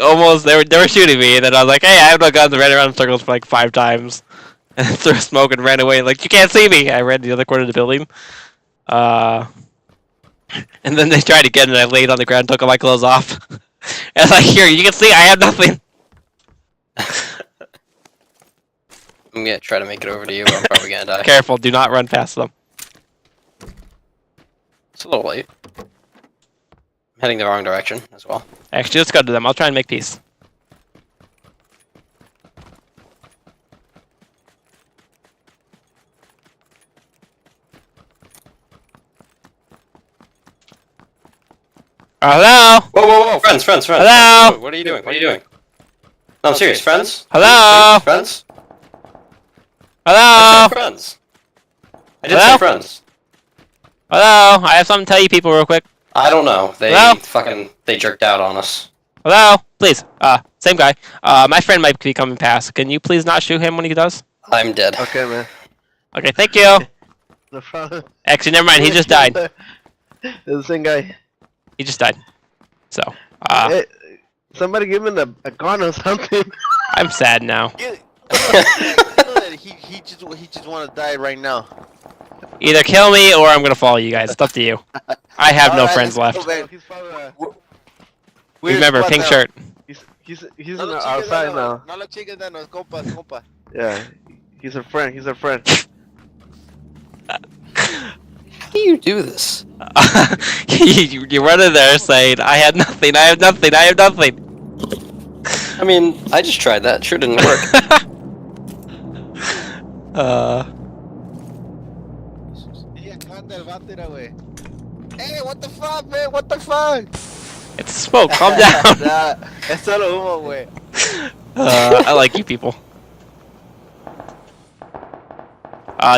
almost they were shooting me, and then I was like, hey, I have no guns. I ran around in circles for like 5 times, and threw smoke and ran away. Like, you can't see me. I ran to the other corner of the building. And then they tried again, and I laid on the ground, took all my clothes off. And like, here, you can see I have nothing. I'm gonna try to make it over to you, but I'm probably gonna die. Careful, do not run past them. It's a little late. I'm heading the wrong direction as well. Actually, let's go to them. I'll try and make peace. Hello? Whoa! Friends! Hello? What are you doing? No, I'm serious, friends? Hello? Friends? Hello? Friends. I did Hello? say friends. Hello? I have something to tell you people real quick. I don't know. They Hello? they jerked out on us. Hello? Please. Same guy. My friend might be coming past. Can you please not shoot him when he does? I'm dead. Okay, man. Okay, thank you. No problem. Actually, never mind. He just died. It's the same guy. He just died. So, Hey, somebody give him a gun or something. I'm sad now. He just want to die right now. Either kill me or I'm gonna follow you guys. It's up to you. I have no Alright, friends let's left. go, man. He's probably, We're Remember, squad pink now. shirt. he's No lo chingues, outside Dano. now. No lo chingues, Dano. Es compa, es compa. Yeah, he's a friend. He's a friend. How do you do this? you run in there saying, I have nothing, I have nothing, I have nothing. I mean, I just tried that. Sure didn't work. Y acá el vato era, güey. Hey, what the fuck, man? What the fuck? It's smoke, calm down. Nah, es solo humo, güey. I like you people.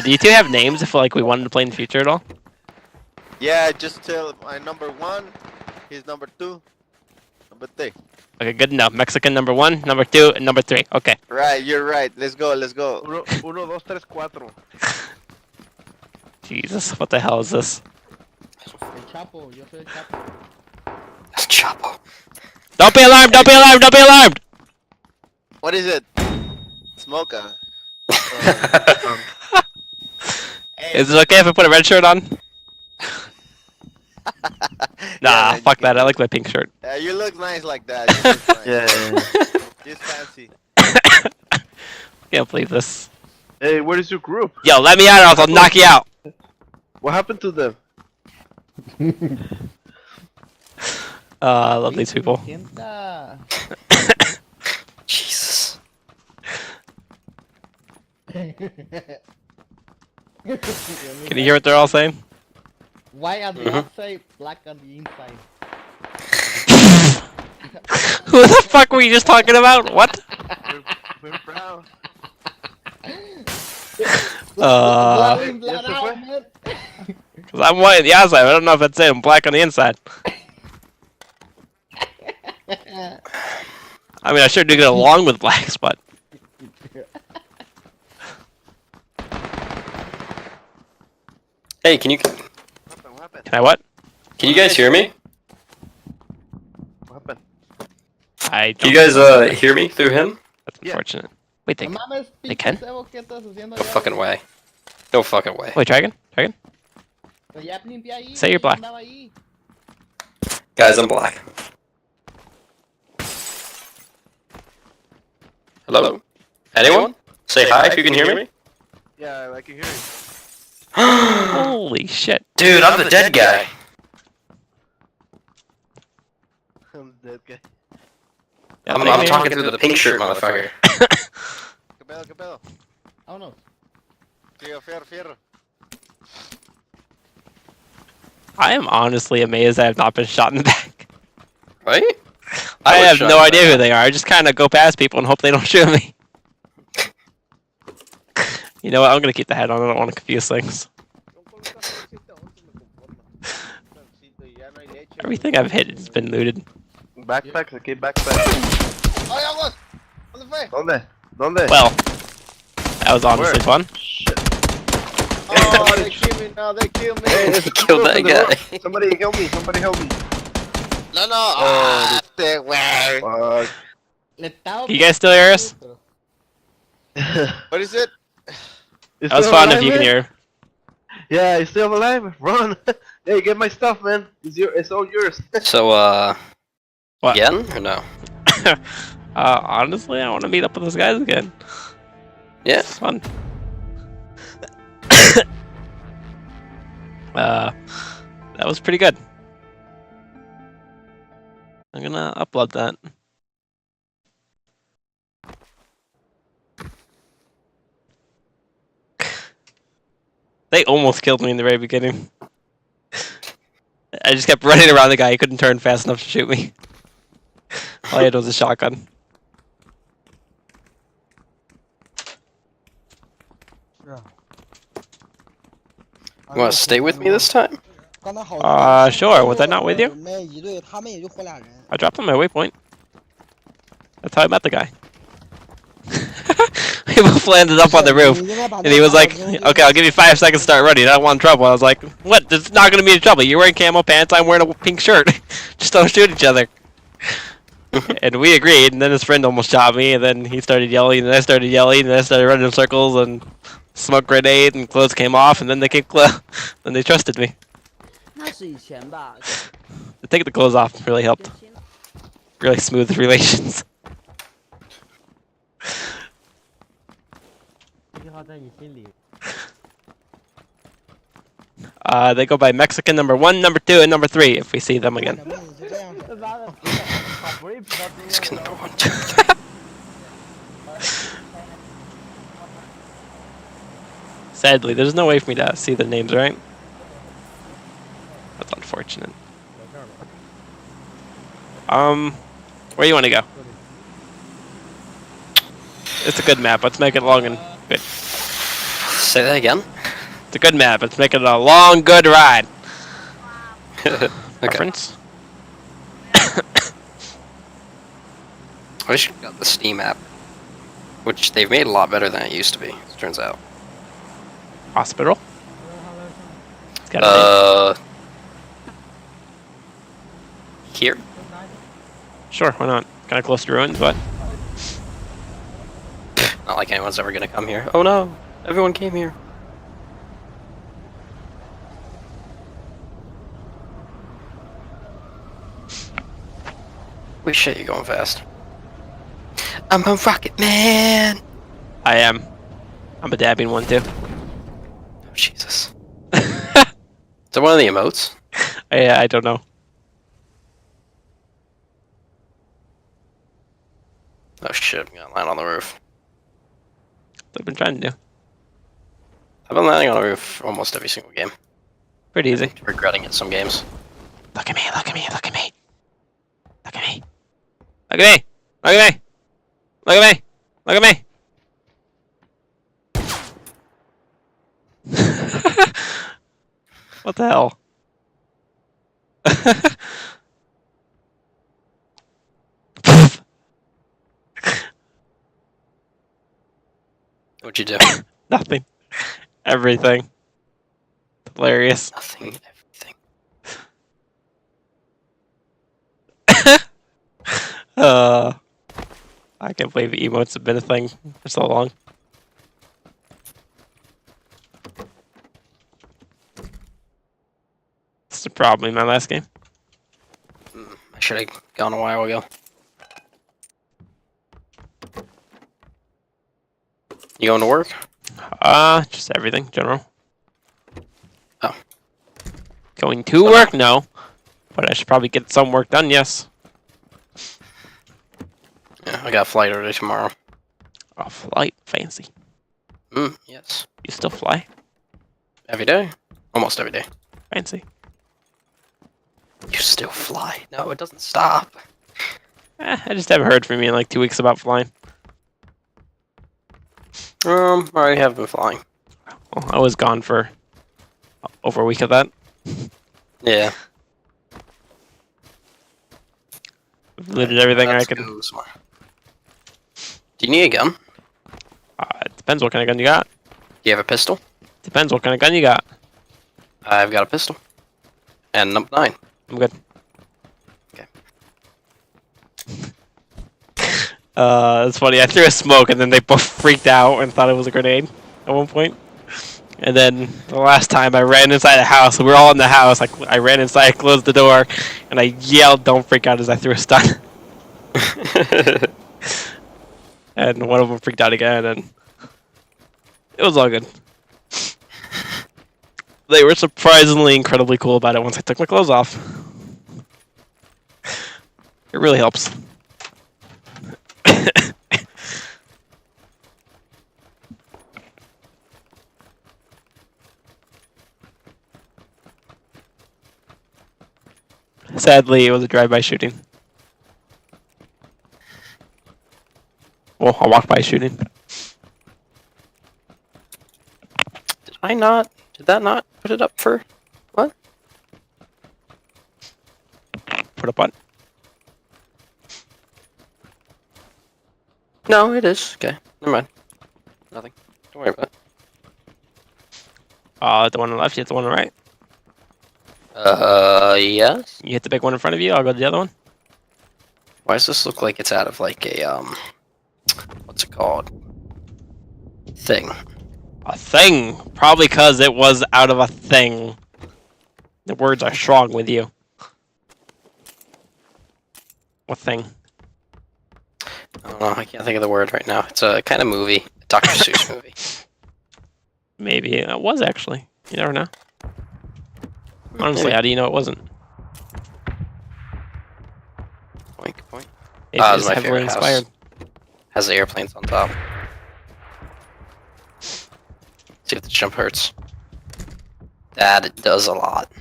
Do you two have names if like we wanted to play in the future at all? Yeah, just tell my number 1, he's number 2, number 3. Okay, good enough. Mexican number 1, number 2, and number 3. Okay. Right, you're right. Let's go, let's go. Uno, dos, tres, cuatro. Jesus, what the hell is this? El Chapo, yo soy el Chapo. That's Chapo. Don't be alarmed, don't be alarmed, don't be alarmed! What is it? Smoker. Hey, Is it okay if I put a red shirt on? Nah, man, fuck you that. I like my pink shirt. you look nice like that. You look nice. Yeah. Just fancy. Can't believe this. Hey, where is your group? Yo, let me out or else I'll knock you out. What happened to them? I love these people. Sienta. Jesus. Can you hear what they're all saying? White on the outside, black on the inside. Who the fuck were you just talking about? What? We're brown. Blood in, yes, blood sir, out, what? man. Cause I'm white on the outside. I don't know if that's it. I'm black on the inside. I mean, I sure do get along with blacks, but Hey, can you What happened? can I what? guys hear me? What happened? I Can don't. you guys hear me through him? That's Yeah. unfortunate. Wait, No mames, They pinche can? cebo, ¿qué estás haciendo No allá? fucking way. No fucking way. wait, try again. Try again. Pues ya limpié ahí, Say you're güey, black. andaba ahí. Guys, I'm black. Hello? Anyone? Say hi if you can hear me. Yeah, I can hear you. Holy shit! Dude, I'm the dead guy. I'm dead guy. Yeah, I'm maybe- talking through the pink shirt, motherfucker. ¿Qué pedo, qué pedo? Vámonos. Fierro, fierro, fierro. I am honestly amazed I have not been shot in the back. Right? I was have shot no in the idea back. who they are. I just kind of go past people and hope they don't shoot me. You know what? I'm gonna keep the head on. I don't want to confuse things. Everything I've hit has been looted. Backpacks, okay, backpacks. ¡Ay, aguas! ¿Dónde fue? ¿Dónde? ¿Dónde? Well, that was honestly Where? fun. Shit. Oh, they kill me now, they kill me. Hey, there's He two killed girls that in the guy. room. Somebody help me, somebody help me. No, no. Ah, stay away. Fuck. You guys still hear us? What is it? You That was still fun alive, if you can man? hear. Yeah, you still alive? Run! Hey, get my stuff, man. It's all yours. So, What? again or no? Honestly, I want to meet up with those guys again. Yeah. It's fun. That was pretty good. I'm gonna upload that. They almost killed me in the very beginning. I just kept running around the guy. He couldn't turn fast enough to shoot me. All I had was a shotgun. You want to stay with me this time? Sure. Was I not with you? I dropped on my waypoint. That's how I met the guy. We both landed up on the roof, and he was like, "Okay, I'll give you 5 seconds to start running. I don't want trouble." I was like, "What? It's not gonna be any trouble. You're wearing camo pants. I'm wearing a pink shirt. Just don't shoot each other." And we agreed. And then his friend almost shot me, and then he started yelling, and I started yelling, and I started running in circles, and smoke grenade, and clothes came off, and then they came then they trusted me. 那是以前吧， Taking the clothes off really helped. Really smooth relations. 一号在你心里。 They go by Mexican number 1, number 2, and number 3 if we see them again. 这妈的，好不容易比到这 Mexican 样 number 的。 1, 2. Sadly, there's no way for me to see the names, right? That's unfortunate. Where do you want to go? It's a good map. Let's make it long and good. Say that again? It's a good map. Let's make it a long, good ride. Okay. Reference? I wish you got the Steam app, which they've made a lot better than it used to be, it turns out. Hospital? It's got a name. Here? Sure, why not? Kind of close to ruins, but Not like anyone's ever gonna come here. Oh no! Everyone came here. Holy shit, you're going fast. I'm a rocket man! I am. I'm a dabbing one too. Oh, Jesus. Is that one of the emotes? I don't know. Oh shit, I'm gonna land on the roof. What I've been trying to do. I've been landing on the roof almost every single game. Pretty easy. Regretting it some games. Look at me, look at me, look at me. Look at me. Look at me. Look at me. Look at me. Look at me. What the hell? What'd you do? Nothing. Everything. Hilarious. Nothing, everything. I can't believe emotes have been a thing for so long. That's the problem in my last game. I should have gone a while ago. You going to work? Just everything, general. Oh. Going to work? No. But I should probably get some work done, yes. Yeah, I got a flight early tomorrow. A flight? Fancy. Yes. You still fly? Every day? Almost every day. Fancy. You still fly? No, it doesn't stop. I just haven't heard from you in like 2 weeks about flying. I already have been flying. Well, I was gone for over a week of that. Yeah. Looted everything I Let's could. go somewhere. Do you need a gun? It depends what kind of gun you got. Do you have a pistol? Depends what kind of gun you got. I've got a pistol. And number 9. I'm good. Okay. It's funny. I threw a smoke, and then they both freaked out and thought it was a grenade at one point. And then the last time I ran inside the house, we were all in the house. Like I ran inside, closed the door, and I yelled, "Don't freak out!" as I threw a stun. And one of them freaked out again, and it was all good. They were surprisingly incredibly cool about it once I took my clothes off. It really helps. Sadly, it was a drive-by shooting. Well, a walk-by shooting. Did that not put it up for what? Put up on. No, it is. Okay, never mind. Nothing. Don't worry about it. The one on the left, you hit the one on the right. Yes. You hit the big one in front of you, I'll go to the other one. Why does this look like it's out of like a what's it called? Thing. A thing! Probably because it was out of a thing. The words are strong with you. What thing? I don't know. I can't think of the word right now. It's a kind of movie, a Dr. Seuss movie. Maybe it was actually. You never know. Honestly, Maybe. how do you know it wasn't? Point, point. Maybe It's it's my heavily favorite house. inspired. Has the airplanes on top. See if the jump hurts. That it does a lot.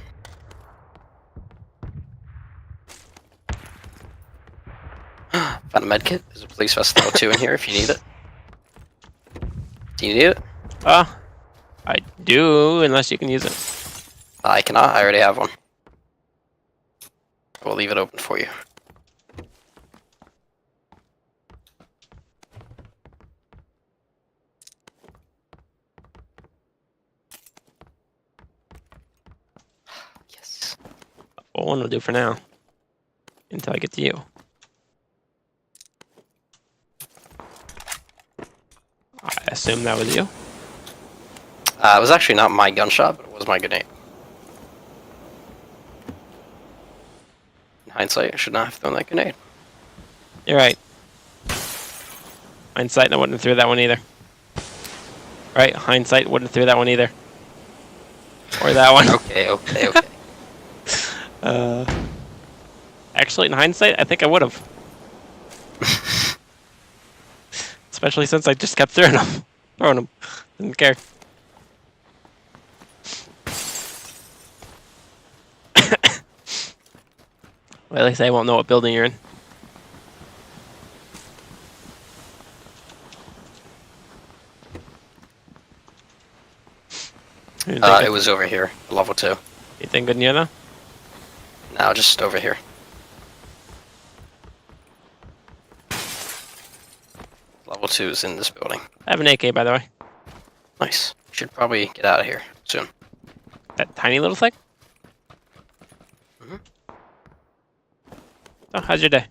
Found a medkit. There's a police vest level 2 in here if you need it. Do you need it? I do, unless you can use it. I cannot. I already have one. I will leave it open for you. Yes. Well, one will do for now. Until I get to you. I assume that was you. It was actually not my gunshot, but it was my grenade. In hindsight, I should not have thrown that grenade. You're right. Hindsight, I wouldn't have threw that one either. Right? Hindsight wouldn't have threw that one either. Or that one. Okay, okay, okay. Actually, in hindsight, I think I would have. Especially since I just kept throwing them. Didn't care. Well, at least I won't know what building you're in. It was over here, level 2. You think good near though? No, just over here. Level 2 is in this building. I have an AK, by the way. Nice. Should probably get out of here soon. That tiny little thing? Mhm. Oh, how's your day?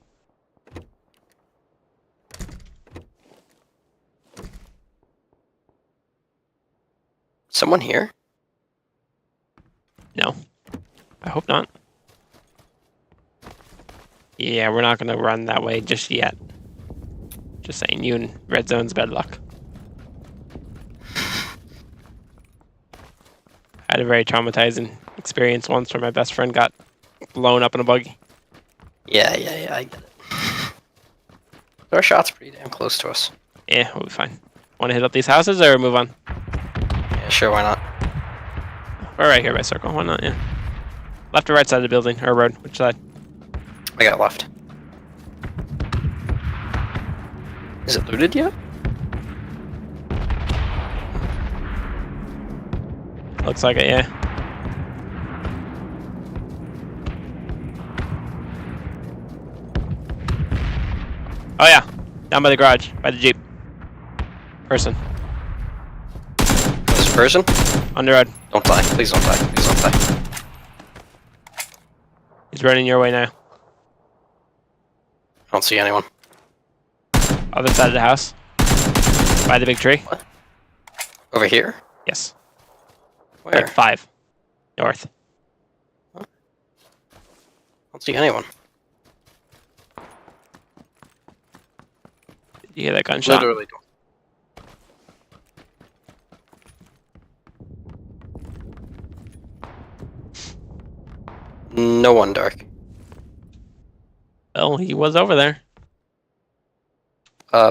Someone here? No. I hope not. Yeah, we're not gonna run that way just yet. Just saying, you and Red Zone's bad luck. I had a very traumatizing experience once where my best friend got blown up in a buggy. Yeah, I get it. Our shot's pretty damn close to us. Yeah, we'll be fine. Want to hit up these houses or move on? Yeah, sure, why not? We're right here by circle. Why not? Yeah. Left or right side of the building or road? Which side? I got left. Is it looted yet? Looks like it. Yeah. Oh yeah, down by the garage, by the Jeep. Person. This person? On the road. Don't die. Please don't die. Please don't die. He's running your way now. I don't see anyone. Other side of the house. By the big tree. Over here? Yes. Where? Like 5. North. I don't see anyone. You hear that gunshot? Literally. No one, Dark. Well, he was over there.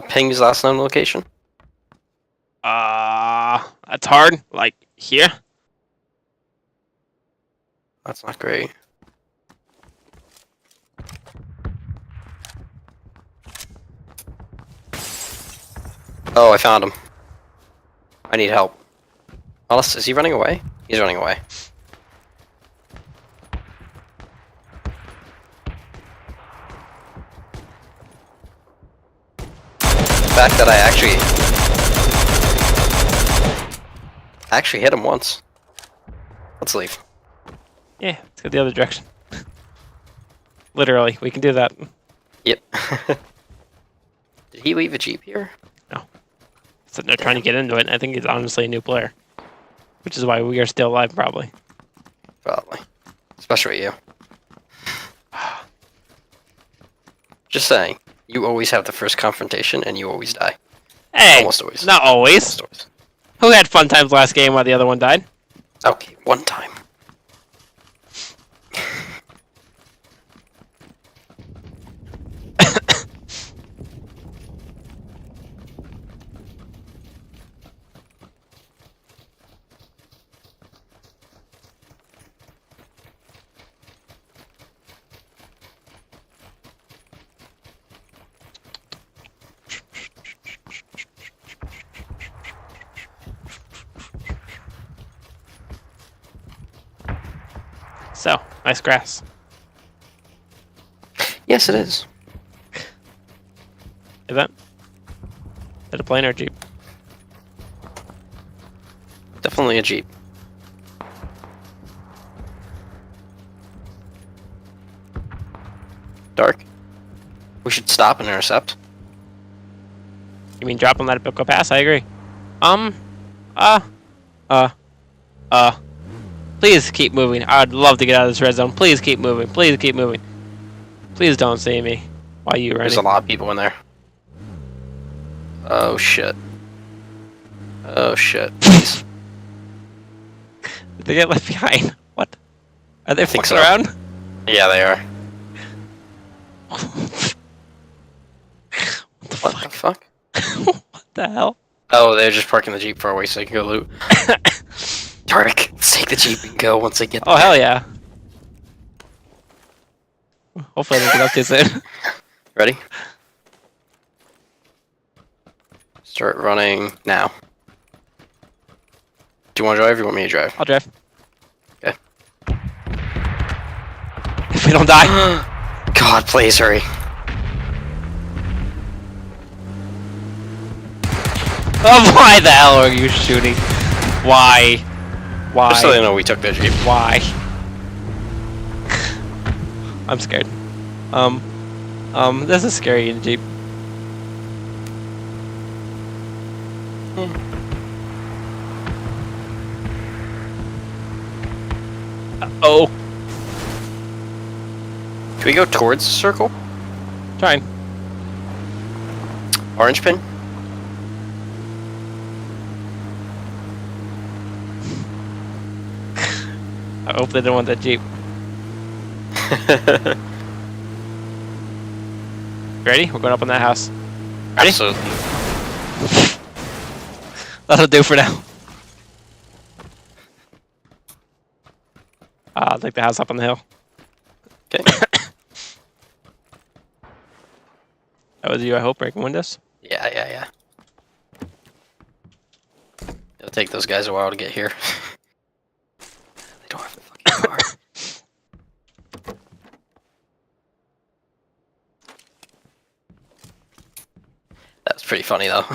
Ping his last known location. That's hard. Like, here? That's not great. Oh, I found him. I need help. Alice, is he running away? He's running away. The fact that I actually hit him once. Let's leave. Yeah, let's go the other direction. Literally, we can do that. Yep. Did he leave a Jeep here? So they're trying to get into it, and I think he's honestly a new player. Which is why we are still alive, probably. Probably. Especially you. Just saying. You always have the first confrontation, and you always die. Hey! Almost always. Not always. Almost always. Who had fun times last game while the other one died? Okay, one time. So, nice grass. Yes, it is. Is that? Is that a plane or a Jeep? Definitely a Jeep. Dark. We should stop and intercept. You mean drop and let it go past? I agree. Please keep moving. I'd love to get out of this red zone. Please keep moving. Please keep moving. Please don't see me while you There's a running. lot of people in there. Oh shit. Oh shit. Please. Did they get left behind? What? Are they think fucking so. around? Yeah, they are. What the fuck? What the hell? Oh, they're just parking the Jeep far away so they can go loot. Dark, let's take the Jeep and go once I get Oh, there. hell yeah. Hopefully I don't get up too soon. Ready? Start running now. Do you want to drive or you want me to drive? I'll drive. Okay. If we don't die. God, please hurry. Oh, why the hell are you shooting? Why? Why? Just so they know we took their Jeep. Why? I'm scared. This is scary in Jeep. Oh, Can we go towards the circle? trying. Orange pin? I hope they don't want that Jeep. Ready? We're going up on that house. Ready? Absolutely. That'll do for now. I'll take the house up on the hill. Okay. That was you, I hope, breaking windows. Yeah. It'll take those guys a while to get here. They don't have the fucking car. That's pretty funny though.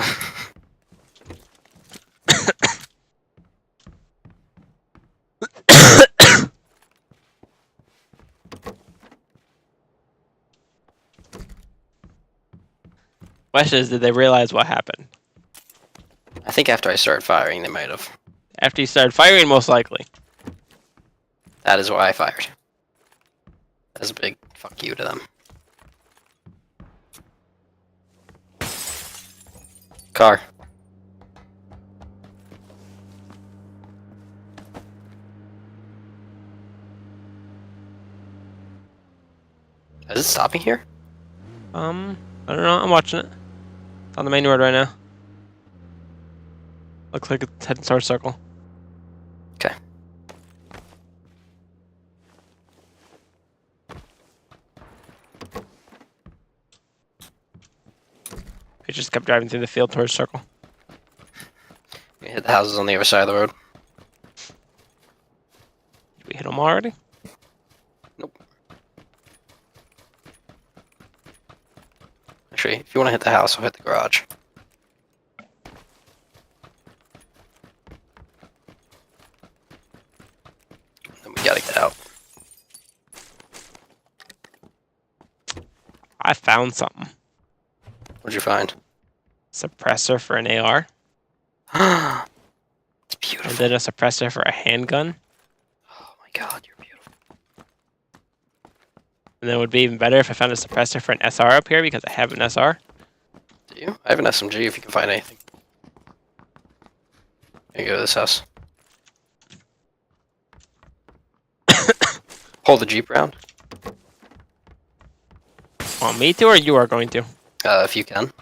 Question is, did they realize what happened? I think after I started firing, they might have. After you started firing, most likely. That is why I fired. That's a big fuck you to them. Car. Is it stopping here? I don't know. I'm watching it. It's on the main road right now. Looks like it's heading towards circle. Okay. It just kept driving through the field towards circle. We hit the houses on the other side of the road. Did we hit them already? Nope. Actually, if you want to hit the house, I'll hit the garage. Then we gotta get out. I found something. What'd you find? Suppressor for an AR. It's And beautiful. then a suppressor for a handgun. Oh my god, you're beautiful. And then it would be even better if I found a suppressor for an SR up here because I have an SR. Do you? I have an SMG if you can find anything. Here you go to this house. Hold the Jeep round, Want me to or you are going to? if you can.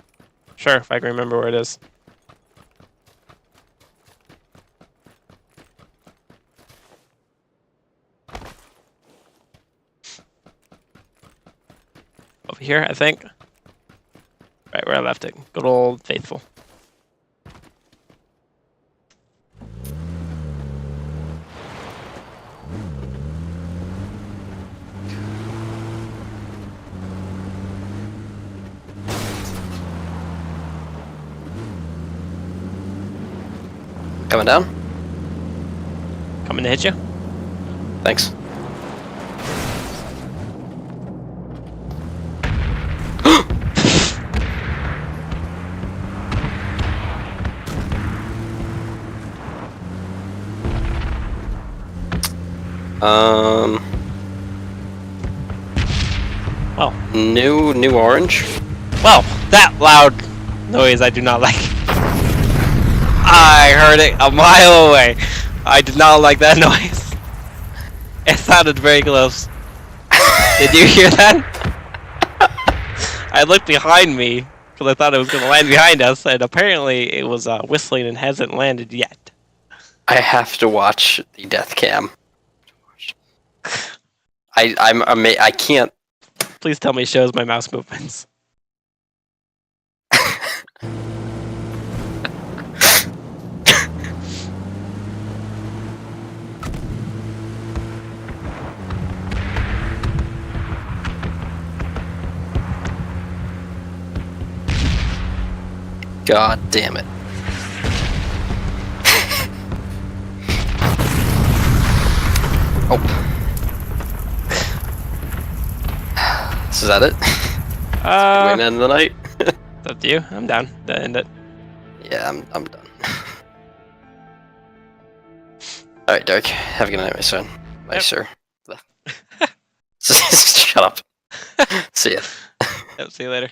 Sure, if I can remember where it is. Over here, I think. Right where I left it. Good old faithful. Coming down? Coming to hit you? Thanks. Well, New orange. well, that loud noise I do not like. I heard it a mile away. I did not like that noise. It sounded very close. Did you hear that? I looked behind me because I thought it was going to land behind us, and apparently it was whistling and hasn't landed yet. I have to watch the death cam. I can't. Please tell me it shows my mouse movements. God damn it. Oh. So is that it? Win end of the night? It's up to you. I'm down to end it. Yeah, I'm done. Alright, Dark. Have a good night, my son. My Yep. sir. Shut up. See ya. Yep, see you later.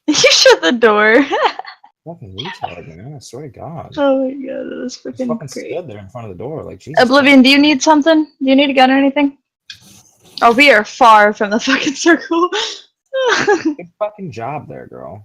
You shut the door. Fucking retard, man. I swear to God. Oh my god, that was Just freaking fucking great. stood there in front of the door. Like, Jesus. Oblivion, do you need something? Do you need a gun or anything? Oh, we are far from the fucking circle. Good fucking job there, girl.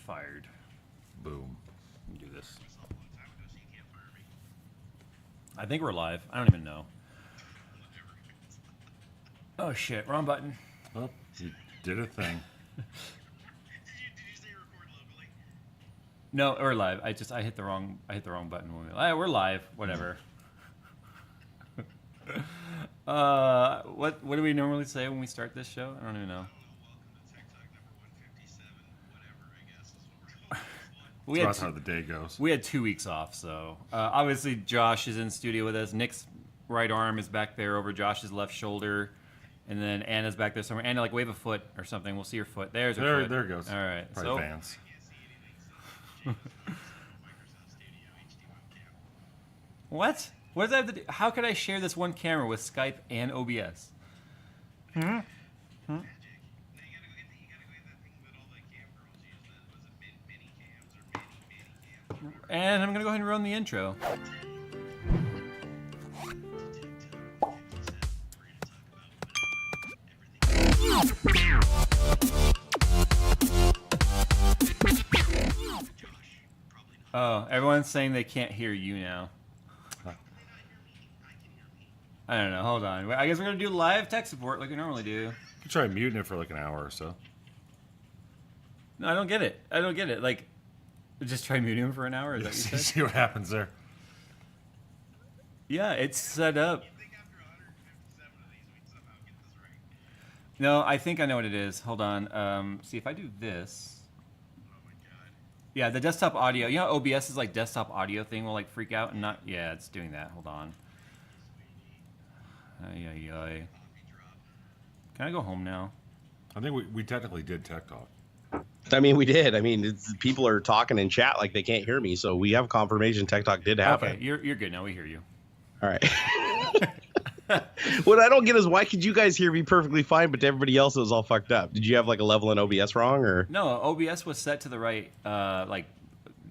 fired. Boom. Let me do this. I think we're live. I don't even know. Oh shit, wrong button. Well, you did a thing. No, we're live. I hit the wrong button. We're live. Whatever. What do we normally say when we start this show? I don't even know. That's how the day goes. We had 2 weeks off, so obviously Josh is in studio with us. Nick's right arm is back there over Josh's left shoulder, and then Anna's back there somewhere. Anna, like wave a foot or something. We'll see your foot. There's her foot. There it goes. All right. Probably Vans. What? What does that have to do? How could I share this one camera with Skype and OBS? And I'm gonna go ahead and run the intro. Oh, everyone's saying they can't hear you now. I don't know. Hold on. I guess we're gonna do live tech support like we normally do. You can try muting it for like an hour or so. No, I don't get it. I don't get it. Like, just try muting him for an hour? Is that what you said? See what happens there. Yeah, it's set up. No, I think I know what it is. Hold on. See, if I do this. Yeah, the desktop audio. You know OBS is like desktop audio thing will like freak out and not... Yeah, it's doing that. Hold on. Ay, ay, ay. Can I go home now? I think we technically did tech talk. I mean, we did. I mean, people are talking in chat like they can't hear me, so we have confirmation tech talk did happen. Okay, you're good now. We hear you. All right. What I don't get is why could you guys hear me perfectly fine, but to everybody else it was all fucked up? Did you have like a level in OBS wrong, or? No, OBS was set to the right, like,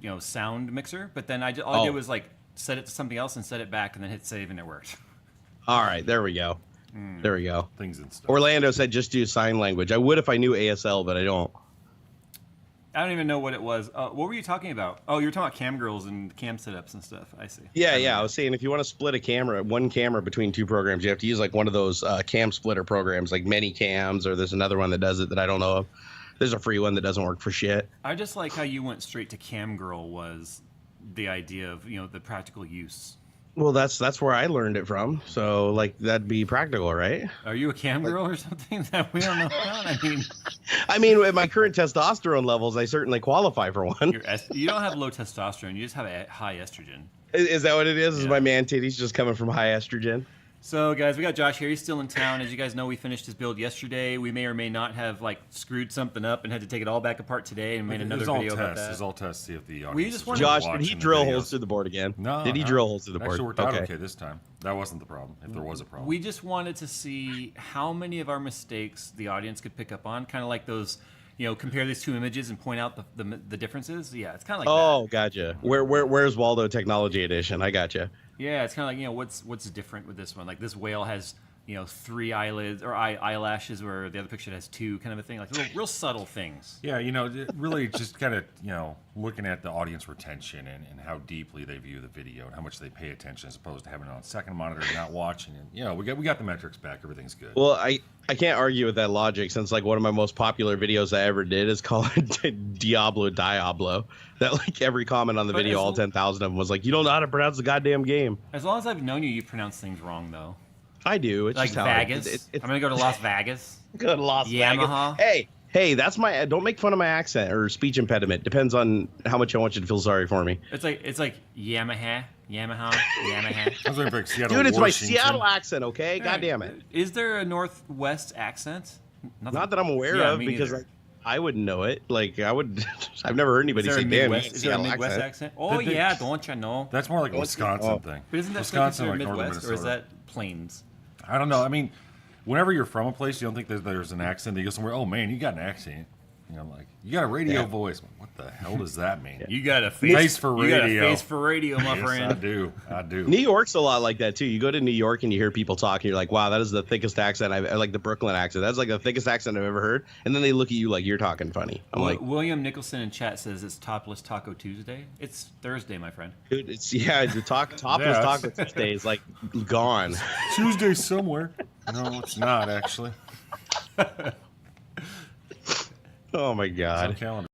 you know, sound mixer. But then all I did was like set it to something else and set it back, and then hit save, and it worked. All right, there we go. There we go. Things and stuff. Orlando said just do sign language. I would if I knew ASL, but I don't. I don't even know what it was. What were you talking about? Oh, you were talking about cam girls and cam setups and stuff. I see. Yeah. I was saying if you want to split one camera between two programs, you have to use like one of those cam splitter programs, like ManyCams, or there's another one that does it that I don't know of. There's a free one that doesn't work for shit. I just like how you went straight to cam girl was the idea of, you know, the practical use. Well, that's where I learned it from. So, like, that'd be practical, right? Are you a cam girl or something that we don't know about? I mean, at my current testosterone levels, I certainly qualify for one. You don't have low testosterone. You just have a high estrogen. Is that what it is? Yeah. Is my man titties just coming from high estrogen? So, guys, we got Josh here. He's still in town. As you guys know, we finished his build yesterday. We may or may not have, like, screwed something up and had to take it all back apart today and made another video about that. It's all tests to see if the we just Josh, did he drill holes through the board again? No. Did he drill holes through the board? Actually worked out okay this time. That wasn't the problem, if there was a problem. We just wanted to see how many of our mistakes the audience could pick up on. Kind of like those, you know, compare these two images and point out the differences. Yeah, it's kind of like that. Gotcha. Where's Waldo Technology Edition? I gotcha. Yeah, it's kind of like, you know, what's different with this one? Like this whale has, you know, 3 eyelids or eyelashes, where the other picture has 2, kind of a thing. Like real subtle things. Yeah, you know, really just kind of, you know, looking at the audience retention and how deeply they view the video and how much they pay attention as opposed to having it on second monitor and not watching. And you know, we got the metrics back. Everything's good. Well, I can't argue with that logic, since like one of my most popular videos I ever did is called Diablo. That like every comment on the video, all 10,000 of them was like, you don't know how to pronounce the goddamn game. As long as I've known you, you pronounce things wrong though. I do. It's like just how Vegas. I'm gonna go to Las Vegas. Go to Las Yamaha. Vegas. Hey, that's my. Don't make fun of my accent or speech impediment. Depends on how much I want you to feel sorry for me. It's like Yamaha. Dude, it's my Seattle accent. Okay, God damn it. Is there a Northwest accent? Not that I'm aware of, because I wouldn't know it. Like I would. I've never heard anybody say damn. Is there a Midwest accent? Oh yeah, don't you know? That's more like a Wisconsin thing. But isn't that Wisconsin, like Midwest, or is that Plains? I don't know. I mean, whenever you're from a place, you don't think there's an accent. You go somewhere, oh man, you got an accent. You know, like, you got a radio voice. What the hell does that mean? You got a face, Face for You got a radio. face for radio, my Yes, friend. I do. I do. New York's a lot like that too. You go to New York and you hear people talk, and you're like, "Wow, that is the thickest accent I've like the Brooklyn accent. That's like the thickest accent I've ever heard." And then they look at you like you're talking funny. I'm like, William Nicholson in chat says it's Topless Taco Tuesday. It's Thursday, my friend. dude, it's the topless Yeah, taco Tuesday is like gone. Tuesday somewhere. No, it's not actually. Oh my It's god. on calendar.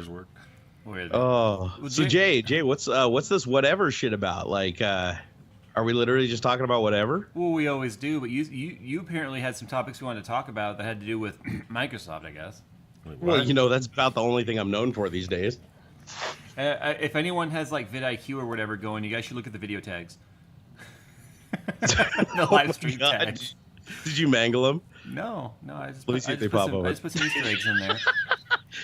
monitors work. Where Oh, Well, so Jay, what's this whatever shit about? Like, are we literally just talking about whatever? Well, we always do, but you apparently had some topics you wanted to talk about that had to do with Microsoft, I guess. Wait, Well, what? you know, that's about the only thing I'm known for these days. If anyone has like vidIQ or whatever going, you guys should look at the video tags. The Oh live my stream God. tags. Did you mangle them? No, I just Let me put, see I if they just put pop some, over. I just put some Easter eggs in there.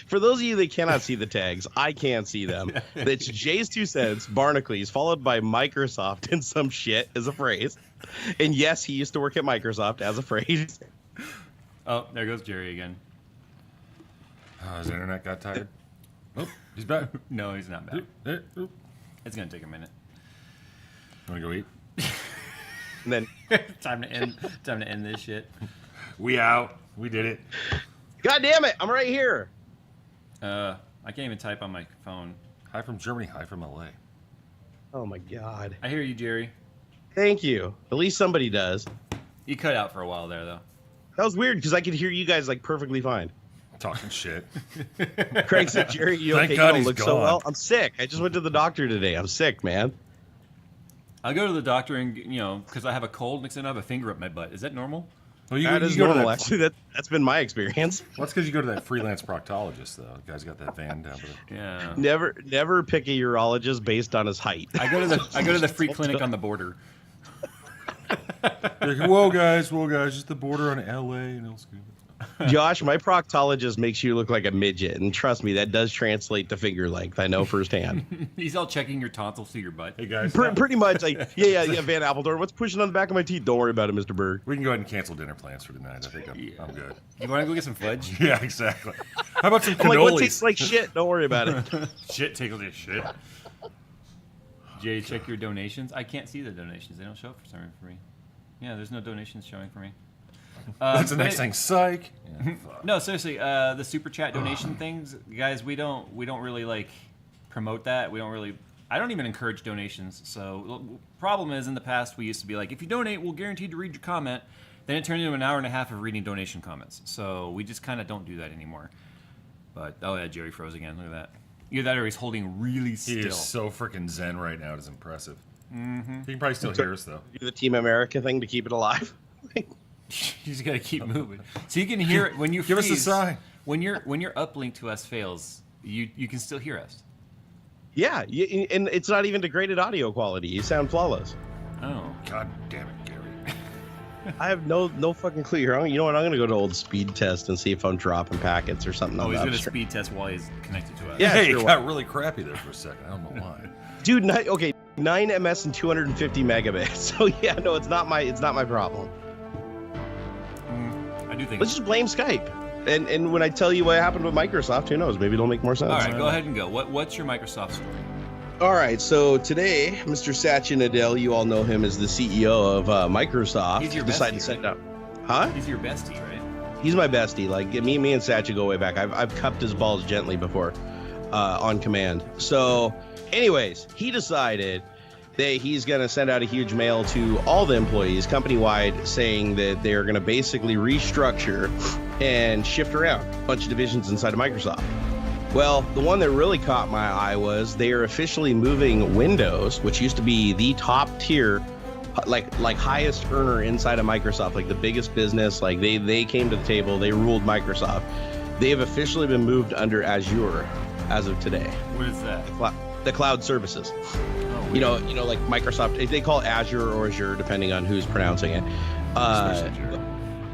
For those of you that cannot see the tags, I can't see them. It's Jay's 2 cents, Barnacles, followed by Microsoft and some shit as a phrase. And yes, he used to work at Microsoft as a phrase. Oh, there goes Jerry again. Oh, his internet got tired. Oh, he's back. No, he's not back. You It's gonna take a minute. want to go eat? And then, Time to end this shit. We out. We did it. God damn it, I'm right here. I can't even type on my phone. Hi from Germany. Hi from LA. Oh my God. I hear you, Jerry. Thank you. At least somebody does. You cut out for a while there, though. That was weird because I could hear you guys like perfectly fine. Talking shit. Craig said, Jerry, you Thank okay? God You don't he's look so gone. well. I'm sick. I just went to the doctor today. I'm sick, man. I go to the doctor and, because I have a cold, next thing I have a finger up my butt. Is that normal? Well, That is go to normal, that- actually. That's been my experience. Well, that's because you go to that freelance proctologist, though. The guy's got that van down there. Yeah. Never pick a urologist based on his height. I go to the free clinic on the border. You're like, whoa, guys, just the border on LA and else. Josh, my proctologist makes you look like a midget, and trust me, that does translate to finger length. I know firsthand. He's all checking your tonsils through your butt. Hey, guys. Pretty much, like, yeah, Van Appledorn. What's pushing on the back of my teeth? Don't worry about it, Mr. Berg. We can go ahead and cancel dinner plans for tonight. I think I'm good. You want to go get some fudge? Yeah, exactly. How about some I'm like, what cannolis? tastes like shit? Don't worry about it. Shit tickles this shit. Jay, check your donations. I can't see the donations. They don't show up for some reason for me. Yeah, there's no donations showing for me. That's the next thing. Psych. Yeah, No, seriously, the super chat donation things, guys. We don't really like promote that. We don't really. I don't even encourage donations. So problem is, in the past, we used to be like, if you donate, we'll guaranteed to read your comment. Then it turned into an hour and a half of reading donation comments. So we just kind of don't do that anymore. But oh yeah, Jerry froze again. Look at that. Either that or he's holding really still. He is so freaking zen right now. It is impressive. Mm-hmm. He can probably still hear us though. Do the Team America thing to keep it alive. You just gotta keep moving, so you can hear it when you Give us a freeze. sign. When your uplink to us fails, you can still hear us. Yeah, and it's not even degraded audio quality. You sound flawless. Oh, God damn it, Gary. I have no fucking clue. You know what? I'm gonna go to old speed test and see if I'm dropping packets or something. oh, on he's the gonna upstream. speed test while he's connected to us. Yeah, hey, sure, it got really crappy there for a second. I don't know why. Dude, 9 ms and 250 megabits. So yeah, no, it's not my problem. I do think. Let's just blame Skype. And when I tell you what happened with Microsoft, who knows? Maybe it'll make more sense. All right, go ahead and go. What's your Microsoft story? All right, so today, Mr. Satya Nadella, you all know him as the CEO of Microsoft. He's your decided bestie, to send right? out. Huh? He's your bestie, right? He's my bestie. Like me and Satya go way back. I've cupped his balls gently before, on command. So, anyways, he decided that he's gonna send out a huge mail to all the employees company-wide, saying that they're gonna basically restructure and shift around a bunch of divisions inside of Microsoft. Well, the one that really caught my eye was they are officially moving Windows, which used to be the top tier, like highest earner inside of Microsoft, like the biggest business. Like they came to the table, they ruled Microsoft. They have officially been moved under Azure as of today. What is that? The cloud services. Oh, You know, like Microsoft, they call it Azure or Azure depending on who's pronouncing it.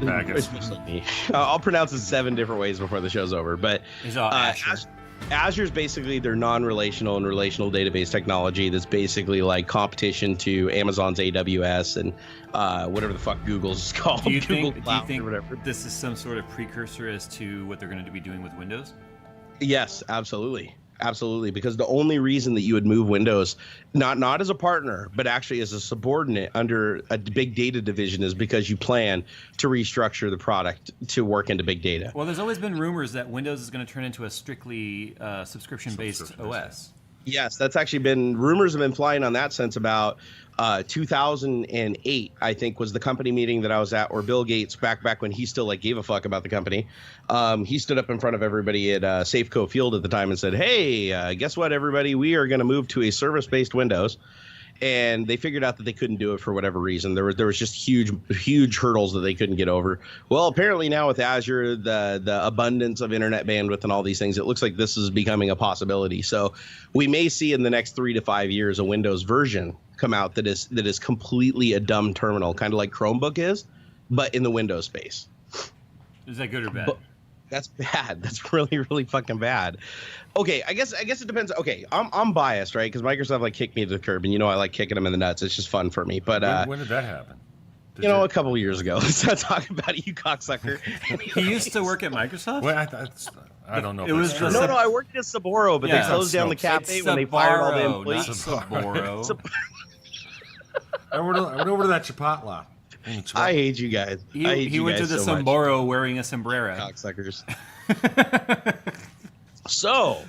Packets. Especially me. I'll pronounce it 7 different ways before the show's over. But It's all Azure. Azure's basically their non-relational and relational database technology that's basically like competition to Amazon's AWS and whatever the fuck Google's called. Do you Google think Cloud or whatever. this is some sort of precursor as to what they're going to be doing with Windows? Yes, absolutely. Absolutely, because the only reason that you would move Windows, not as a partner, but actually as a subordinate under a big data division, is because you plan to restructure the product to work into big data. Well, there's always been rumors that Windows is going to turn into a strictly subscription-based OS. Yes, that's actually been rumors have been flying on that since about 2008. I think was the company meeting that I was at, or Bill Gates back when he still like gave a fuck about the company. He stood up in front of everybody at Safeco Field at the time and said, "Hey, guess what, everybody? We are going to move to a service-based Windows." And they figured out that they couldn't do it for whatever reason. There was just huge hurdles that they couldn't get over. Well, apparently now with Azure, the abundance of internet bandwidth and all these things, it looks like this is becoming a possibility. So we may see in the next 3 to 5 years a Windows version come out that is completely a dumb terminal, kind of like Chromebook is, but in the Windows space. Is that good or bad? But that's bad. That's really fucking bad. Okay, I guess it depends. Okay, I'm biased, right? Because Microsoft like kicked me to the curb, and I like kicking them in the nuts. It's just fun for me. But when did that happen? A couple of years ago. Let's not talk about it, you cocksucker. He used to work at Microsoft. Well, I don't know. It was true. just No, I worked at Saboro, but they closed down the cafe when they fired all the employees. Saboro. I went over to that Chipotle. I hate you guys. He went to the Saboro wearing a sombrero. Cocksuckers. So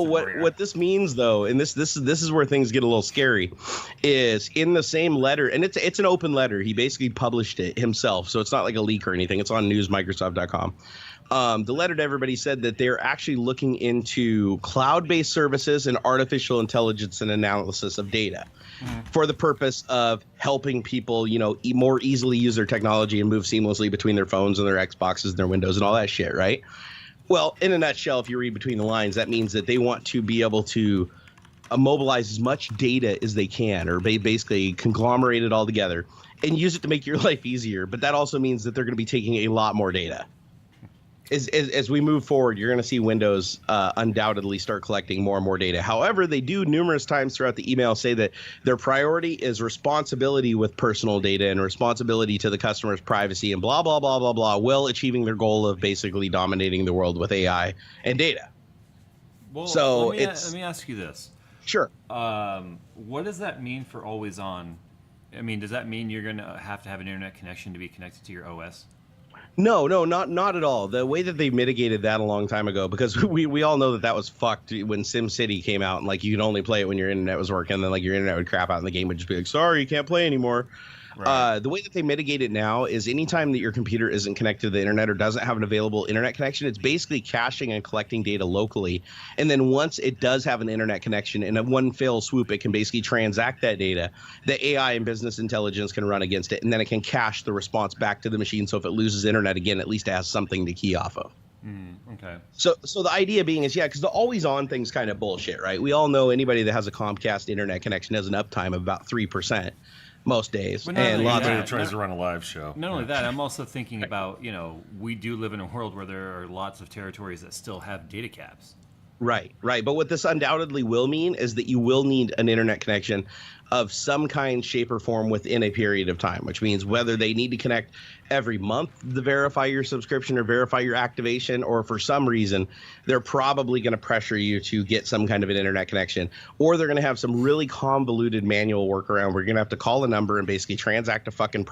what this means though, and this is where things get a little scary, is in the same letter, and it's an open letter. He basically published it himself, so it's not like a leak or anything. It's on newsmicrosoft.com. The letter to everybody said that they're actually looking into cloud-based services and artificial intelligence and analysis of data for the purpose of helping people, more easily use their technology and move seamlessly between their phones and their Xboxes and their Windows and all that shit, right? Well, in a nutshell, if you read between the lines, that means that they want to be able to mobilize as much data as they can, or basically conglomerate it all together and use it to make your life easier. But that also means that they're going to be taking a lot more data. As we move forward, you're going to see Windows undoubtedly start collecting more and more data. However, they do numerous times throughout the email say that their priority is responsibility with personal data and responsibility to the customer's privacy and blah, blah, blah, blah, blah, while achieving their goal of basically dominating the world with AI and data. Well, so let me ask you this. Sure. What does that mean for always on? I mean, does that mean you're going to have an internet connection to be connected to your OS? No, not at all. The way that they mitigated that a long time ago, because we all know that was fucked when SimCity came out, and like you could only play it when your internet was working, and then like your internet would crap out and the game would just be like, sorry, you can't play anymore. Right. The way that they mitigate it now is anytime that your computer isn't connected to the internet or doesn't have an available internet connection, it's basically caching and collecting data locally. And then once it does have an internet connection, in a one fell swoop, it can basically transact that data. The AI and business intelligence can run against it, and then it can cache the response back to the machine. So if it loses internet again, at least it has something to key off of. Okay. So the idea being is, because the always on thing's kind of bullshit, right? We all know anybody that has a Comcast internet connection has an uptime of about 3%. Most days, and lots of tries to run a live show. Not only that, I'm also thinking about we do live in a world where there are lots of territories that still have data caps. Right. But what this undoubtedly will mean is that you will need an internet connection of some kind, shape, or form within a period of time, which means whether they need to connect every month to verify your subscription or verify your activation, or for some reason, they're probably going to pressure you to get some kind of an internet connection, or they're going to have some really convoluted manual workaround where you're going to have to call a number and basically transact a fucking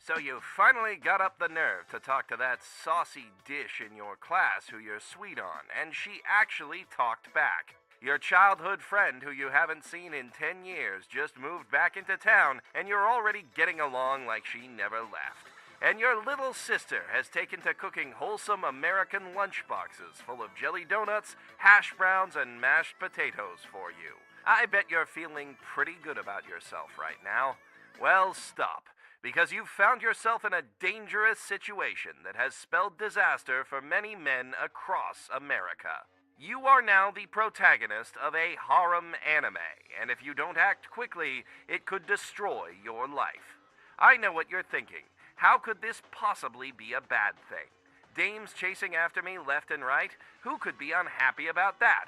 So you finally got up the nerve to talk to that saucy dish in your class who you're sweet on, and she actually talked back. Your childhood friend who you haven't seen in 10 years just moved back into town, and you're already getting along like she never left. And your little sister has taken to cooking wholesome American lunchboxes full of jelly donuts, hash browns, and mashed potatoes for you. I bet you're feeling pretty good about yourself right now. Well, stop. Because you've found yourself in a dangerous situation that has spelled disaster for many men across America. You are now the protagonist of a harem anime, and if you don't act quickly, it could destroy your life. I know what you're thinking. How could this possibly be a bad thing? Dames chasing after me left and right? Who could be unhappy about that?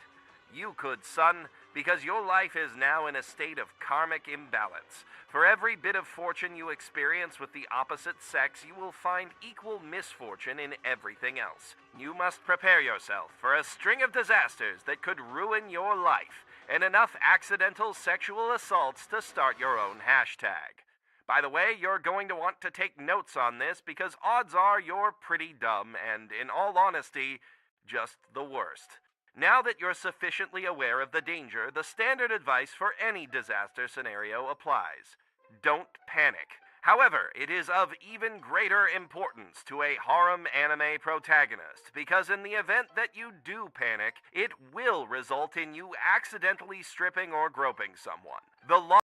You could, son, because your life is now in a state of karmic imbalance. For every bit of fortune you experience with the opposite sex, you will find equal misfortune in everything else. You must prepare yourself for a string of disasters that could ruin your life. and enough accidental sexual assaults to start your own hashtag. By the way, you're going to want to take notes on this because odds are you're pretty dumb and, in all honesty, just the worst. Now that you're sufficiently aware of the danger, the standard advice for any disaster scenario applies. Don't panic. However, it is of even greater importance to a harem anime protagonist, because in the event that you do panic, it will result in you accidentally stripping or groping someone. The law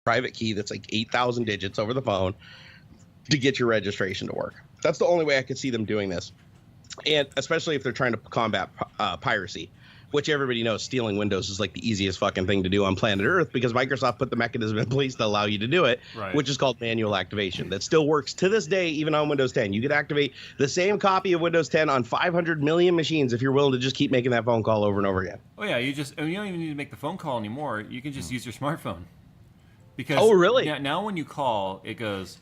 private key that's like 8,000 digits over the phone to get your registration to work. That's the only way I could see them doing this. And especially if they're trying to combat piracy, which everybody knows stealing Windows is like the easiest fucking thing to do on planet Earth because Microsoft put the mechanism in place to allow you to do it, which is called manual activation. That still works to this day, even on Windows 10. You could activate the same copy of Windows 10 on 500 million machines if you're willing to just keep making that phone call over and over again. Oh yeah, you don't even need to make the phone call anymore. You can just use your smartphone. Because now when you call, it goes,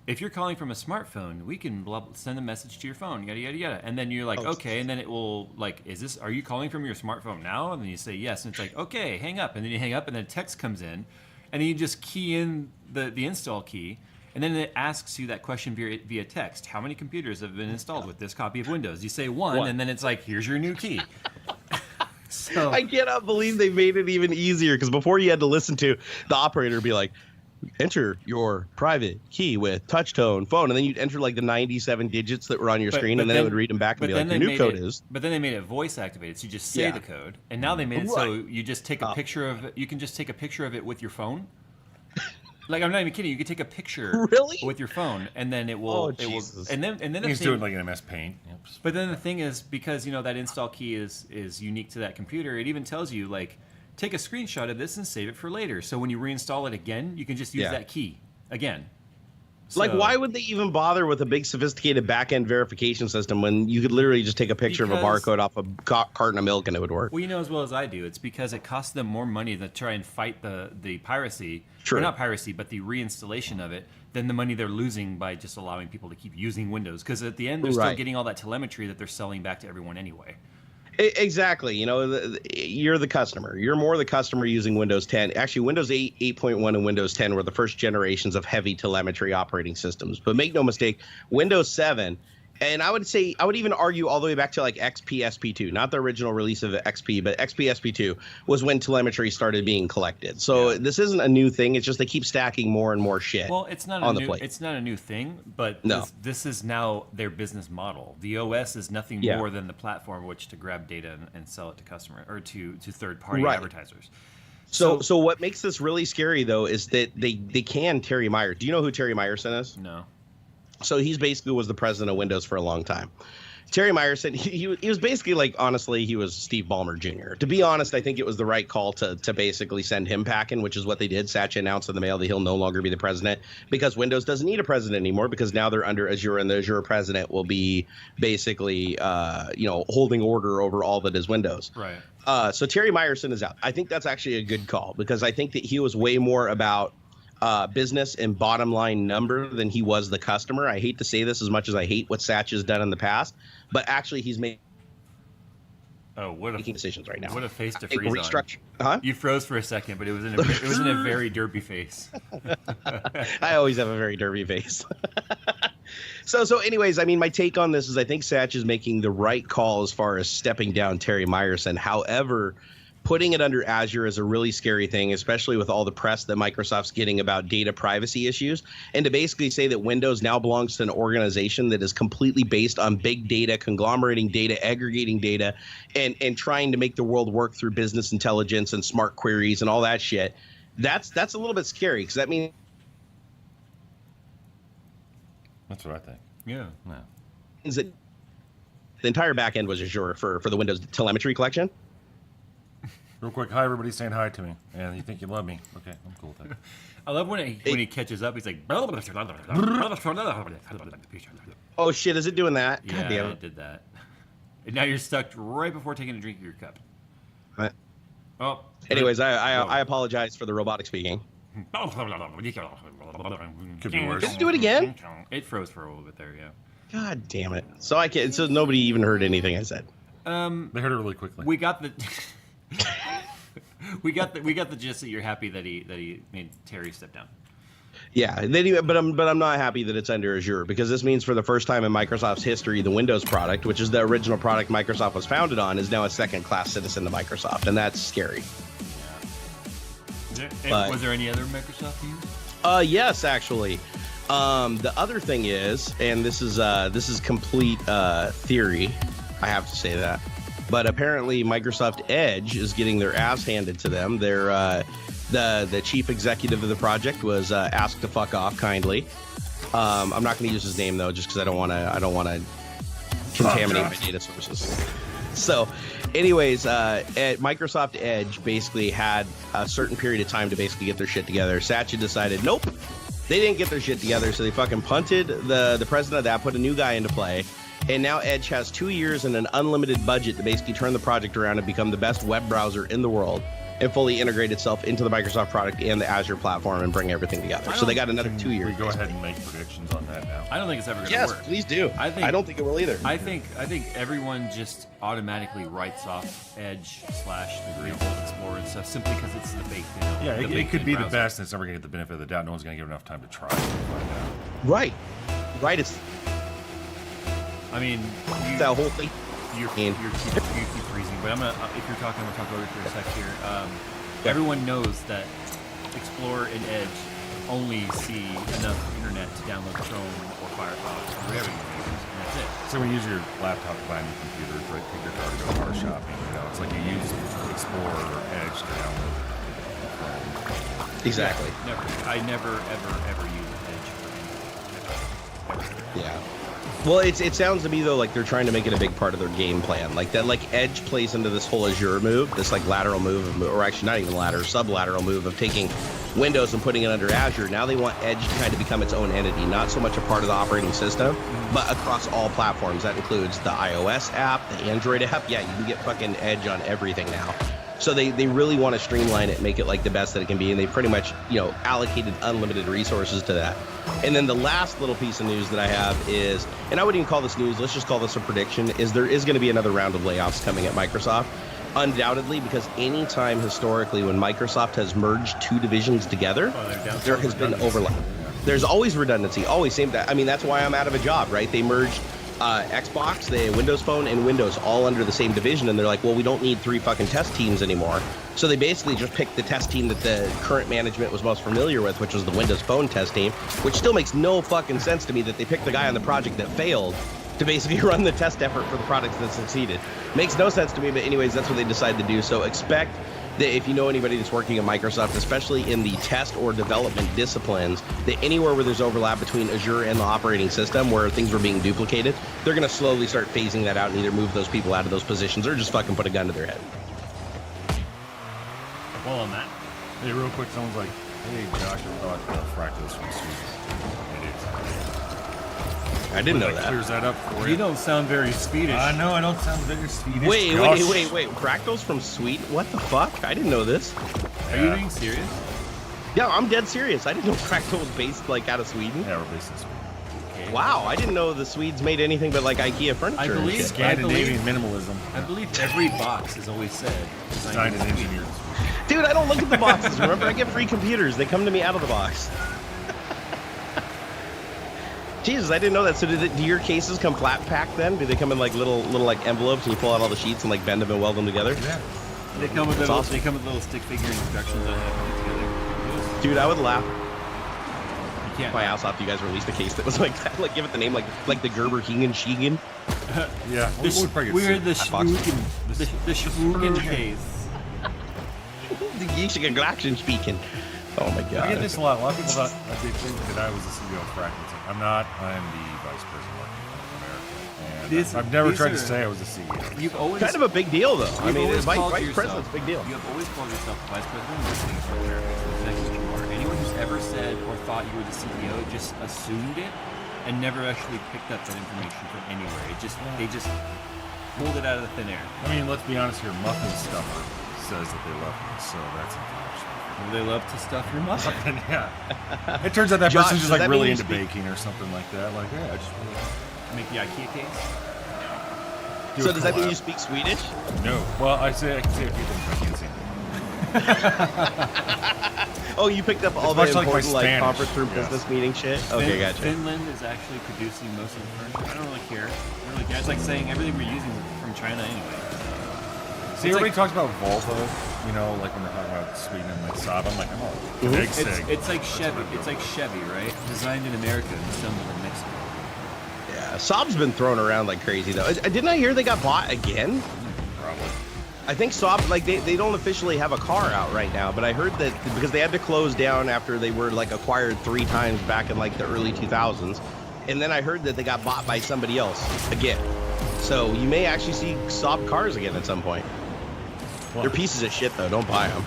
if you're calling from a smartphone, we can send a message to your phone, yada yada yada, and then you're like, okay, and then it will like, are you calling from your smartphone now? And then you say yes, and it's like, okay, hang up, and then you hang up, and then a text comes in, and then you just key in the install key, and then it asks you that question via text. How many computers have been installed with this copy of Windows? You say one, and then it's like, here's your new key. So I cannot believe they made it even easier because before you had to listen to the operator be like, enter your private key with touch tone phone, and then you'd enter like the 97 digits that were on your screen, and then it would read them back and be like, your new code is. But then they made it voice activated, so you just say the code, and now they made it so you just take a picture of it. You can just take a picture of it with your phone. Like, I'm not even kidding. You can take a picture with your phone, and then it will. And then he's doing like an MS Paint. Yep. But then the thing is, because that install key is unique to that computer, it even tells you like, take a screenshot of this and save it for later. So when you reinstall it again, you can just use that key again. Like, why would they even bother with a big sophisticated back-end verification system when you could literally just take a picture of a barcode off a carton of milk and it would work? Well, you know as well as I do, it's because it costs them more money to try and fight the piracy, True. or not piracy, but the reinstallation of it, than the money they're losing by just allowing people to keep using Windows. Because at the end, they're still getting all that telemetry that they're selling back to everyone anyway. Exactly. You're the customer. You're more the customer using Windows 10. Actually, Windows 8, 8.1, and Windows 10 were the first generations of heavy telemetry operating systems. But make no mistake, Windows 7, and I would even argue all the way back to like XP SP2, not the original release of XP, but XP SP2 was when telemetry started being collected. So this isn't a new thing. It's just they keep stacking more and more shit. Well, it's not a new thing, but this is now their business model. The OS is nothing more than the platform which to grab data and sell it to customer or to third-party advertisers. So what makes this really scary though is that they can Terry Myers. Do you know who Terry Myerson is? No. So he's basically was the president of Windows for a long time. Terry Myerson, he was basically like, honestly, he was Steve Ballmer Jr. To be honest, I think it was the right call to basically send him packing, which is what they did. Satya announced in the mail that he'll no longer be the president because Windows doesn't need a president anymore because now they're under Azure, and the Azure president will be basically, holding order over all that is Windows. Right. So Terry Myerson is out. I think that's actually a good call because I think that he was way more about business and bottom line number than he was the customer. I hate to say this as much as I hate what Satya's done in the past, but actually he's making decisions right now. What a face to freeze on. Huh? You froze for a second, but it was in a very derpy face. I always have a very derpy face. So anyways, I mean, my take on this is I think Satya's making the right call as far as stepping down Terry Myerson. However, putting it under Azure is a really scary thing, especially with all the press that Microsoft's getting about data privacy issues. And to basically say that Windows now belongs to an organization that is completely based on big data, conglomerating data, aggregating data, and trying to make the world work through business intelligence and smart queries and all that shit, that's a little bit scary because that means... That's what I think. Yeah. The entire back end was Azure for the Windows telemetry collection. Real quick, hi, everybody saying hi to me. And you think you love me. Okay, I'm cool with that. I love when he catches up, he's like... Oh, shit, is it doing that? Yeah, God damn it. It did that. And now you're stuck right before taking a drink of your cup. Right. Oh. Anyways, I apologize for the robotic speaking. Could be worse. Did it do it again? It froze for a little bit there, yeah. God damn it. So I can't. So nobody even heard anything I said. They heard it really quickly. We got the we got the gist that you're happy that he made Terry step down. Yeah, but I'm not happy that it's under Azure, because this means for the first time in Microsoft's history, the Windows product, which is the original product Microsoft was founded on, is now a second-class citizen to Microsoft, and that's scary. Was there any other Microsoft news? Yes, actually. The other thing is, and this is complete theory, I have to say that, but apparently Microsoft Edge is getting their ass handed to them. They're the chief executive of the project was asked to fuck off kindly. I'm not going to use his name though, just because I don't want to contaminate my data sources. So, anyways, Microsoft Edge basically had a certain period of time to basically get their shit together. Satya decided, nope, they didn't get their shit together, so they fucking punted the president of that, put a new guy into play. And now Edge has 2 years and an unlimited budget to basically turn the project around and become the best web browser in the world and fully integrate itself into the Microsoft product and the Azure platform and bring everything together. So they got another 2 years. We go ahead and make predictions on that now. I don't think it's ever going to work. Yes, please do. I don't think it will either. I think everyone just automatically writes off Edge / the Greenfield Explorer and stuff simply because it's the baked in. Yeah, it could be the best, and it's never going to get the benefit of the doubt. No one's going to give enough time to try it. Right. It's. I mean, that whole thing. You keep freezing, but I'm gonna. If you're talking, we'll talk over it for a sec here. Everyone knows that Explorer and Edge only see enough internet to download Chrome or Firefox or whatever you use, and that's it. So when you use your laptop to buy a new computer, right? Take your car to go car shopping. You know, it's like you use Explorer or Edge to download Chrome. Exactly. Never. I never ever use Edge for anything. Ever. Yeah. Well, it sounds to me though like they're trying to make it a big part of their game plan, like that. Like Edge plays into this whole Azure move, this like lateral move, or actually not even lateral, sublateral move of taking Windows and putting it under Azure. Now they want Edge to kind of become its own entity, not so much a part of the operating system, but across all platforms. That includes the iOS app, the Android app. Yeah, you can get fucking Edge on everything now. So they really want to streamline it, make it like the best that it can be, and they pretty much, allocated unlimited resources to that. And then the last little piece of news that I have is, and I wouldn't even call this news, let's just call this a prediction, is there is going to be another round of layoffs coming at Microsoft. Undoubtedly, because any time historically when Microsoft has merged two divisions together, there has been overlap. There's always redundancy, always same. I mean, that's why I'm out of a job, right? They merged Xbox, the Windows Phone, and Windows all under the same division, and they're like, well, we don't need 3 fucking test teams anymore. So they basically just picked the test team that the current management was most familiar with, which was the Windows Phone test team, which still makes no fucking sense to me that they picked the guy on the project that failed to basically run the test effort for the products that succeeded. Makes no sense to me, but anyways, that's what they decided to do. So expect that if you know anybody that's working at Microsoft, especially in the test or development disciplines, that anywhere where there's overlap between Azure and the operating system where things were being duplicated, they're going to slowly start phasing that out and either move those people out of those positions or just fucking put a gun to their head. Well, on that. Hey, real quick, someone's like, hey, Josh, I thought Fractals from Sweden. It is. I didn't know that. Clears that up for you. You don't sound very Swedish. No, I don't sound very Swedish. Wait. Fractals from Sweden? What the fuck? I didn't know this. Are you being serious? Yeah, I'm dead serious. I didn't know Fractal was based out of Sweden. Yeah, we're based in Sweden. Okay. Wow, I didn't know the Swedes made anything but IKEA furniture. I believe Scandinavian minimalism. I believe every box is always said designed and engineered. Dude, I don't look at the boxes. Remember, I get free computers. They come to me out of the box. Jesus, I didn't know that. So do your cases come flat packed then? Do they come in little envelopes and you pull out all the sheets and bend them and weld them together? Yeah. They come with little stick figure instructions on how to put it together. Dude, I would laugh. You can't. My ass off. You guys released a case that was like that. Give it the name like the Gerber Keegan Sheegan. Yeah. We heard the Schwoogen case. The Yixigan Glaxen speaking. Oh my god. I get this a lot. A lot of people thought they think that I was the CEO of Fractals. I'm not. I'm the vice president of America. And I've never tried to say I was the CEO. You've always kind of a big deal, though. I mean, vice president's a big deal. You have always called yourself the vice president of America. That's what you are. Anyone who's ever said or thought you were the CEO just assumed it and never actually picked up that information from anywhere. They just pulled it out of the thin air. I mean, let's be honest here. Muffin Stuffer says that they love me, so that's information. They love to stuff your muffin. Yeah. It turns out that person's just really into baking or something like that. Like, yeah, I just really make the IKEA case. Do So a does that mean collab. you speak Swedish? No. Well, I can say a few things, but I can't say anything. Oh, you picked up all It's the much like my important like Spanish, conference room yes. business meeting shit. Okay, gotcha. Finland is actually producing most of the furniture. I don't really care. I don't really care. It's like saying everything we're using is from China anyway. See, It's everybody like- talks about Volvo, you know, like when they're talking about Sweden and like Saab. I'm like, oh, big sig. It's like That's Chevy. what I'm It's like Chevy, right? Designed in America and assembled in Mexico. Yeah, Saab's been thrown around like crazy though. Didn't I hear they got bought again? Probably. I think Saab, like they don't officially have a car out right now, but I heard that because they had to close down after they were like acquired 3 times back in like the early 2000s, and then I heard that they got bought by somebody else again. So you may actually see Saab cars again at some point. Well, They're pieces of shit though. Don't buy them.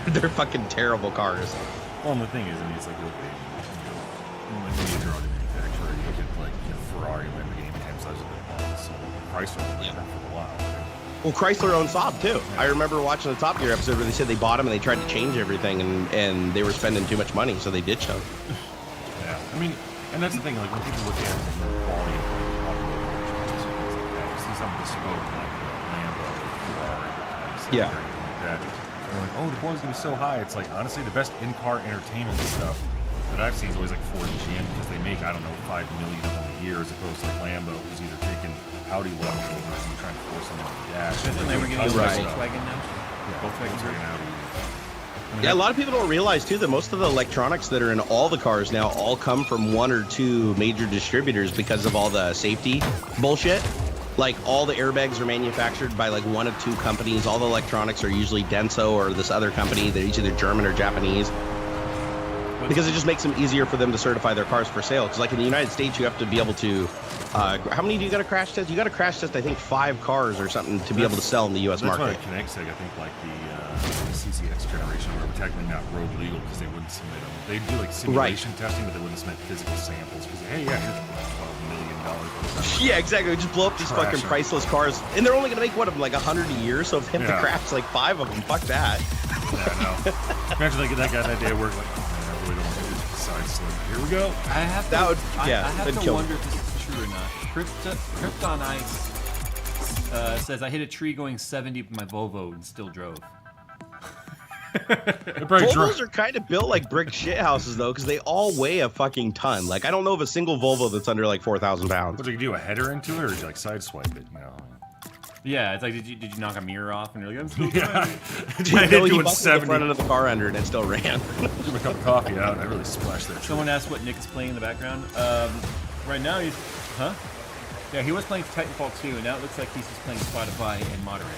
They're fucking terrible cars. well, and the thing is, I mean, it's like, look, when you draw the manufacturer, you look at like Ferrari, Lamborghini, 10 sizes of the so Chrysler was like that for a while. Right? Well, Chrysler owns Saab too. I remember watching the Top Gear episode where they said they bought them and they tried to change everything, and they were spending too much money, so they ditched them. Yeah, I mean, and that's the thing. Like when people look at the quality of like, automotive things like that, you see some of the scope like Lambo, Ferrari, Yeah. like that. And they're like, oh, the quality's gonna be so high. It's like honestly, the best in-car entertainment stuff that I've seen is always like Ford and GM because they make, I don't know, 5 million of them a year, as opposed to like Lambo, who's either taking Audi leftovers and trying to force them on the dash. Isn't Lamborghini Custom Right. stuff. Volkswagen now? Yeah, Volkswagen's Volkswagen, Audi. I mean, Yeah, a lot of people don't realize too that most of the electronics that are in all the cars now all come from 1 or 2 major distributors because of all the safety bullshit. Like all the airbags are manufactured by like 1 of 2 companies. All the electronics are usually Denso or this other company. They're either German or Japanese. Because it just makes them easier for them to certify their cars for sale. Because like in the United States, you have to be able to. How many do you got to crash test? You got to crash test, I think, 5 cars or something to be able to sell in the U.S. That's market. why the Koenigsegg, I think, like the CCX generation, were technically not road legal because they wouldn't submit them. They do like simulation testing, but they wouldn't submit physical samples because hey, yeah, here's $12 million. Yeah, exactly. Just blow up these fucking Trash 'em. priceless cars, and they're only gonna make what of them, like 100 a year. So if they have to Yeah. crash like 5 of them, fuck that. Yeah, I know. Imagine like that guy that day at work, like, oh, man, I really don't want to do this side sling. Here we go. I have to, That would- yeah, I have that'd to kill me. wonder if this is true or not. Krypton Ice says I hit a tree going 70 with my Volvo and still drove. It probably Volvos are kind of built like brick shit houses though, because they all weigh a fucking ton. Like I don't know of a single Volvo that's under like 4,000 pounds. What, did you do a header into it, or did you like sideswipe it? You know? Yeah, it's like did you knock a mirror off and you're like I'm still Yeah. driving. I did he do it busted the 70. front end of the car under it and it still ran. Took a cup of coffee out, and I really splashed that. Someone asked what Nick is playing in the background. Right now he's Yeah, he was playing Titanfall 2, and now it looks like he's just playing Spotify and Moderator.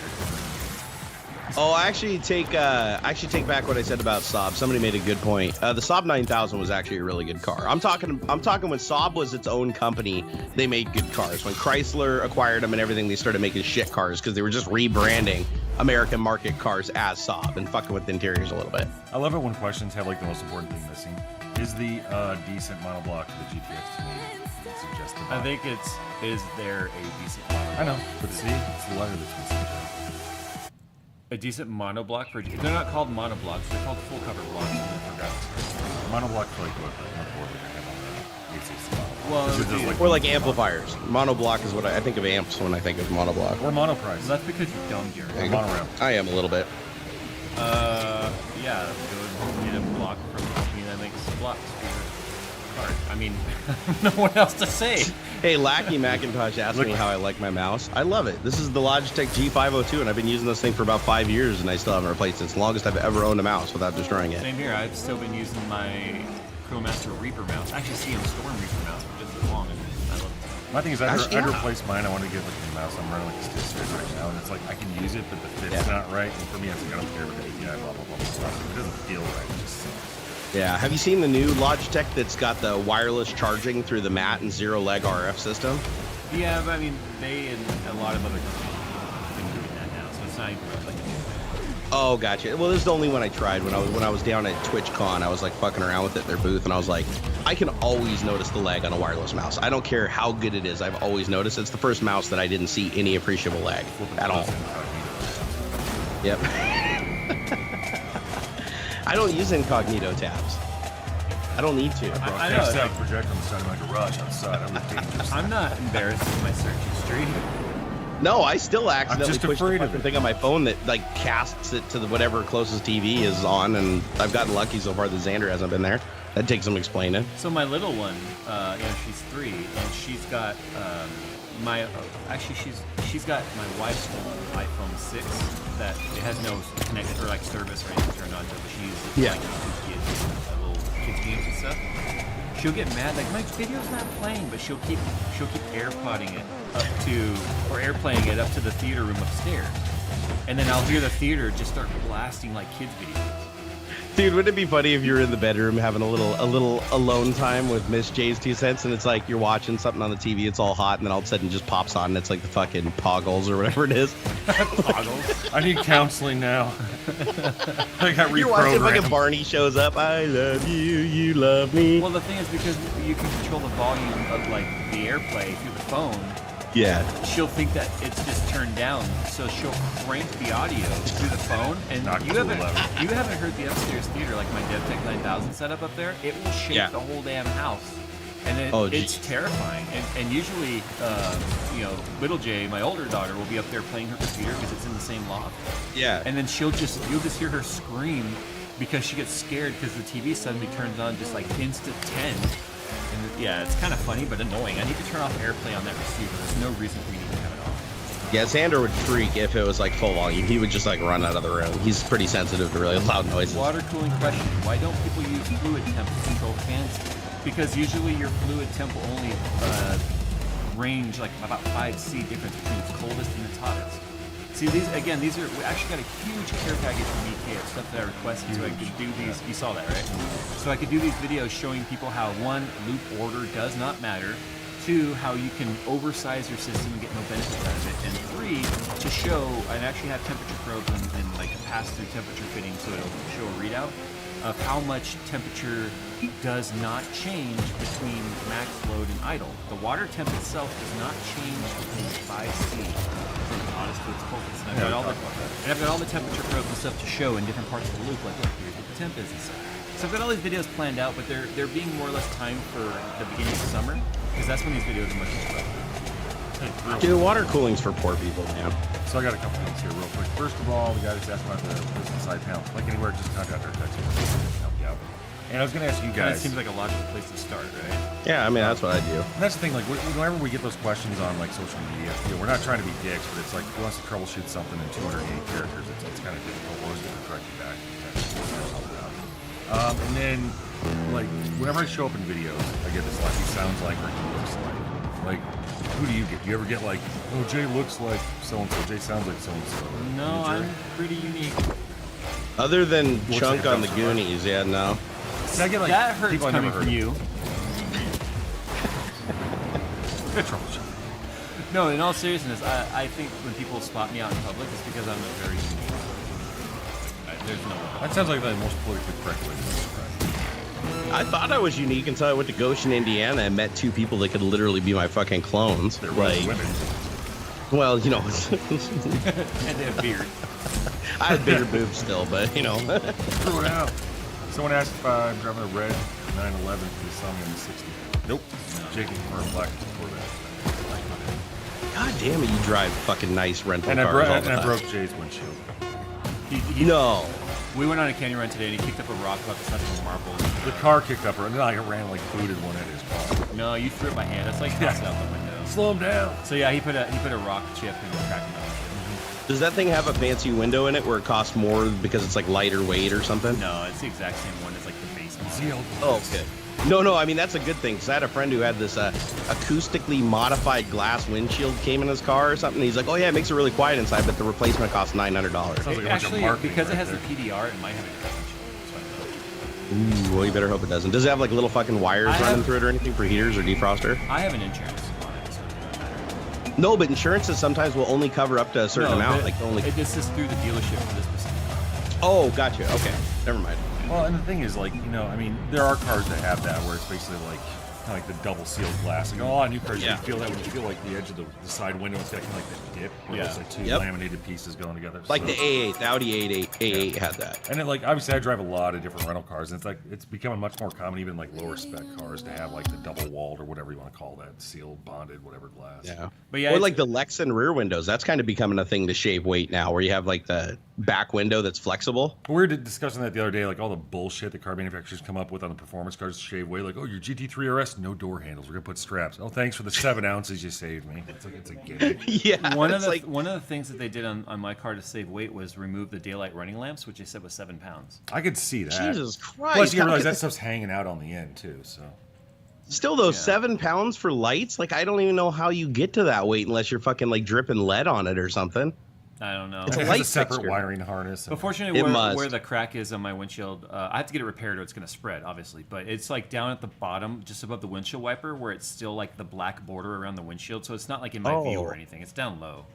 Oh, I actually take back what I said about Saab. Somebody made a good point. The Saab 9000 was actually a really good car. I'm talking when Saab was its own company, they made good cars. When Chrysler acquired them and everything, they started making shit cars because they were just rebranding American market cars as Saab and fucking with the interiors a little bit. I love it when questions have like the most important thing missing. Is the decent monoblock to the GTX 1080 suggested? I think is there a decent monoblock? I know, but see, it's the letter that's missing. A decent monoblock for they're not called monoblocks, they're called full cover blocks. I forgot. Monoblock for like what the motherboard that I have on the 860 model. Well, Which is just, like, Or like amplifiers. Monoblock is what I think of amps when I think of monoblock. or monoprice. That's because you're dumb, Gary. There Or you go. monorail. I am a little bit. Yeah, go get a block from a company that makes blocks for your card. I mean, no one else to say. Hey, Lackey Macintosh asked me how I like my mouse. I love it. This is the Logitech G502, and I've been using this thing for about 5 years, and I still haven't replaced it. It's the longest I've ever owned a mouse without destroying it. Same here. I've still been using my ProMaster Reaper mouse. I actually see him Storm Reaper mouse for just as long, and I love it. My thing is, Actually, I'd yeah. replace mine. I want to get like the mouse I'm running like a stick fit right now, and it's like I can use it, but the fit's not right. And for me, it's like I don't care about the API, blah blah blah blah stuff. It doesn't feel right. It just sucks. Yeah. Have you seen the new Logitech that's got the wireless charging through the mat and zero leg RF system? Yeah, but I mean, they and a lot of other companies have been doing that now, so it's not even like. Oh, gotcha. Well, this is the only one I tried when I was down at TwitchCon. I was like fucking around with it at their booth, and I was like, I can always notice the lag on a wireless mouse. I don't care how good it is. I've always noticed. It's the first mouse that I didn't see any appreciable lag at all. Yep. I don't use incognito tabs. I don't need to. I know. Set a projector on the side of my garage outside. I look dangerous. I'm not embarrassed of my search history. No, I still accidentally just push the afraid of fucking it. thing on my phone that like casts it to the whatever closest TV is on, and I've gotten lucky so far that Xander hasn't been there. That takes some explaining. So my little one, she's 3, and she's got she's got my wife's iPhone 6 that it has no connection or like service or anything turned on to, but she uses Yeah. like little kids games and stuff. She'll get mad like my video's not playing, but she'll keep AirPodding it up to or airplaying it up to the theater room upstairs, and then I'll hear the theater just start blasting like kids videos. Dude, wouldn't it be funny if you were in the bedroom having a little alone time with Miss J's 2 cents, and it's like you're watching something on the TV, it's all hot, and then all of a sudden it just pops on, and it's like the fucking Poggles or whatever it is. Poggles? I need counseling now. I got You're watching fucking reprogrammed. Barney shows up. I love you, you love me. Well, the thing is because you can control the volume of like the AirPlay through the phone. Yeah. She'll think that it's just turned down, so she'll crank the audio through the phone. And Not you cool, haven't heard the upstairs theater like my DevTech 9000 setup up there. It will shake the whole damn house, and it's terrifying. And usually, little J, my older daughter, will be up there playing her computer because it's in the same loft. Yeah. And then you'll just hear her scream because she gets scared because the TV suddenly turns on just like instant 10. And yeah, it's kind of funny but annoying. I need to turn off AirPlay on that receiver. There's no reason for me to have it on. Yeah, Xander would freak if it was like full volume. He would just like run out of the room. He's pretty sensitive to really loud noises. Water cooling question. Why don't people use fluid temp to control fans? Because usually your fluid temp will only range like about 5C difference between its coldest and its hottest. See, we actually got a huge care package from BK of stuff that I requested so I could do these. You saw that, right? So I could do these videos showing people how 1, loop order does not matter, 2, how you can oversize your system and get no benefit out of it, and 3, to show, and actually have temperature probes and like a pass-through temperature fitting so it'll show a readout of how much temperature does not change between max load and idle. The water temp itself does not change between 5C from its hottest to its coldest. And I've got all the temperature probes and stuff to show in different parts of the loop, like look, here's what the temp is and stuff. So I've got all these videos planned out, but they're being more or less timed for the beginning of summer, because that's when these videos are much better. Dude, water cooling's for poor people, man. So I got a couple things here real quick. First of all, the guy just asked about the business side panel. Like anywhere, just contact our text. Help you out. And I was going to ask you guys. That seems like a logical place to start, right? Yeah, I mean, that's what I do. And that's the thing, like, whenever we get those questions on, like, social media, we're not trying to be dicks, but it's like, who wants to troubleshoot something in 280 characters? It's kind of difficult. We're always going to correct you back. And then, like, whenever I show up in videos, I get this, like, he sounds like or he looks like. Like, who do you get? Do you ever get, like, oh, Jay looks like so-and-so, Jay sounds like so-and-so? No, I'm pretty unique. Other than Chunk on the Goonies, yeah, no. See, I get, like, That hurts people I coming never from heard you. Good troubleshoot. No, in all seriousness, I think when people spot me out in public, it's because I'm a very unique. There's no way. That sounds like the most politically correct way to describe it. I thought I was unique until I went to Goshen, Indiana, and met 2 people that could literally be my fucking clones. They're both women. Well, you know. And they have beard. I have bigger boobs still, but you know. Throw it out. Someone asked if I'm driving a red 911 for the Sony in the 60. Nope. Jake confirmed black Corvette. God damn it, you drive fucking nice rental And cars all the I time. broke Jay's windshield. No. We went on a canyon run today, and he kicked up a rock about the size of a marble. The car kicked up, and then I ran like booted one at his car. No, you threw it by hand. That's like tossing out the window. Slow him down. So yeah, he put a rock chip and cracked it out. Does that thing have a fancy window in it where it costs more because it's like lighter weight or something? No, it's the exact same one as like the base model. Oh, okay. No, I mean, that's a good thing, because I had a friend who had this acoustically modified glass windshield came in his car or something. He's like, oh yeah, it makes it really quiet inside, but the replacement costs $900. Sounds like a bunch of Actually, marketing because it right has there. the PDR, it might have a different windshield. Ooh, well, you better hope it doesn't. Does it have like little fucking wires running through it or anything for heaters or defroster? I have an insurance on it, so it doesn't matter. No, but insurances sometimes will only cover up to a certain amount. But Like only. this is through the dealership for this specific car. Oh, gotcha. Okay, never mind. Well, and the thing is, like, you know, I mean, there are cars that have that where it's basically like kind of like the double sealed glass. Like a lot of new cars, you feel that when you feel like the edge of the side window, it's got kind of like that dip where there's like two laminated pieces going together. Like so. the A8, the Audi A8 had that. And then, like, obviously, I drive a lot of different rental cars, and it's like it's becoming much more common, even like lower spec cars, to have like the double walled or whatever you want to call that, sealed, bonded, whatever glass. Yeah. But yeah, Or like the Lexan rear windows. That's kind of becoming a thing to shave weight now, where you have like the back window that's flexible. We were discussing that the other day, like all the bullshit that car manufacturers come up with on the performance cars to shave weight. Like, oh, your GT3 RS, no door handles. We're gonna put straps. Oh, thanks for the 7 ounces you saved me. It's like it's a gimmick. Yeah. One of the things that they did on my car to save weight was remove the daylight running lamps, which they said was 7 pounds. I could see that. Jesus Christ. Plus, you realize that stuff's hanging out on the end too. So. Still though, 7 pounds for lights? Like, I don't even know how you get to that weight unless you're fucking like dripping lead on it or something. I don't know. It's It a has light a separate fixture. wiring harness. But fortunately, where the crack is on my windshield, I have to get it repaired or it's going to spread, obviously. But it's like down at the bottom, just above the windshield wiper, where it's still like the black border around the windshield. So it's not like in my view or anything. It's down low.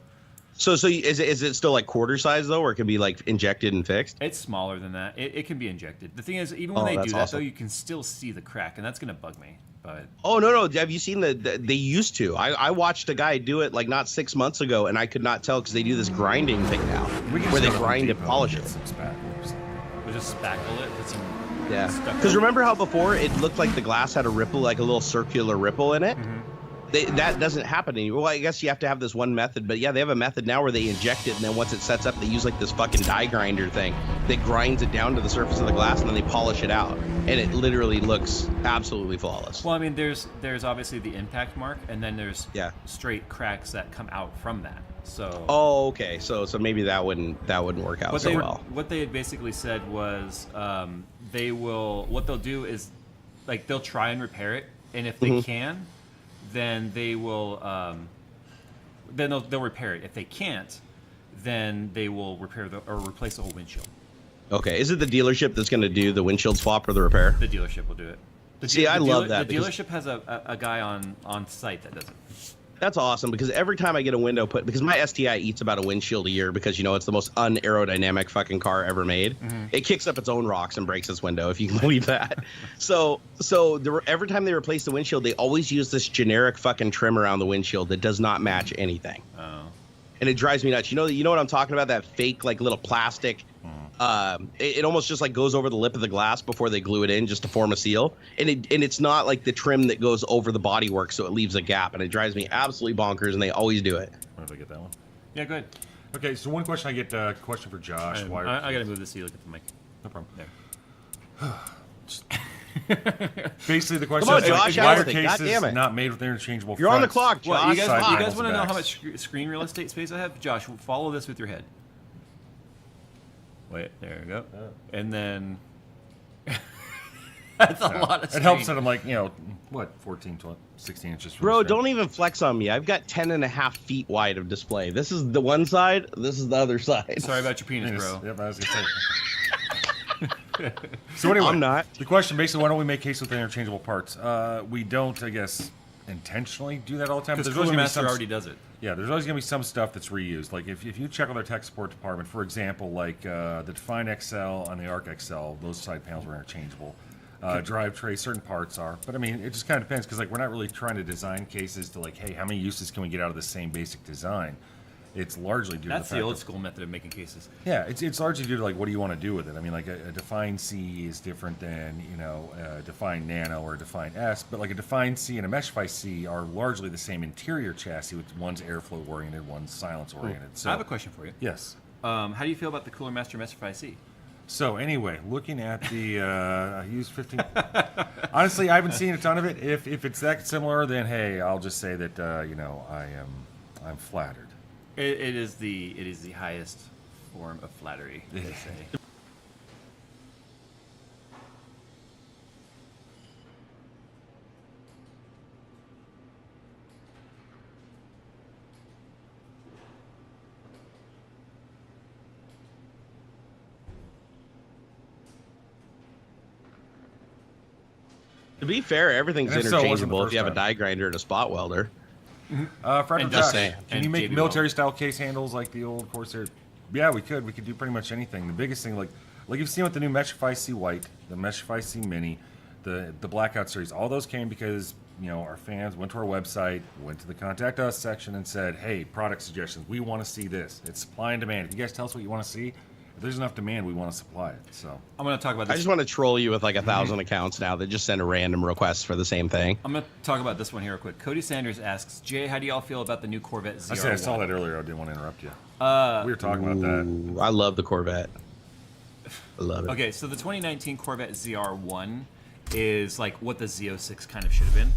So is it still like quarter size though, or it can be like injected and fixed? It's smaller than that. It can be injected. The thing is, even when they do that, though, you can still see the crack, and that's going to bug me. But oh no, have you seen they used to? I watched a guy do it like not 6 months ago, and I could not tell because they do this grinding thing now, where they grind and polish it. We'll just spackle it. Put some Because remember how before it looked like the glass had a ripple, like a little circular ripple in it? That doesn't happen anymore. Well, I guess you have to have this one method, but yeah, they have a method now where they inject it, and then once it sets up, they use like this fucking die grinder thing that grinds it down to the surface of the glass, and then they polish it out, and it literally looks absolutely flawless. well, I mean, there's obviously the impact mark, and then there's straight cracks that come out from that. So oh, okay, so maybe that wouldn't work out so well. What they had basically said was what they'll do is like they'll try and repair it, and if they can, then they will then they'll repair it. If they can't, then they will repair or replace the whole windshield. Okay, is it the dealership that's going to do the windshield swap or the repair? The dealership will do it. I love that. The dealership has a guy on site that does it. That's awesome, because every time I get a window put, because my STI eats about a windshield a year, because it's the most unaerodynamic fucking car ever made. It kicks up its own rocks and breaks its window, if you can believe that. So every time they replace the windshield, they always use this generic fucking trim around the windshield that does not match anything. Oh. And it drives me nuts. You know what I'm talking about? That fake like little plastic. It almost just like goes over the lip of the glass before they glue it in just to form a seal, and it's not like the trim that goes over the bodywork, so it leaves a gap, and it drives me absolutely bonkers. And they always do it. What if I get that one? Yeah, go ahead. Okay, so one question I get, question for Josh. I gotta move this so you look at the mic. No problem. There. Basically, the question Come on, is, Josh, why are God damn cases it. not made with interchangeable You're on the fronts? clock, Josh. What, you guys Side want to know how backs. much screen real estate space I have? Josh, follow this with your head. Wait, there we go. And then that's a lot of It screen. helps that I'm like, 14, 12, 16 inches from Bro, the screen. don't even flex on me. I've got 10.5 feet wide of display. This is the one side. This is the other side. Sorry about your penis, bro. Yep, I was gonna say. So anyway, I'm not. The question basically, why don't we make cases with interchangeable parts? We don't, I guess, intentionally do that all the time. Because There's Cooler always gonna be Master some- already does it. Yeah, there's always going to be some stuff that's reused. Like if you check with our tech support department, for example, like the Define XL and the Arc XL, those side panels were interchangeable. Drive tray, certain parts are. But I mean, it just kind of depends, because like we're not really trying to design cases to like, hey, how many uses can we get out of the same basic design? It's largely due That's to the the fact old that- school method of making cases. Yeah, it's largely due to like, what do you want to do with it? I mean, like a Define C is different than a Define Nano or a Define S, but like a Define C and a Meshify C are largely the same interior chassis, with one's airflow oriented, one's silence oriented. So I have a question for you. Yes. How do you feel about the Cooler Master Meshify C? So anyway, looking at the I used 15. Honestly, I haven't seen a ton of it. If it's that similar, then hey, I'll just say that I'm flattered. It is the highest form of flattery, they say. To be fair, everything's And if so, it wasn't the interchangeable if first you have a time. die grinder and a spot welder. Fred And Josh, just saying. can And you make JB military style case handles like the old Corsair? Yeah, we could. We could do pretty much anything. The biggest thing, like you've seen with the new Meshify C White, the Meshify C Mini, the Blackout series, all those came because, you know, our fans went to our website, went to the Contact Us section and said, hey, product suggestions, we want to see this. It's supply and demand. If you guys tell us what you want to see, if there's enough demand, we want to supply it. So I'm going to talk about this. I just want to troll you with like 1,000 accounts now that just send a random request for the same thing. I'm going to talk about this one here real quick. Cody Sanders asks, Jay, how do y'all feel about the new Corvette ZR1? I said I saw that earlier. I didn't want to interrupt you. We were talking about that. Ooh, I love the Corvette. I love it. Okay, so the 2019 Corvette ZR1 is like what the Z06 kind of should have been.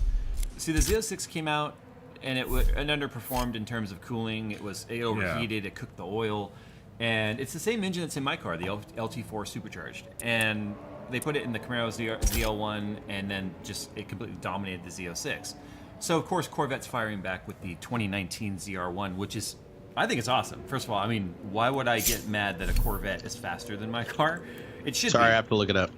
See, the Z06 came out and it underperformed in terms of cooling. It overheated. It cooked the oil, and it's the same engine that's in my car, the LT4 supercharged. And they put it in the Camaro ZL1, and then it completely dominated the Z06. So of course Corvette's firing back with the 2019 ZR1, which is, I think it's awesome. First of all, I mean, why would I get mad that a Corvette is faster than my car? It should. Sorry, be. I have to look it up.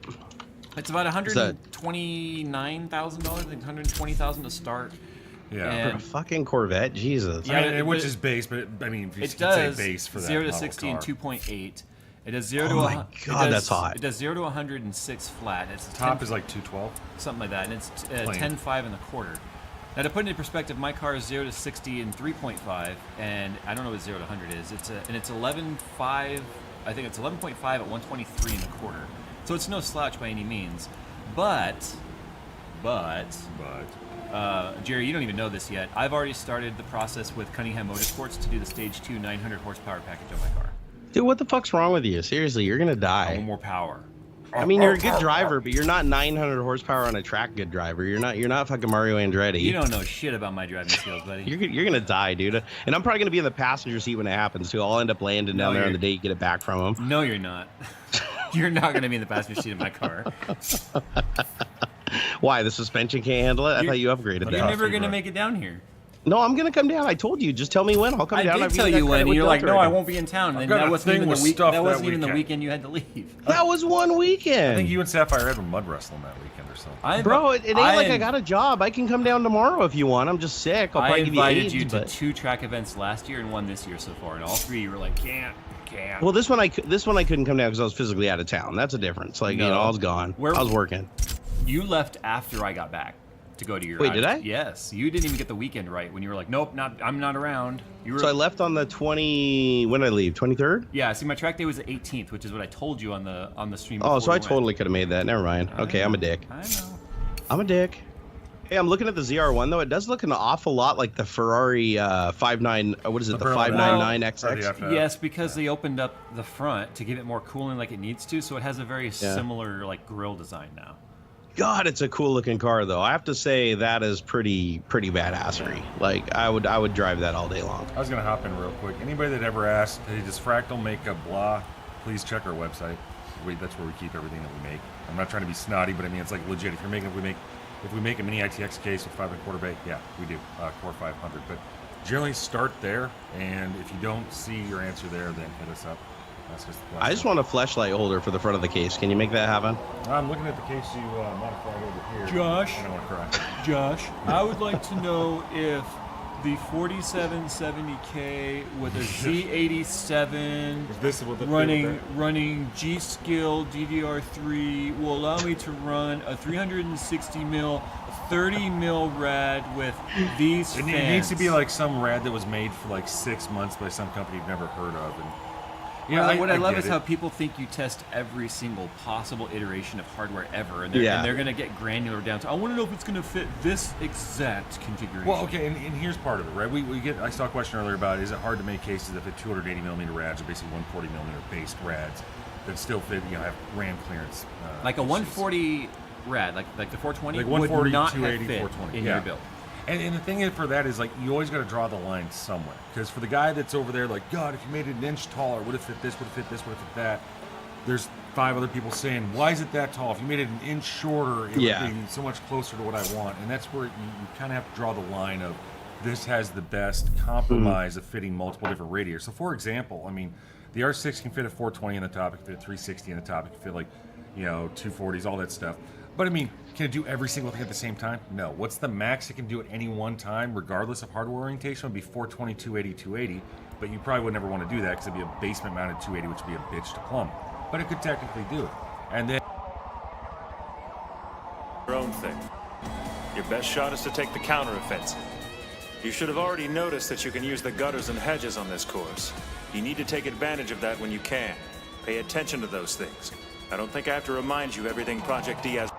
It's about $129,000. I think $120,000 to start. Yeah, for a fucking Corvette, Jesus. Yeah, I mean, which is base, but I mean, if you could say base for that 0 to model 60 car. in 2.8. It does 0 to Oh my God, that's hot. It does 0 to 106 flat. It's Top is like 212, something like that, and it's 10.5 and a quarter. Now, to put it in perspective, my car is 0 to 60 in 3.5, and I don't know what 0 to 100 is. It's 11.5. I think it's 11.5 at 123 and a quarter. So it's no slouch by any means. But, Jerry, you don't even know this yet. I've already started the process with Cunningham Motorsports to do the Stage 2 900 horsepower package on my car. Dude, what the fuck's wrong with you? Seriously, you're gonna I die. want more power. I mean, you're a good driver, but you're not 900 horsepower on a track good driver. You're not fucking Mario Andretti. You don't know shit about my driving skills, buddy. You're gonna die, dude. And I'm probably gonna be in the passenger seat when it happens too. I'll end up landing down there on the day you get it back from him. No, you're not. You're not gonna be in the passenger seat of my car. Why? The suspension can't handle it? I thought you upgraded that. You're never gonna make it down here. No, I'm gonna come down. I told you. Just tell me when. I'll come down. I did tell you when, and you're like, no, I won't be in town. And that wasn't even the week. That wasn't even the weekend you had to leave. That was one weekend. I think you and Sapphire had a mud wrestling that weekend or something. Bro, it ain't like I got a job. I can come down tomorrow if you want. I'm just sick. I'll I probably give you invited AIDS, you to but... 2 track events last year and 1 this year so far, and all 3 you were like, can't. Well, this one I couldn't come down because I was physically out of town. That's a difference. Like, you know, I was gone. I was working. You left after I got back to go to your. Wait, did I? Yes, you didn't even get the weekend right when you were like, nope, I'm not around. You were. So I left on the 20. When did I leave? 23rd. Yeah. See, my track day was the 18th, which is what I told you on the stream. Oh, so I went. totally could have made that. Never mind. Okay, I'm a dick. I know. I'm a dick. Hey, I'm looking at the ZR1 though. It does look an awful lot like the Ferrari 59. What is it? The 599XX. Yes, because they opened up the front to give it more cooling like it needs to, so it has a very similar like grille design now. God, it's a cool looking car though. I have to say that is pretty badassery. Like I would drive that all day long. I was gonna hop in real quick. Anybody that ever asked, hey, does Fractal make a blah? Please check our website. That's where we keep everything that we make. I'm not trying to be snotty, but I mean it's like legit. If we make a mini ITX case with 5.25 bay, yeah, we do Core 500. But generally start there, and if you don't see your answer there, then hit us up. I just want a flashlight holder for the front of the case. Can you make that happen? I'm looking at the case you modified over here. Josh, I don't want to cry. Josh, I would like to know if the 4770K with a Z87 running G-Skill DDR3 will allow me to run a 360 mil 30 mil rad with these fans. It needs to be like some rad that was made for like 6 months by some company you've never heard of. And yeah, what I love is how people think you test every single possible iteration of hardware ever, and they're going to get granular down to, I want to know if it's going to fit this exact configuration. Well, okay, and here's part of it, right? I saw a question earlier about, is it hard to make cases that fit 280 millimeter rads, or basically 140 millimeter based rads that still fit, have RAM clearance? Like a 140 rad, like the 420 like 140, would not 280, have fit 420 in your build. And the thing is for that is, like, you always got to draw the line somewhere. Because for the guy that's over there, like, God, if you made it an inch taller, would have fit this, would have fit this, would have fit that. There's 5 other people saying, why is it that tall? If you made it an inch shorter, it would be so much closer to what I want. And that's where you kind of have to draw the line of, this has the best compromise of fitting multiple different radiators. So, for example, I mean, the R6 can fit at 420 in the top, it can fit at 360 in the top, it can fit, like, 240s, all that stuff. But I mean, can it do every single thing at the same time? No. What's the max it can do at any one time, regardless of hardware orientation? Would be 420, 280, 280. But you probably would never want to do that because it'd be a basement-mounted 280, which would be a bitch to plumb. But it could technically do it. And then Your best shot is to take the counteroffensive. You should have already noticed that you can use the gutters and hedges on this course. You need to take advantage of that when you can. Pay attention to those things. I don't think I have to remind you everything Project Diaz...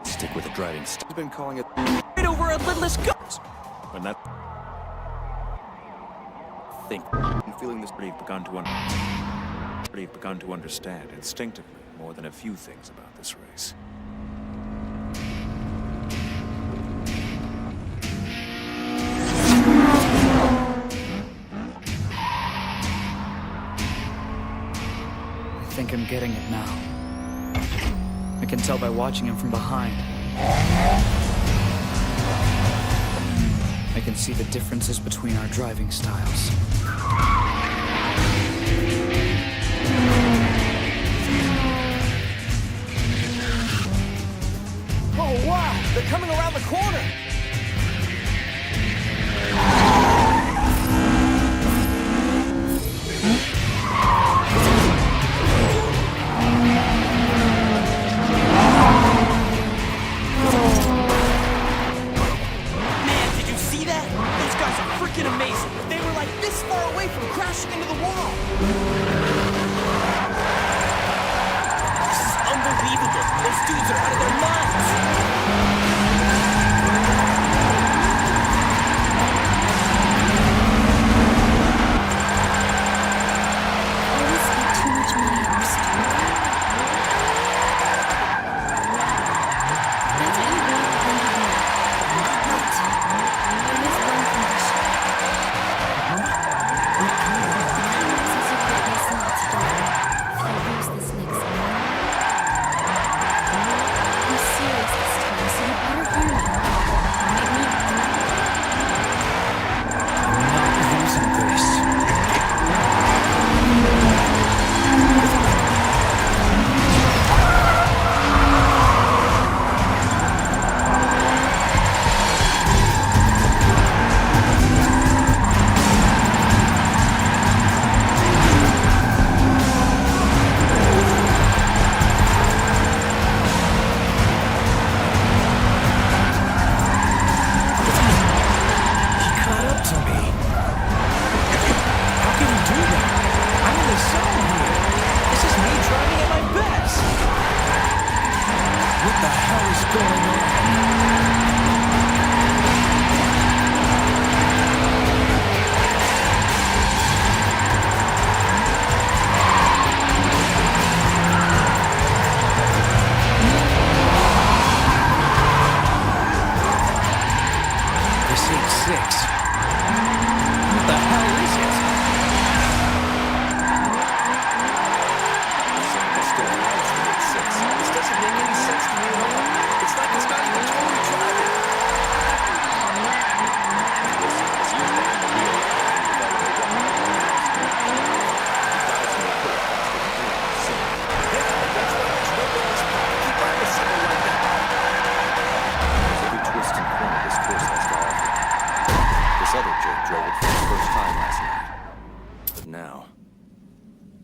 Stick with the driving. He's been calling it right over a lidless guts. When that think and feeling this pretty begun to understand instinctively more than a few things about this race. I think I'm getting it now. I can tell by watching him from behind. I can see the differences between our driving styles. Oh wow! They're coming around the corner! Amazing. They were like this far away from crashing into the wall. This is unbelievable. Those dudes are out of their minds. Always spent too much money on this store. That's what you want when you want. But there is one condition.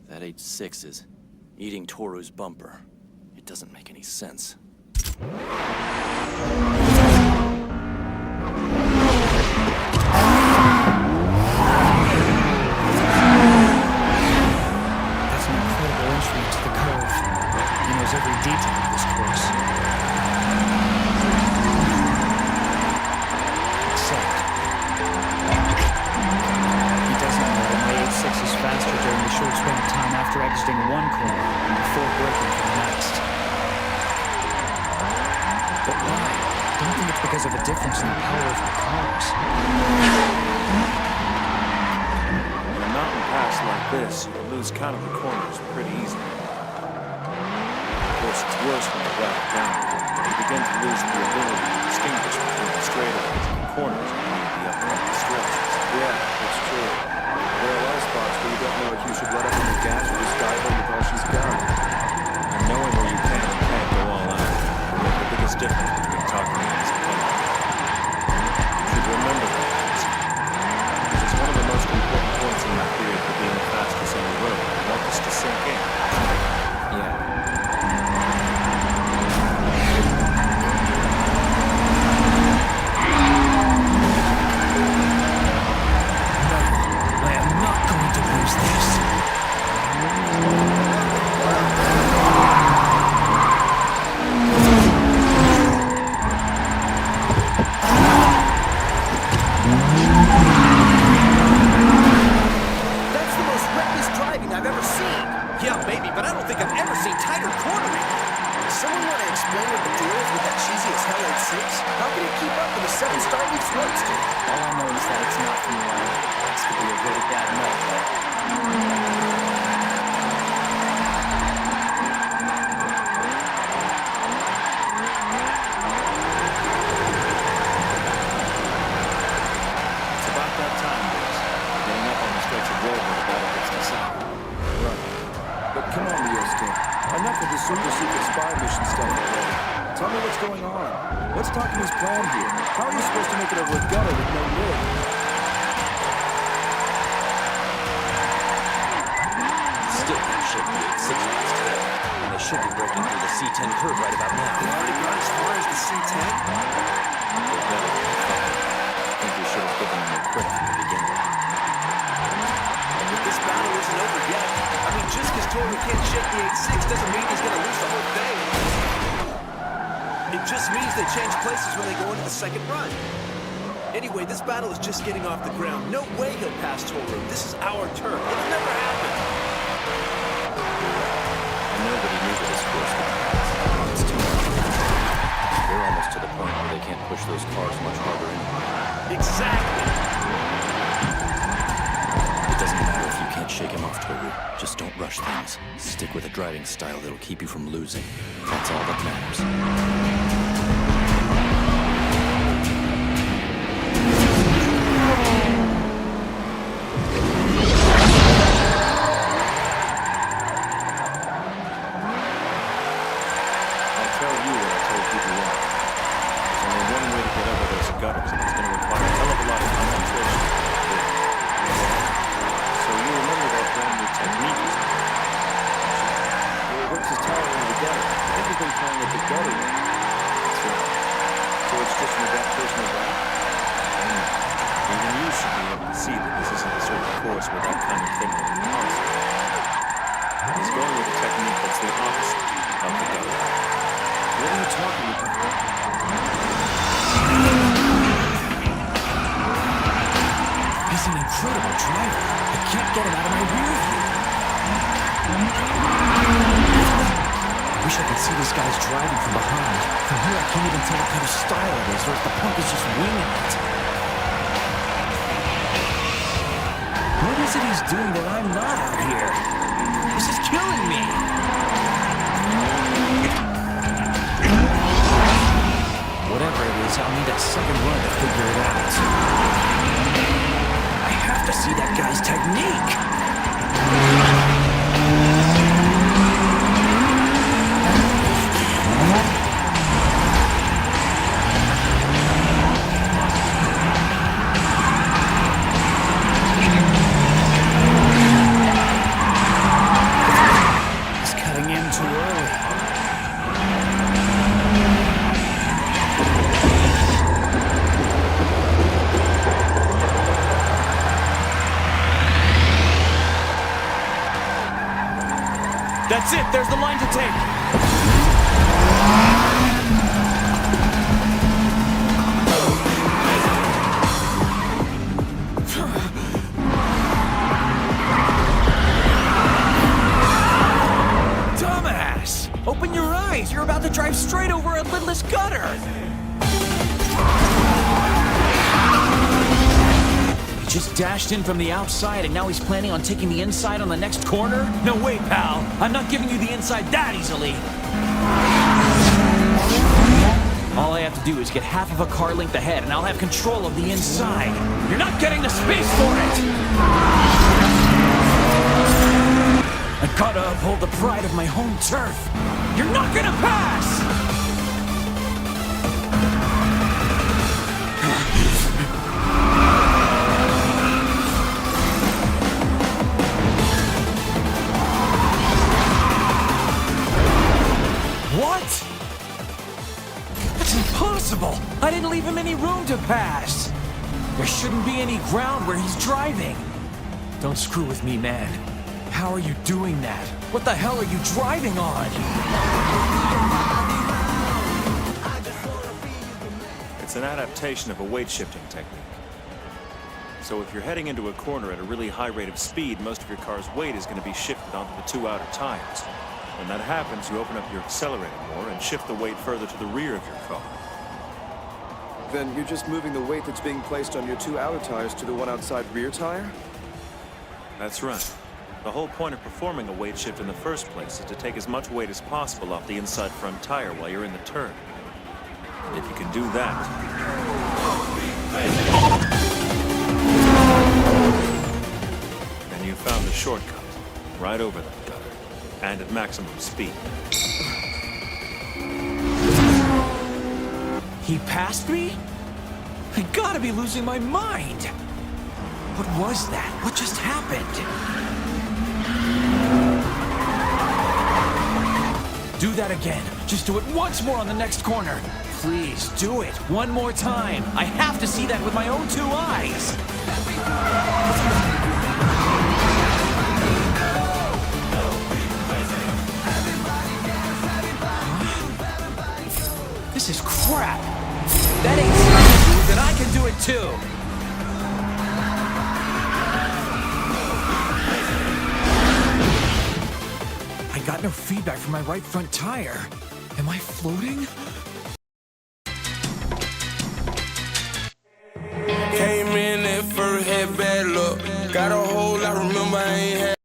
That 8.6 is eating Toru's bumper. It doesn't make any sense. That's an incredible entry into the cove. He knows every detail of this course. But why? Don't think it's because of a difference in the power of the cars. In a mountain pass like this, you can lose count of the corners pretty easily. Of course, it's worse when you're right down. You begin to lose the ability to distinguish between the straightaways and the corners behind the upright stretches. Yeah, it's true. There are a lot of spots where you don't know if you should let up on the gas or just dive in with all she's got. And knowing where you can and can't go all out will make the biggest difference between talking against the public. You should remember that. This is one of the most important points in my theory for being the fastest on the road. I want this to sink in. Yeah. I am not going to lose this. That's the most reckless driving I've ever seen. Yeah, maybe, but I don't think I've ever seen tighter cornering. Does someone want to explain what the deal is with that cheesy as hell 8.6? How can it keep up with a 7-star Leafs Roadster? All I know is that it's not from the line. This could be a really bad night. It's about that time, boys. Getting up on the stretch of road where the battle gets decided. Right. But come on, Yosuke. Enough of the super secret spy mission stuff already. Tell me what's going on. What's Takumi's plan here? How are you supposed to make it over a gutter with no lid? Still can't shake the 8.6 on this tail. And they should be breaking through the C10 curve right about now. They already got as far as the C10? I think we should have given them a credit from the beginning. But this battle isn't over yet. I mean, just because Toru can't shake the 8.6 doesn't mean he's gonna lose the whole thing. It just means they change places when they go into the second run. Anyway, this battle is just getting off the ground. No way he'll pass Toru. This is our turn. It'll never happen. And nobody knew that this course would pass. It's too much. They're almost to the point where they can't push those cars much harder anymore. Exactly. It doesn't matter if you can't shake him off, Toru. Just don't rush things. Stick with a driving style that'll keep you from losing. That's all that matters. I'll tell you what I told people once. There's only one way to get over those gutters, and it's going to require a hell of a lot of concentration. So you remember that brand new technique he's got? Well, what's his tower into the gutter? I think he's been calling it the gutter one. That's right. So it's just an adaptation of that? Even you should be able to see that this isn't the sort of course where that kind of thing would be possible. He's going with a technique that's the opposite of the gutter. What are you talking about? He's an incredible driver. I can't get him out of my rear view. I wish I could see this guy's driving from behind. From here, I can't even tell what kind of style it is, or if the punk is just winging it. What is it he's doing that I'm not out here? This is killing me. Whatever it is, I'll need a second run to figure it out. I have to see that guy's technique. He's cutting in too early. That's it. There's the line to take. Dumbass! Open your eyes. You're about to drive straight over a lidless gutter. He just dashed in from the outside, and now he's planning on taking the inside on the next corner? No way, pal. I'm not giving you the inside that easily. All I have to do is get half of a car length ahead, and I'll have control of the inside. You're not getting the space for it! I gotta uphold the pride of my home turf. You're not gonna pass! What? That's impossible! I didn't leave him any room to pass! There shouldn't be any ground where he's driving! Don't screw with me, man. How are you doing that? What the hell are you driving on? It's an adaptation of a weight-shifting technique. So if you're heading into a corner at a really high rate of speed, most of your car's weight is going to be shifted onto the two outer tires. When that happens, you open up your accelerator more and shift the weight further to the rear of your car. Then you're just moving the weight that's being placed on your two outer tires to the one outside rear tire? That's right. The whole point of performing a weight shift in the first place is to take as much weight as possible off the inside front tire while you're in the turn. And if you can do that, then you've found the shortcut, right over that gutter, and at maximum speed. He passed me? I gotta be losing my mind! What was that? What just happened? Do that again. Just do it once more on the next corner. Please, do it one more time. I have to see that with my own two eyes. This is crap. That ain't something, then I can do it too. I got no feedback from my right front tire. Am I floating? Came in at first, had bad luck. Got a hold, I remember I ain't had.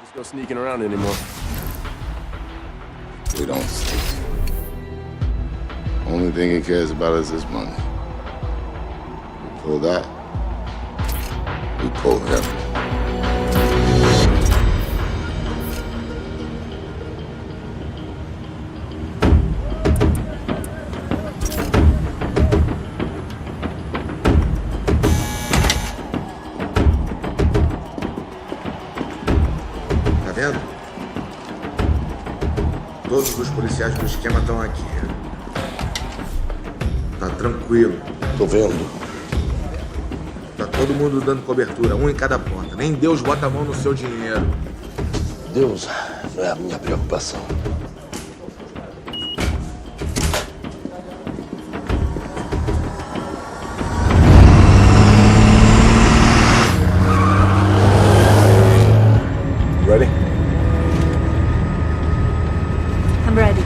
Just go sneaking around anymore. We don't sneak. Only thing he cares about is his money. We pull that, we pull him. Tá vendo? Todos os policiais do esquema estão aqui. Tá tranquilo. Tô vendo. Tá todo mundo dando cobertura, um em cada ponta. Nem Deus bota a mão no seu dinheiro. Deus não é a minha preocupação. Ready? I'm ready.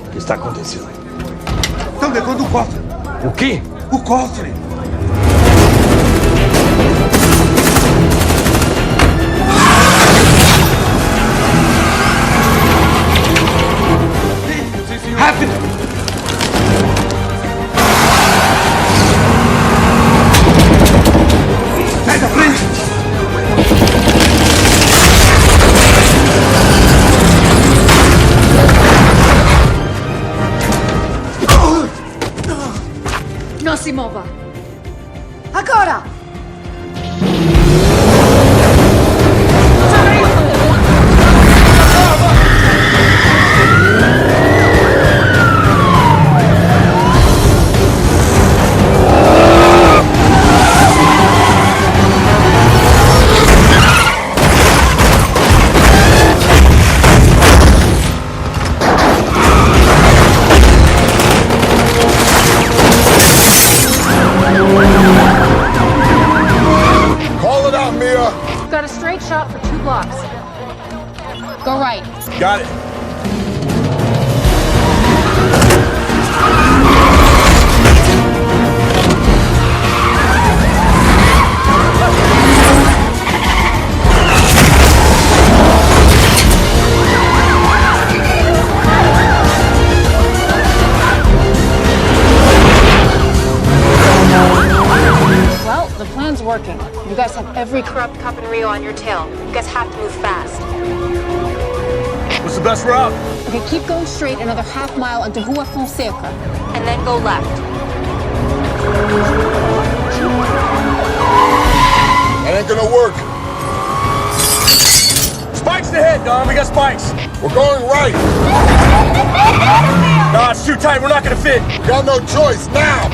O que está acontecendo? Estão levando o cofre. O quê? O cofre. Rápido! Sai da frente! Non si muova. Ancora! Got a straight shot for 2 blocks. Go right. Got it. Well, the plan's working. You guys have every corrupt cop in Rio on your tail. You guys have to move fast. What's the best route? Okay, keep going straight another half mile into Rua Fonseca. And then go left. That ain't gonna work. Spikes ahead, Don. We got spikes. We're going right. Nah, it's too tight. We're not gonna fit. We got no choice now.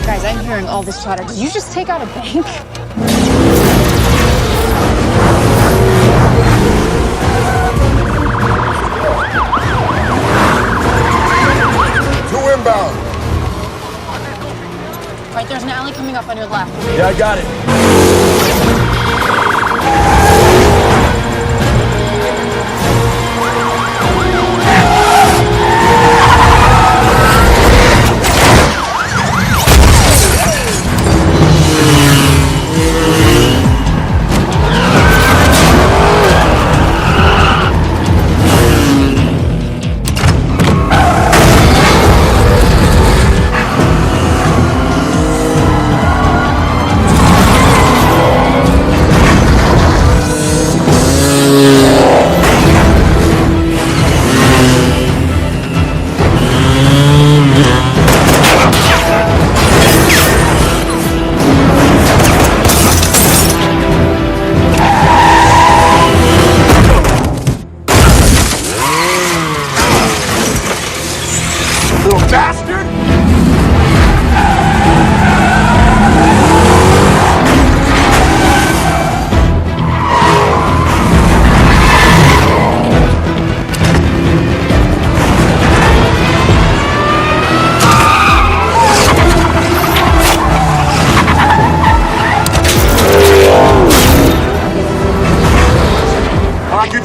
Guys, I'm hearing all this chatter. Did you just take out a bank? Two inbound. Right, there's an alley coming up on your left. Yeah, I got it.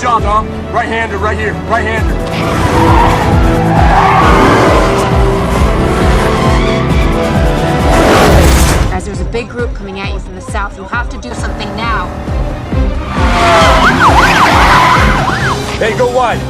job, Dom. Right-hander, right here. Right-hander. Guys, there's a big group coming at you from the south. You have to do something now. Hey, go wide.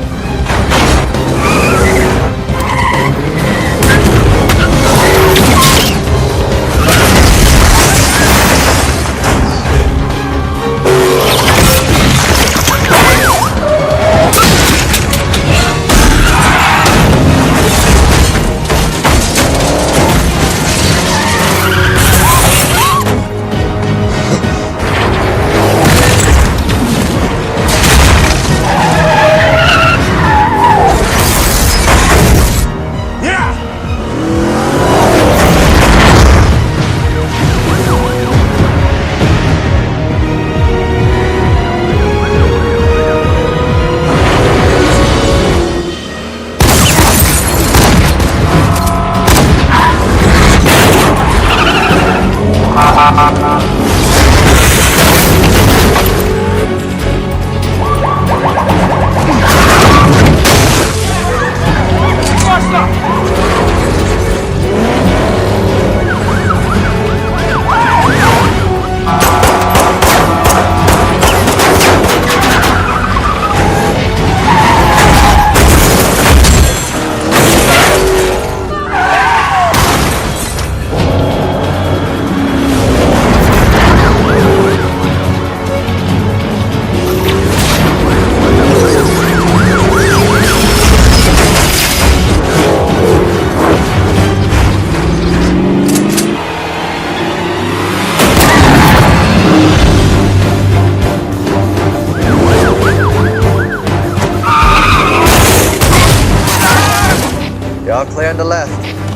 Y'all clear on the left.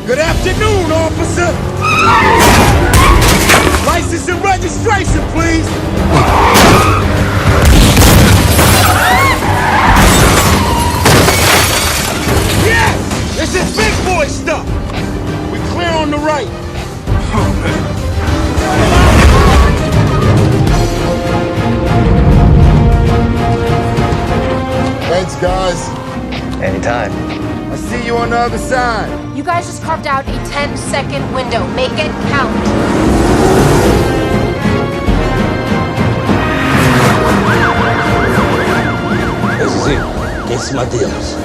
Good afternoon, officer. License and registration, please. Yeah, this is big boy stuff. We clear on the right. Oh, man. Thanks, guys. Anytime. I'll see you on the other side. You guys just carved out a 10-second window. Make it count. Eso sí, es Mateos.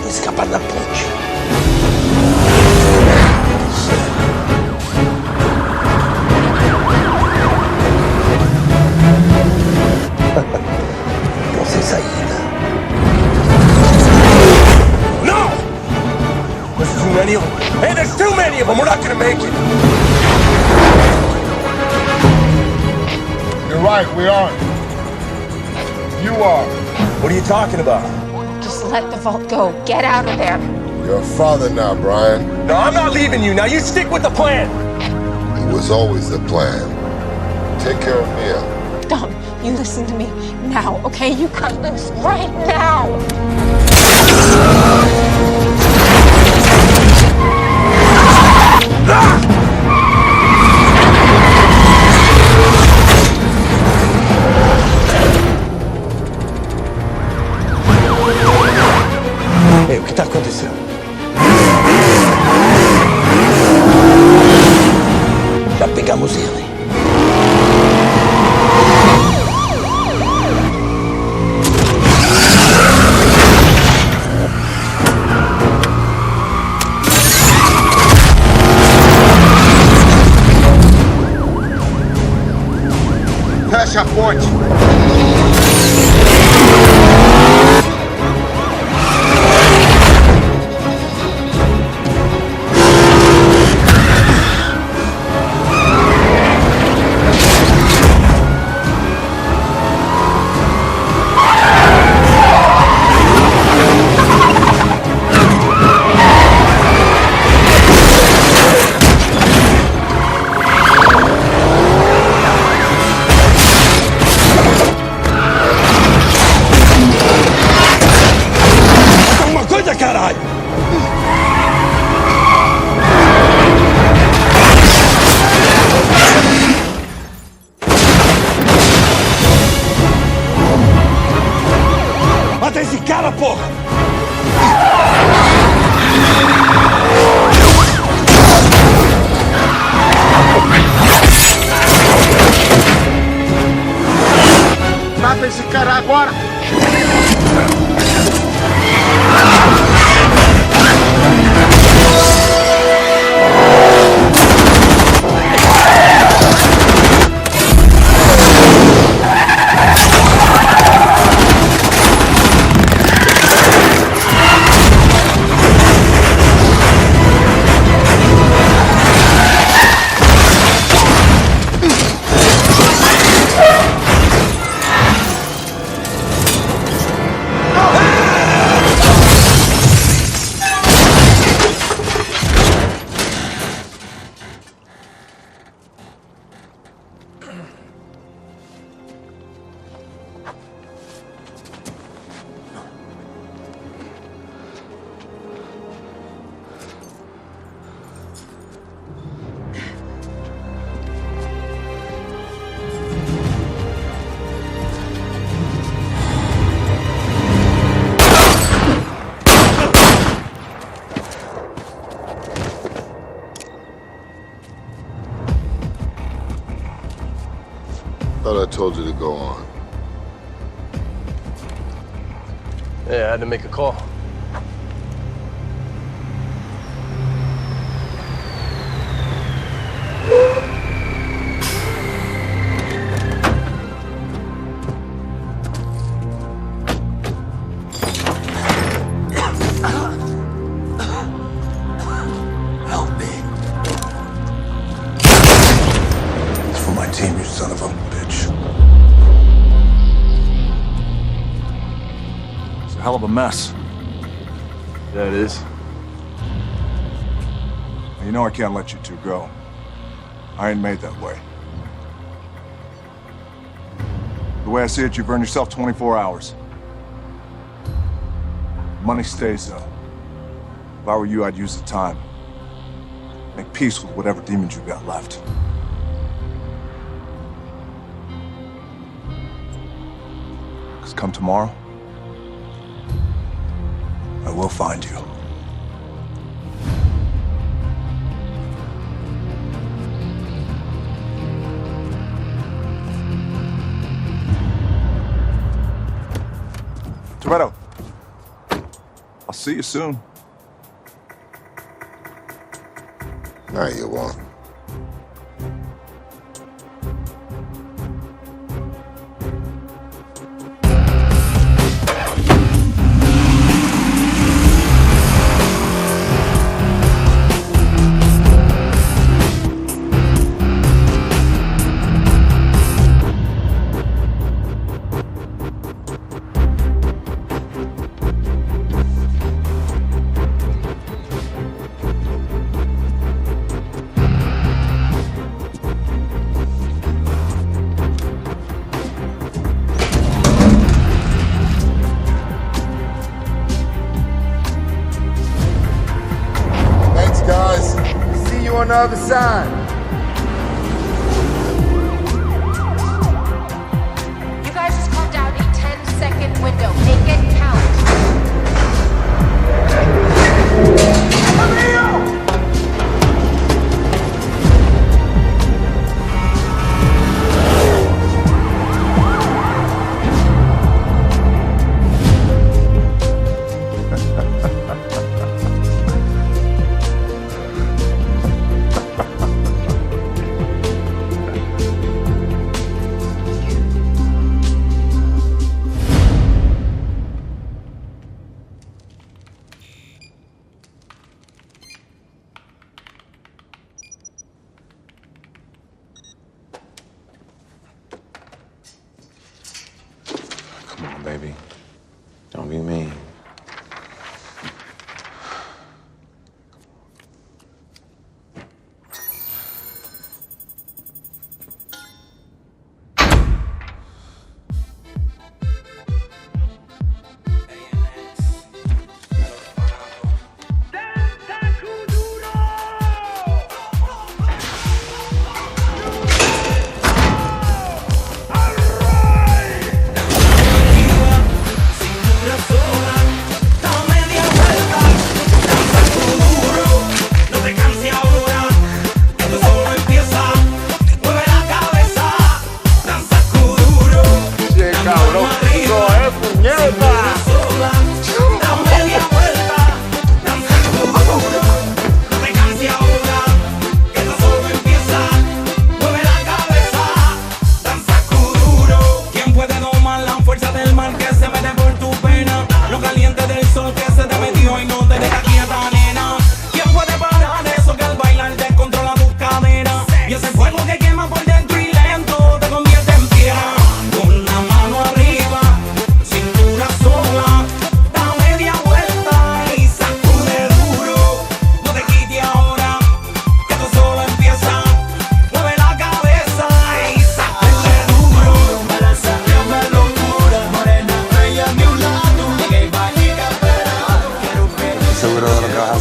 Escapar da ponte. Não sei saída. No! There's too many of them. Hey, there's too many of them. We're not gonna make it. You're right, we aren't. You are. What are you talking about? Just let the vault go. Get out of there. You're a father now, Brian. No, I'm not leaving you. Now you stick with the plan. It was always the plan. Take care of Mia. Dom, you listen to me now, okay? You cut loose right now. Ei, o que tá acontecendo? Já pegamos ele. Fecha a ponte. Mata esse cara agora! Thought I told you to go on. Yeah, I had to make a call. Help me. It's for my team, you son of a bitch. It's a hell of a mess. Yeah, it is. You know I can't let you two go. I ain't made that way. The way I see it, you've earned yourself 24 hours. Money stays, though. If I were you, I'd use the time. Make peace with whatever demons you got left. Because come tomorrow, I will find you. Toretto, I'll see you soon. No, you won't. Thanks, guys. See you on the other side. You guys just called down a 10-second window. Make it count.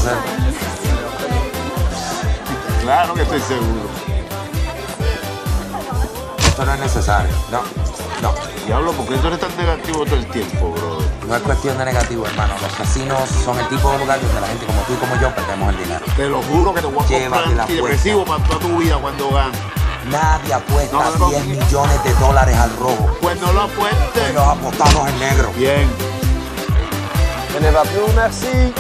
ser. Claro que estoy seguro. Esto no es necesario. No. Diablo, ¿por qué tú eres tan negativo todo el tiempo, bro? No es cuestión de negativo, hermano. Los casinos son el tipo de lugar donde la gente como tú y como yo perdemos el dinero. Te lo juro que te voy a comprar antidepresivo para toda tu vida cuando ganes. Nadie apuesta 10 millones de dólares al robo. Pues no lo apuestes. Los apostamos en negro. Bien. Je ne va plus, merci.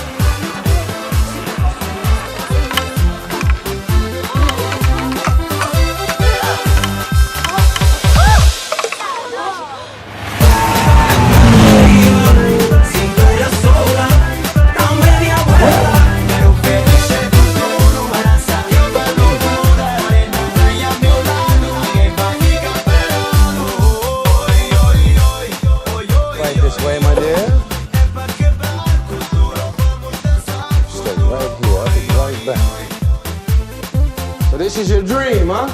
This is your dream, huh?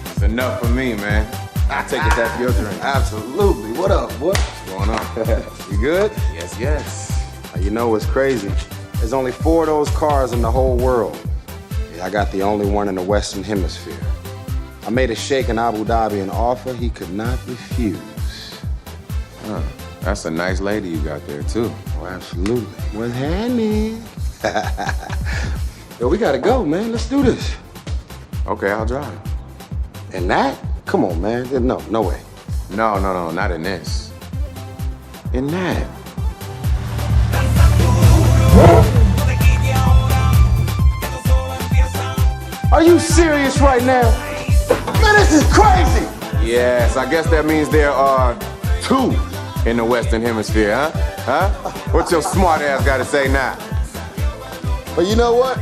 It's enough for me, man. I take it that's your dream. Absolutely. What up, boy? What's going on? You good? Yes. You know what's crazy? There's only 4 of those cars in the whole world. Yeah, I got the only one in the Western Hemisphere. I made a sheikh in Abu Dhabi an offer he could not refuse. Huh. That's a nice lady you got there, too. Oh, absolutely. What's happening? Yo, we gotta go, man. Let's do this. Okay, I'll drive. In that? Come on, man. No way. No, not in this. In that. Are you serious right now? Man, this is crazy! Yes, I guess that means there are 2 in the Western Hemisphere, huh? What your smart ass gotta say now? But you know what?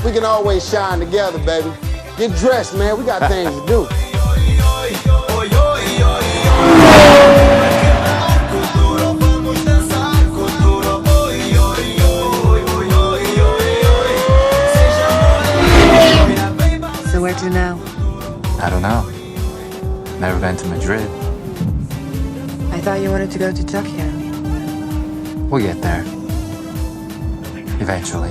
We can always shine together, baby. Get dressed, man. We got things to do. So where to now? I don't know. Never been to Madrid. I thought you wanted to go to Tokyo. We'll get there. Eventually.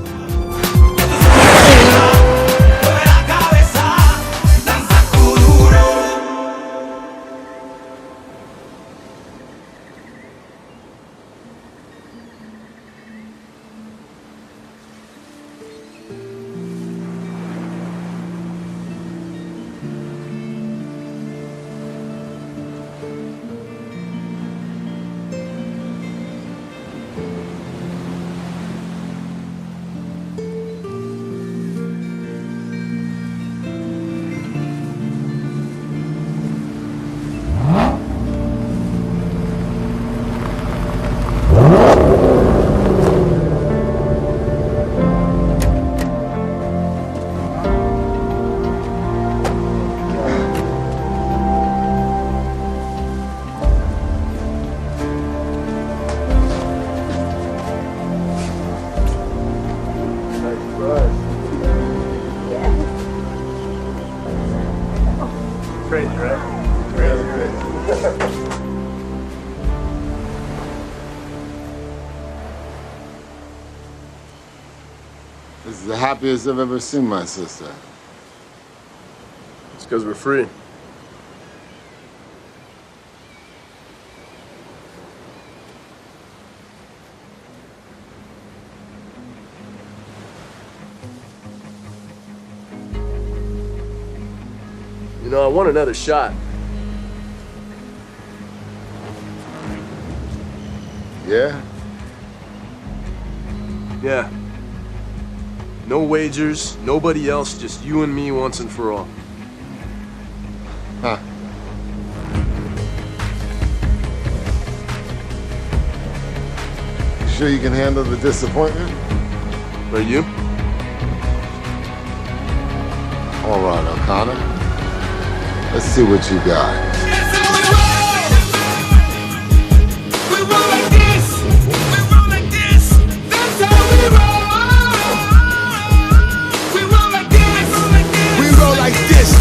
Crazy, right? Crazy. This is the happiest I've ever seen my sister. It's because we're free. You know, I want another shot. Yeah? Yeah. No wagers, nobody else, just you and me once and for all. Huh. You sure you can handle the disappointment? Are you? All right, O'Connor. Let's see what you got.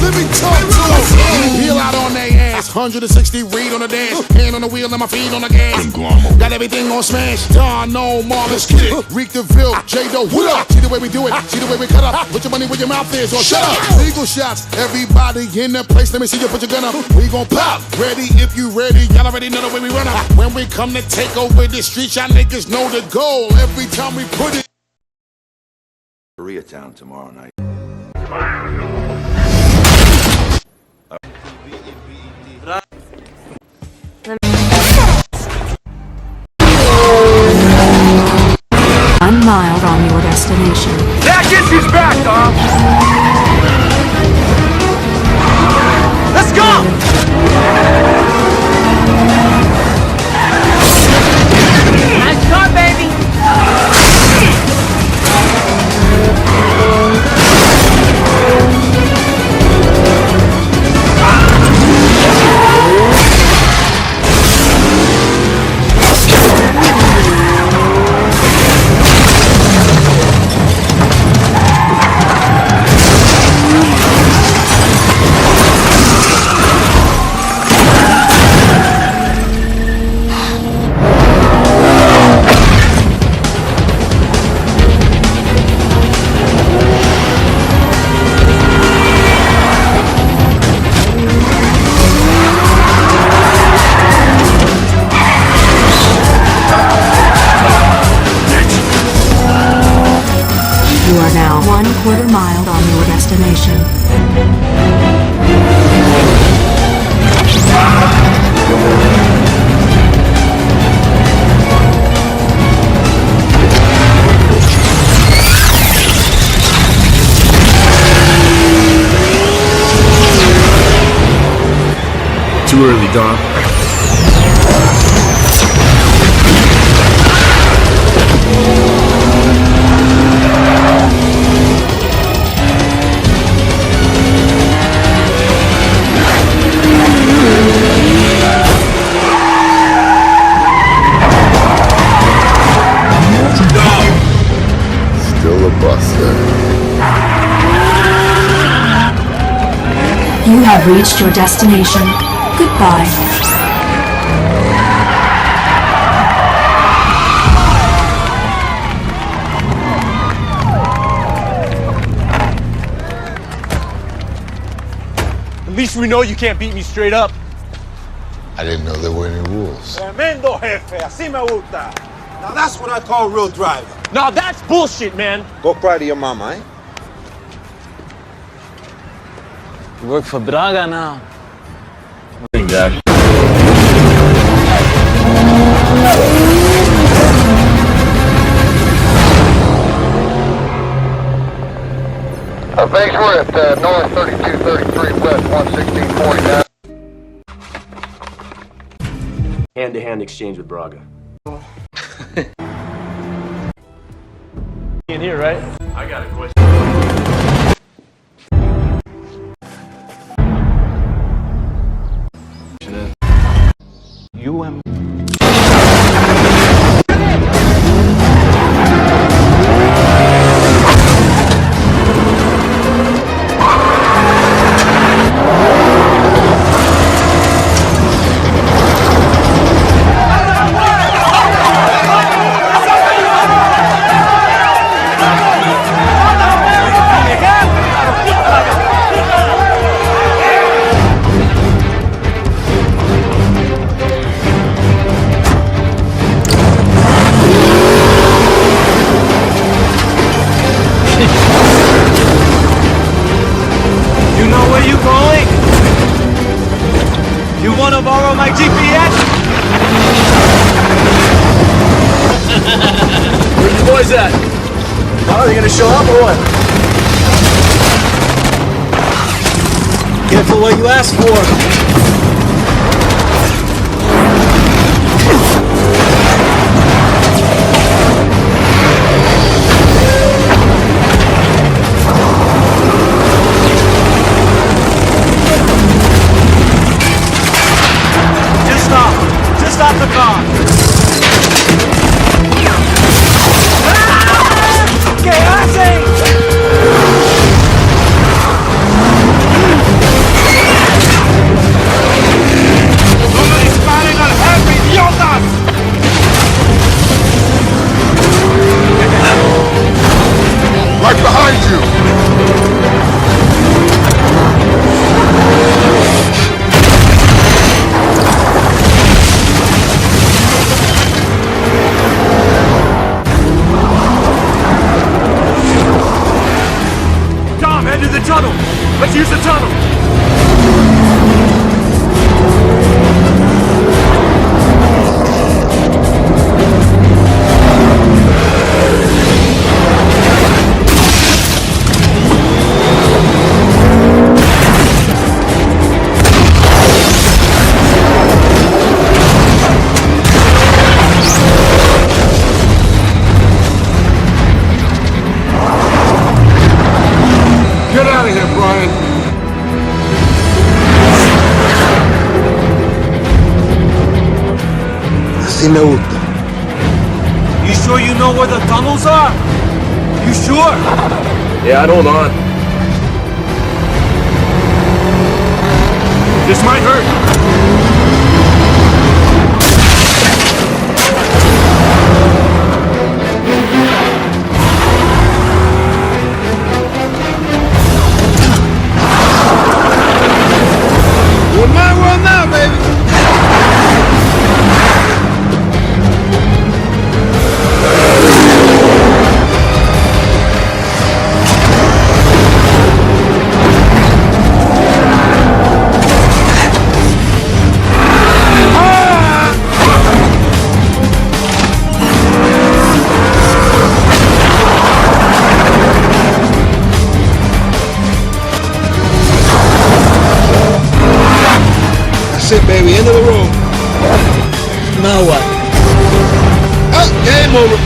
Let me talk to them. Peel out on their ass 160 read on the dash. Hand on the wheel and my feet on the gas. Got everything on smash. Don, no, Marlon, skid it. Reek the Ville, J-Do, what up? See the way we do it, see the way we cut up. Put your money where your mouth is, or shut up. Legal shots, everybody in the place. Let me see you put your gun up. We gon' pop. Ready if you ready. Y'all already know the way we run up. When we come to take over the streets, y'all niggas know the goal. Every time we put it. Koreatown tomorrow night. One mile from your destination. That gets his back, Dom! Let's go! Nice shot, baby! You are now 1/4 mile on your destination. Too early, Dom. Still a buster. You have reached your destination. Goodbye. At least we know you can't beat me straight up. I didn't know there were any rules. Tremendo jefe, así me gusta. Now that's what I call real driving. Now that's bullshit, man. Go cry to your mama, eh? You work for Braga now. Exactly. Thanks, we're at north 3233 west 11649. Hand-to-hand exchange with Braga. In here, right? I got a question. You and borrow my GPS? Where you boys at? Oh, you gonna show up or what? Careful what you ask for. Stop the car! ¿Qué hacen? Use the tunnel! Get out of here, Brian. Así me gusta. You sure you know where the tunnels are? You sure? Yeah, hold on. This might hurt. We're my world now, baby. That's it, baby. End of the road. Now what? Oh, game over.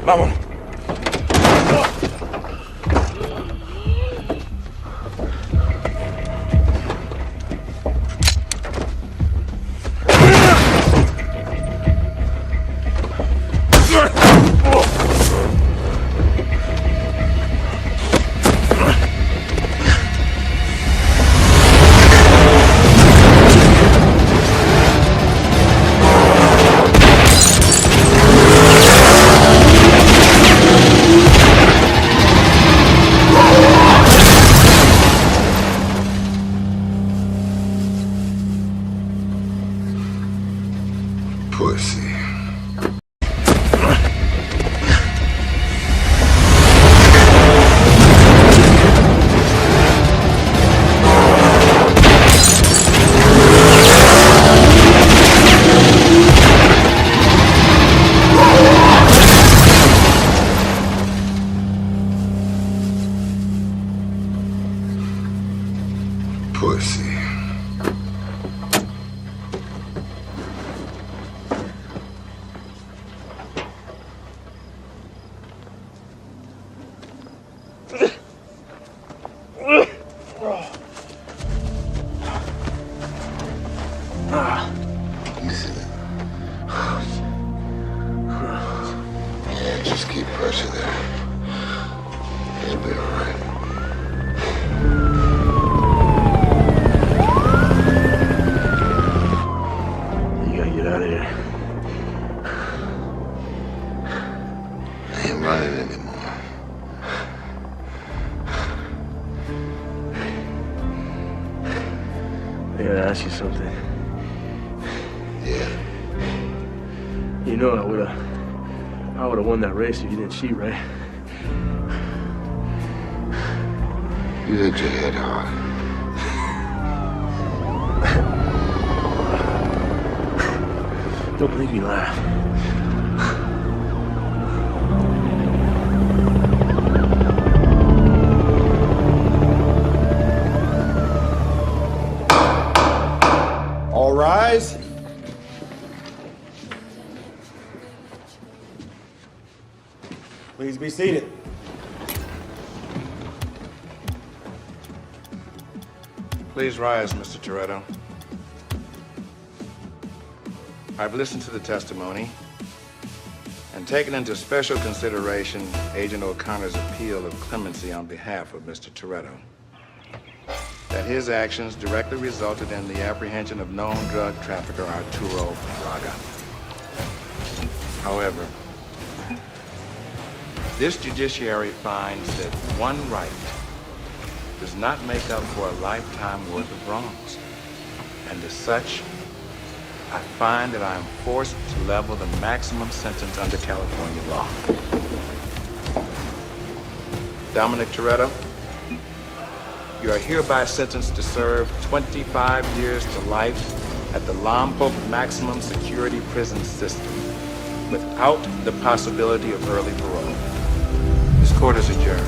Vamos. Yeah, just keep pressure there. It'll be alright. You gotta get out of here. I ain't running anymore. I gotta ask you something. Yeah. You know I would've won that race if you didn't cheat, right? You hit your head hard. Don't make me laugh. All rise. Please be seated. Please rise, Mr. Toretto. I've listened to the testimony and taken into special consideration Agent O'Connor's appeal of clemency on behalf of Mr. Toretto. That his actions directly resulted in the apprehension of known drug trafficker Arturo Braga. However, this judiciary finds that one right does not make up for a lifetime worth of wrongs. And as such, I find that I am forced to level the maximum sentence under California law. Dominic Toretto, you are hereby sentenced to serve 25 years to life at the Lompoc Maximum Security Prison System without the possibility of early parole. This court is adjourned.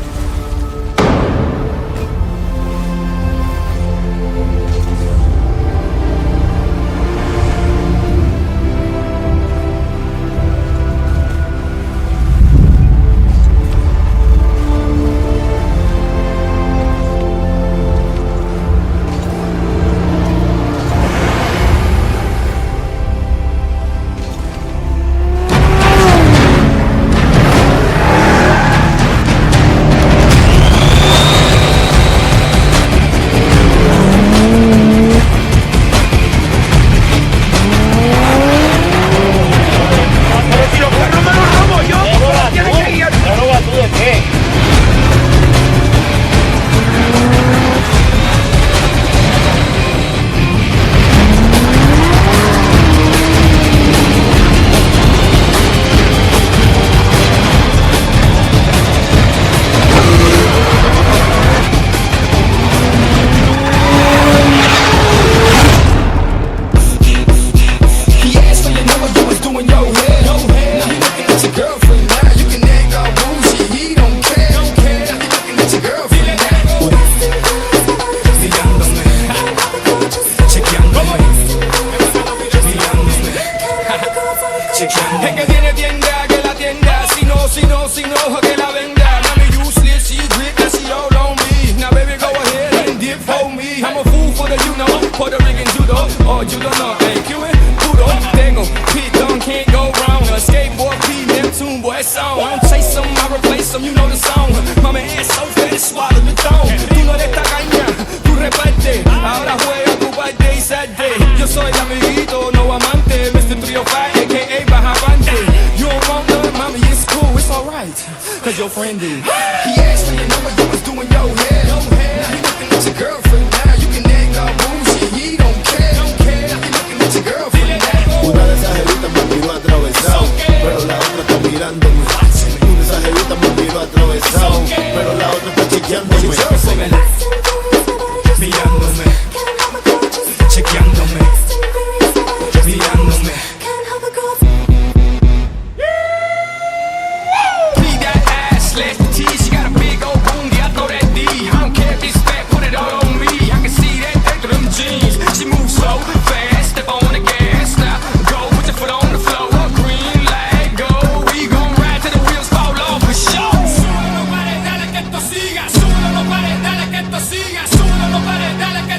Dale que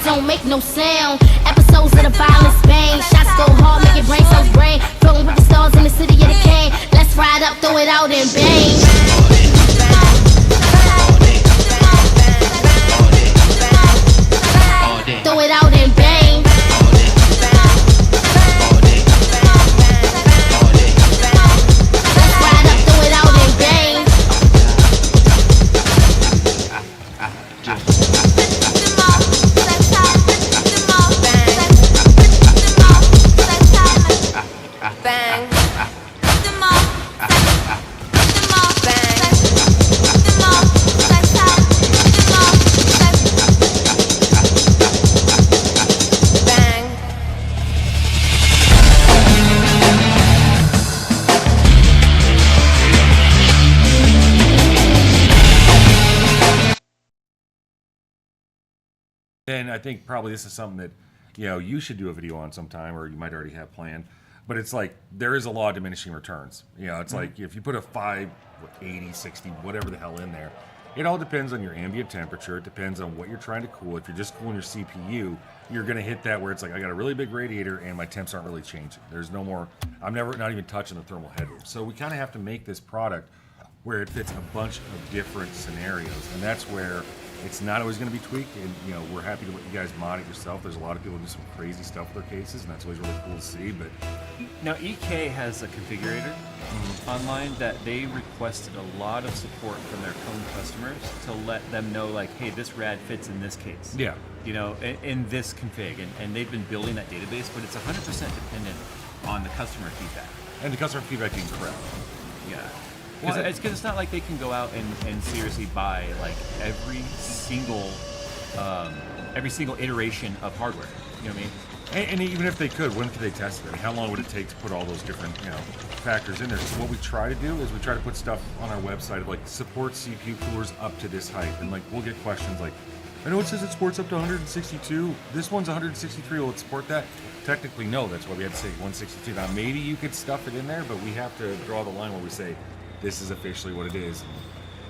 Don't make no sound. Episodes of the violence bang. Shots go hard, make your brain cells brain. Floating with the stars in the city of the cane. Let's ride up, throw it out and bang. Throw it out and bang. Let's ride up, throw it out and bang. Bang. And I think probably this is something that, you know, you should do a video on sometime, or you might already have planned. But it's like, there is a law of diminishing returns. You know, it's like, if you put a 5, 80, 60, whatever the hell in there, it all depends on your ambient temperature. It depends on what you're trying to cool. If you're just cooling your CPU, you're going to hit that where it's like, I got a really big radiator and my temps aren't really changing. There's no more, I'm not even touching the thermal headroom. So we kind of have to make this product where it fits a bunch of different scenarios. And that's where it's not always going to be tweaked, and you know, we're happy to let you guys mod it yourself. There's a lot of people who do some crazy stuff with their cases, and that's always really cool to see. But now EK has a configurator online that they requested a lot of support from their own customers to let them know, like, hey, this rad fits in this case. Yeah. You know, in this config, and they've been building that database, but it's 100% dependent on the customer feedback. And the customer feedback being correct. Yeah. Because it's not like they can go out and seriously buy like every single iteration of hardware. You know what I mean? And even if they could, when could they test it? I mean, how long would it take to put all those different, you know, factors in there? So what we try to do is we try to put stuff on our website of like support CPU coolers up to this height, and like we'll get questions like, I know it says it supports up to 162. This one's 163. Will it support that? Technically, no. That's why we had to say 162. Now maybe you could stuff it in there, but we have to draw the line where we say, this is officially what it is.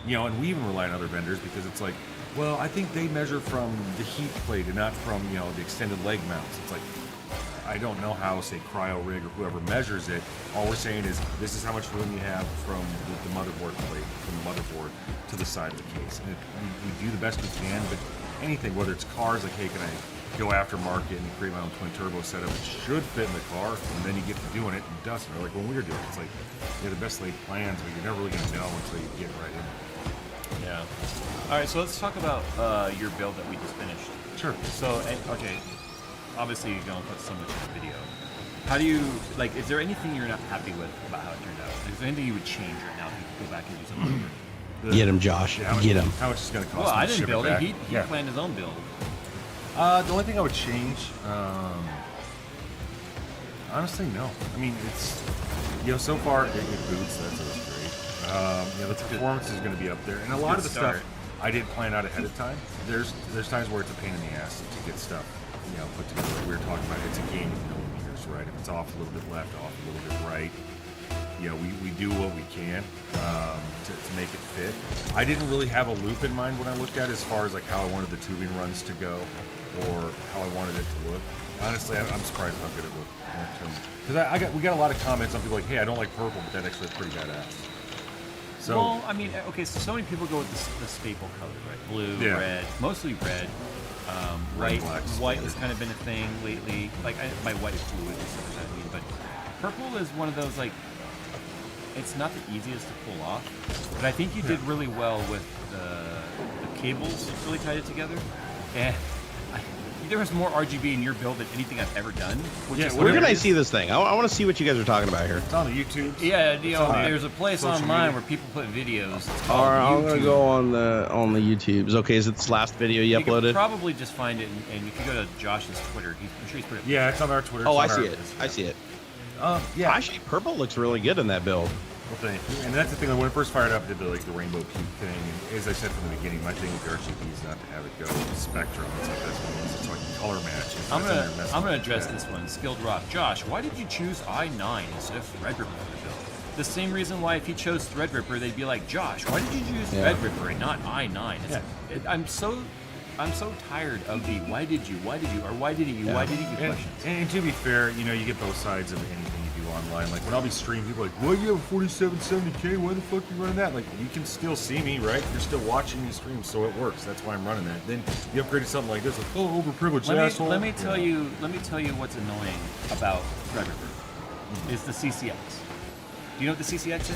You know, and we even rely on other vendors because it's like, well, I think they measure from the heat plate and not from, you know, the extended leg mounts. It's like, I don't know how, say, CryoRig or whoever measures it. All we're saying is this is how much room you have from the motherboard plate, from the motherboard to the side of the case. And we do the best we can, but anything, whether it's cars, like, hey, can I go aftermarket and create my own twin turbo setup? It should fit in the car, and then you get to doing it and doesn't. Or like when we were doing it, it's like, you have the best laid plans, but you're never really going to know until you get right in. Yeah. All right, so let's talk about your build that we just finished. Sure. So, okay, obviously you're going to put so much in the video. How do you, like, is there anything you're not happy with about how it turned out? Is there anything you would change right now if you could go back and do something different? Get him, Josh. Get him. How much is going to cost? Well, I to didn't ship build it it. back? He planned his own build. The only thing I would change, honestly, no. I mean, it's, you know, so far it boots. That's always great. You know, the performance is going to be up there, and a lot of the stuff I didn't plan out ahead of time. There's times where it's a pain in the ass to get stuff, you know, put together. Like we were talking about, it's a game of millimeters, right? If it's off a little bit left, off a little bit right, you know, we do what we can to make it fit. I didn't really have a loop in mind when I looked at it as far as like how I wanted the tubing runs to go or how I wanted it to look. Honestly, I'm surprised how good it looked. Because we got a lot of comments on people like, hey, I don't like purple, but that actually is pretty badass. So, well, I mean, okay, so many people go with the staple color, right? Blue, red, mostly red. White has kind of been a thing lately. Like, my white is blue, is what I mean. But purple is one of those, like, it's not the easiest to pull off. But I think you did really well with the cables really tied it together. And there was more RGB in your build than anything I've ever done. Where can I see this thing? I want to see what you guys are talking about here. It's on the YouTube. Yeah, there's a place online where people put videos. It's called I'm gonna YouTube. go on the YouTubes. Okay, is it this last video you You uploaded? can probably just find it, and you can go to Josh's Twitter. I'm sure he's put it. Yeah, it's on our Twitter. Oh, I It's on see our- it. I see it. Yeah. Actually, purple looks really good in that build. Well, thank you. And that's the thing. When it first fired up, I did the rainbow peak thing. And as I said from the beginning, my thing with RGB is not to have it go spectrum. It's like that's one of those. It's like color match. I'm gonna address this one. Skilled Rock. Josh, why did you choose I9 instead of Threadripper for the build? The same reason why if he chose Threadripper, they'd be like, Josh, why did you choose Threadripper and not I9? I'm so tired of the why did you, or why didn't you, why didn't you questions. And to be fair, you know, you get both sides of anything you do online. Like when I'll be streaming, people are like, why do you have a 4770K? Why the fuck are you running that? Like, you can still see me, right? You're still watching me stream, so it works. That's why I'm running that. Then you upgrade to something like this, like, oh, overprivileged asshole. Let me tell you what's annoying about Threadripper is the CCX. Do you know what the CCX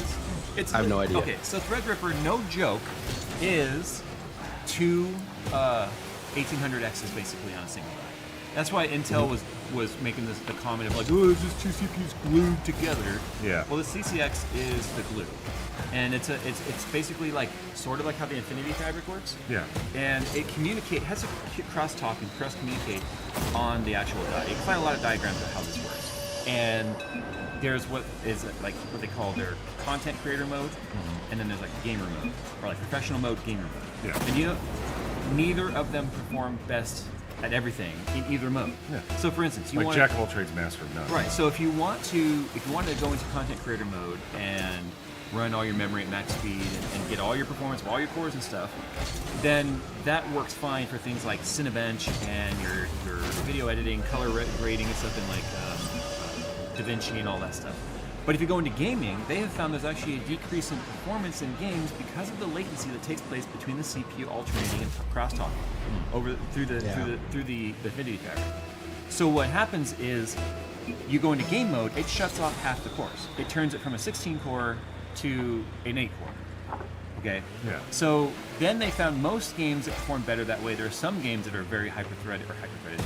is? I have no idea. Okay, so Threadripper, no joke, is two 1800Xs basically on a single die. That's why Intel was making the comment of like, oh, it's just two CPUs glued together. Yeah. Well, the CCX is the glue, and it's basically like sort of like how the Infinity Fabric works. Yeah. And it has a crosstalk and cross communicate on the actual die. You can find a lot of diagrams of how this works. And there's what is like what they call their content creator mode, and then there's like gamer mode, or like professional mode, gamer mode. Yeah. And you know, neither of them perform best at everything in either mode. Yeah. So for instance, you like want jack of all trades, master of none. right. So if you want to go into content creator mode and run all your memory at max speed and get all your performance of all your cores and stuff, then that works fine for things like Cinebench and your video editing, color grading, and stuff in like DaVinci and all that stuff. But if you go into gaming, they have found there's actually a decrease in performance in games because of the latency that takes place between the CPU alternating and crosstalking through the Infinity Fabric. So what happens is you go into game mode, it shuts off half the cores. It turns it from a 16 core to an 8 core. Okay? Yeah. So then they found most games that perform better that way. There are some games that are very hyper-threaded.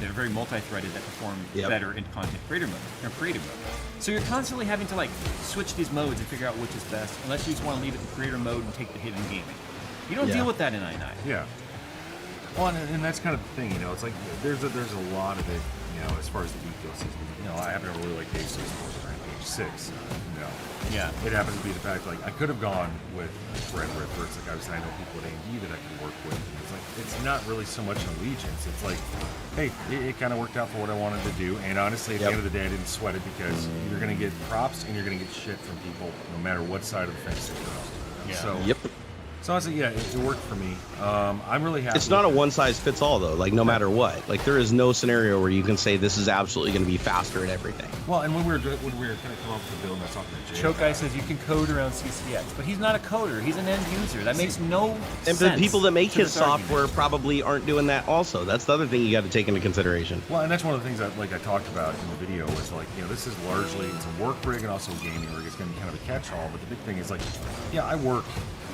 They're very multi-threaded that perform better in content creator mode or creative mode. So you're constantly having to like switch these modes and figure out which is best, unless you just want to leave it in creator mode and take the hit in gaming. You don't deal with that in i9. Yeah. Well, and that's kind of the thing, you know. It's like there's a lot of it, you know, as far as the ecosystem. You know, I happen to really like Day 6 on page 6. You know. Yeah. It happens to be the fact, like, I could have gone with Threadripper. It's like I know people at AMD that I can work with. And it's like, it's not really so much an allegiance. It's like, hey, it kind of worked out for what I wanted to do. And honestly, at the end of the day, I didn't sweat it because you're going to get props and you're going to get shit from people no matter what side of the fence they go. Yeah. So, Yep. So I was like, yeah, it worked for me. I'm really happy. It's not a one-size-fits-all, though. Like, no matter what. Like, there is no scenario where you can say this is absolutely going to be faster at everything. Well, and when we were kind of come up with the build, and I was talking to Jay. Choke Guy says you can code around CCX, but he's not a coder. He's an end user. That makes no sense. And the people that make to his this argument. software probably aren't doing that also. That's the other thing you got to take into consideration. Well, and that's one of the things that, like, I talked about in the video was like, you know, this is largely, it's a work rig and also a gaming rig. It's going to be kind of a catch-all, but the big thing is like, yeah, I work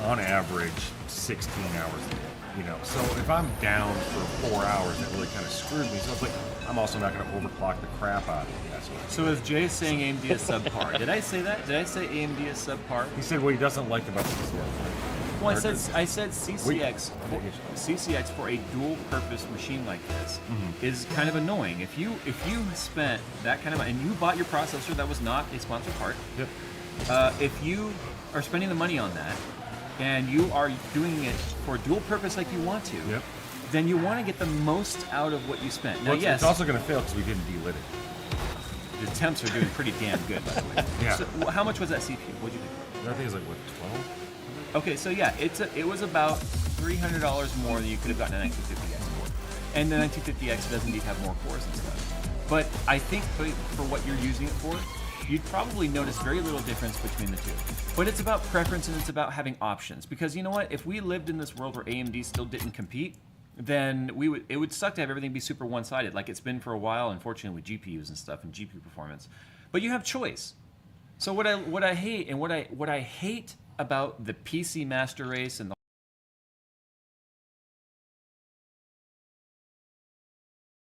on average 16 hours a day, you know. So if I'm down for 4 hours, that really kind of screwed me. So it's like, I'm also not going to overclock the crap out of it. That's what. So is Jay saying AMD is subpar? Did I say that? Did I say AMD is subpar? He said what he doesn't like about CCX. Well, I said CCX for a dual-purpose machine like this is kind of annoying. If you spent that kind of money and you bought your processor that was not a sponsored part, if you are spending the money on that and you are doing it for dual purpose like you want to, then you want to get the most out of what you spent. Now, Well, yes, it's also going to fail because we didn't delit it. the temps are doing pretty damn good, by the way. Yeah. So, how much was that CPU? What'd you do? I think it was like, what, 12? Okay, so yeah, it was about $300 more than you could have gotten a 1950X for. And the 1950X does indeed have more cores and stuff. But I think for what you're using it for, you'd probably notice very little difference between the two. But it's about preference and it's about having options. Because you know what? If we lived in this world where AMD still didn't compete, then it would suck to have everything be super one-sided, like it's been for a while, unfortunately, with GPUs and stuff and GPU performance. But you have choice. So what I hate about the PC master race and the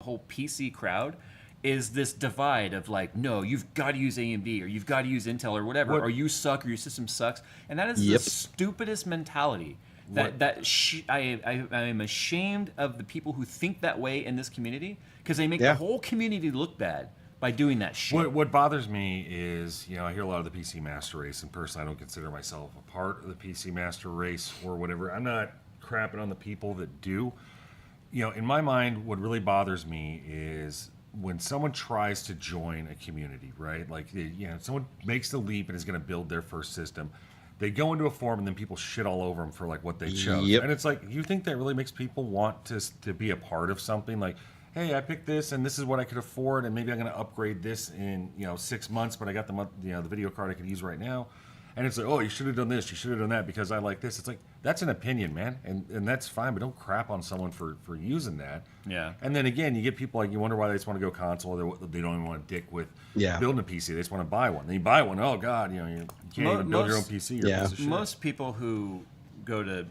whole PC crowd is this divide of like, no, you've got to use AMD or you've got to use Intel or whatever, or you suck or your system sucks, and that is the stupidest mentality. I am ashamed of the people who think that way in this community because they make the whole community look bad by doing that shit. What bothers me is, you know, I hear a lot of the PC Master Race, and personally, I don't consider myself a part of the PC Master Race or whatever. I'm not crapping on the people that do. You know, in my mind, what really bothers me is when someone tries to join a community, right? Like, you know, someone makes the leap and is going to build their first system. They go into a forum and then people shit all over them for like what they chose. And it's like, you think that really makes people want to be a part of something? Like, hey, I picked this and this is what I could afford, and maybe I'm going to upgrade this in 6 months, but I got the video card I could use right now. And it's like, oh, you should have done this, you should have done that because I like this. It's like, that's an opinion, man, and that's fine, but don't crap on someone for using that. Yeah. And then again, you get people like, you wonder why they just want to go console, or they don't even want to dick with building a PC. They just want to buy one. Then you buy one, oh god, you can't even build your own PC. You're a piece of shit. Most people who go to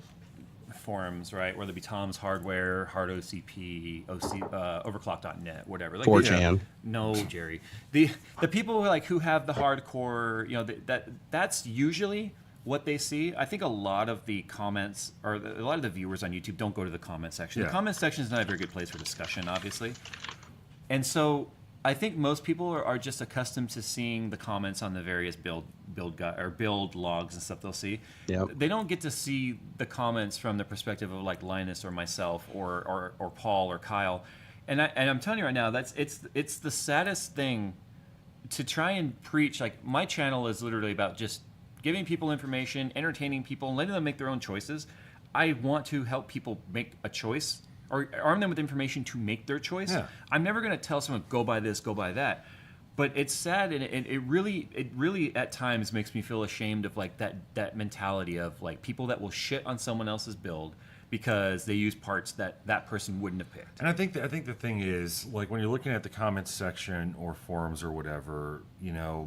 forums, right, whether it be Tom's Hardware, Hard OCP, Overclock.net, whatever. Like 4chan. No, Jerry. The people who have the hardcore, that's usually what they see. I think a lot of the comments, or a lot of the viewers on YouTube don't go to the comment section. The comment section is not a very good place for discussion, obviously. And so I think most people are just accustomed to seeing the comments on the various build logs and stuff they'll see. Yep. They don't get to see the comments from the perspective of like Linus or myself or Paul or Kyle. And I'm telling you right now, it's the saddest thing to try and preach. Like, my channel is literally about just giving people information, entertaining people, and letting them make their own choices. I want to help people make a choice, or arm them with information to make their choice. Yeah. I'm never going to tell someone, go buy this, go buy that. But it's sad, and it really at times makes me feel ashamed of like that mentality of like people that will shit on someone else's build because they use parts that person wouldn't have picked. And I think the thing is, like, when you're looking at the comments section or forums or whatever,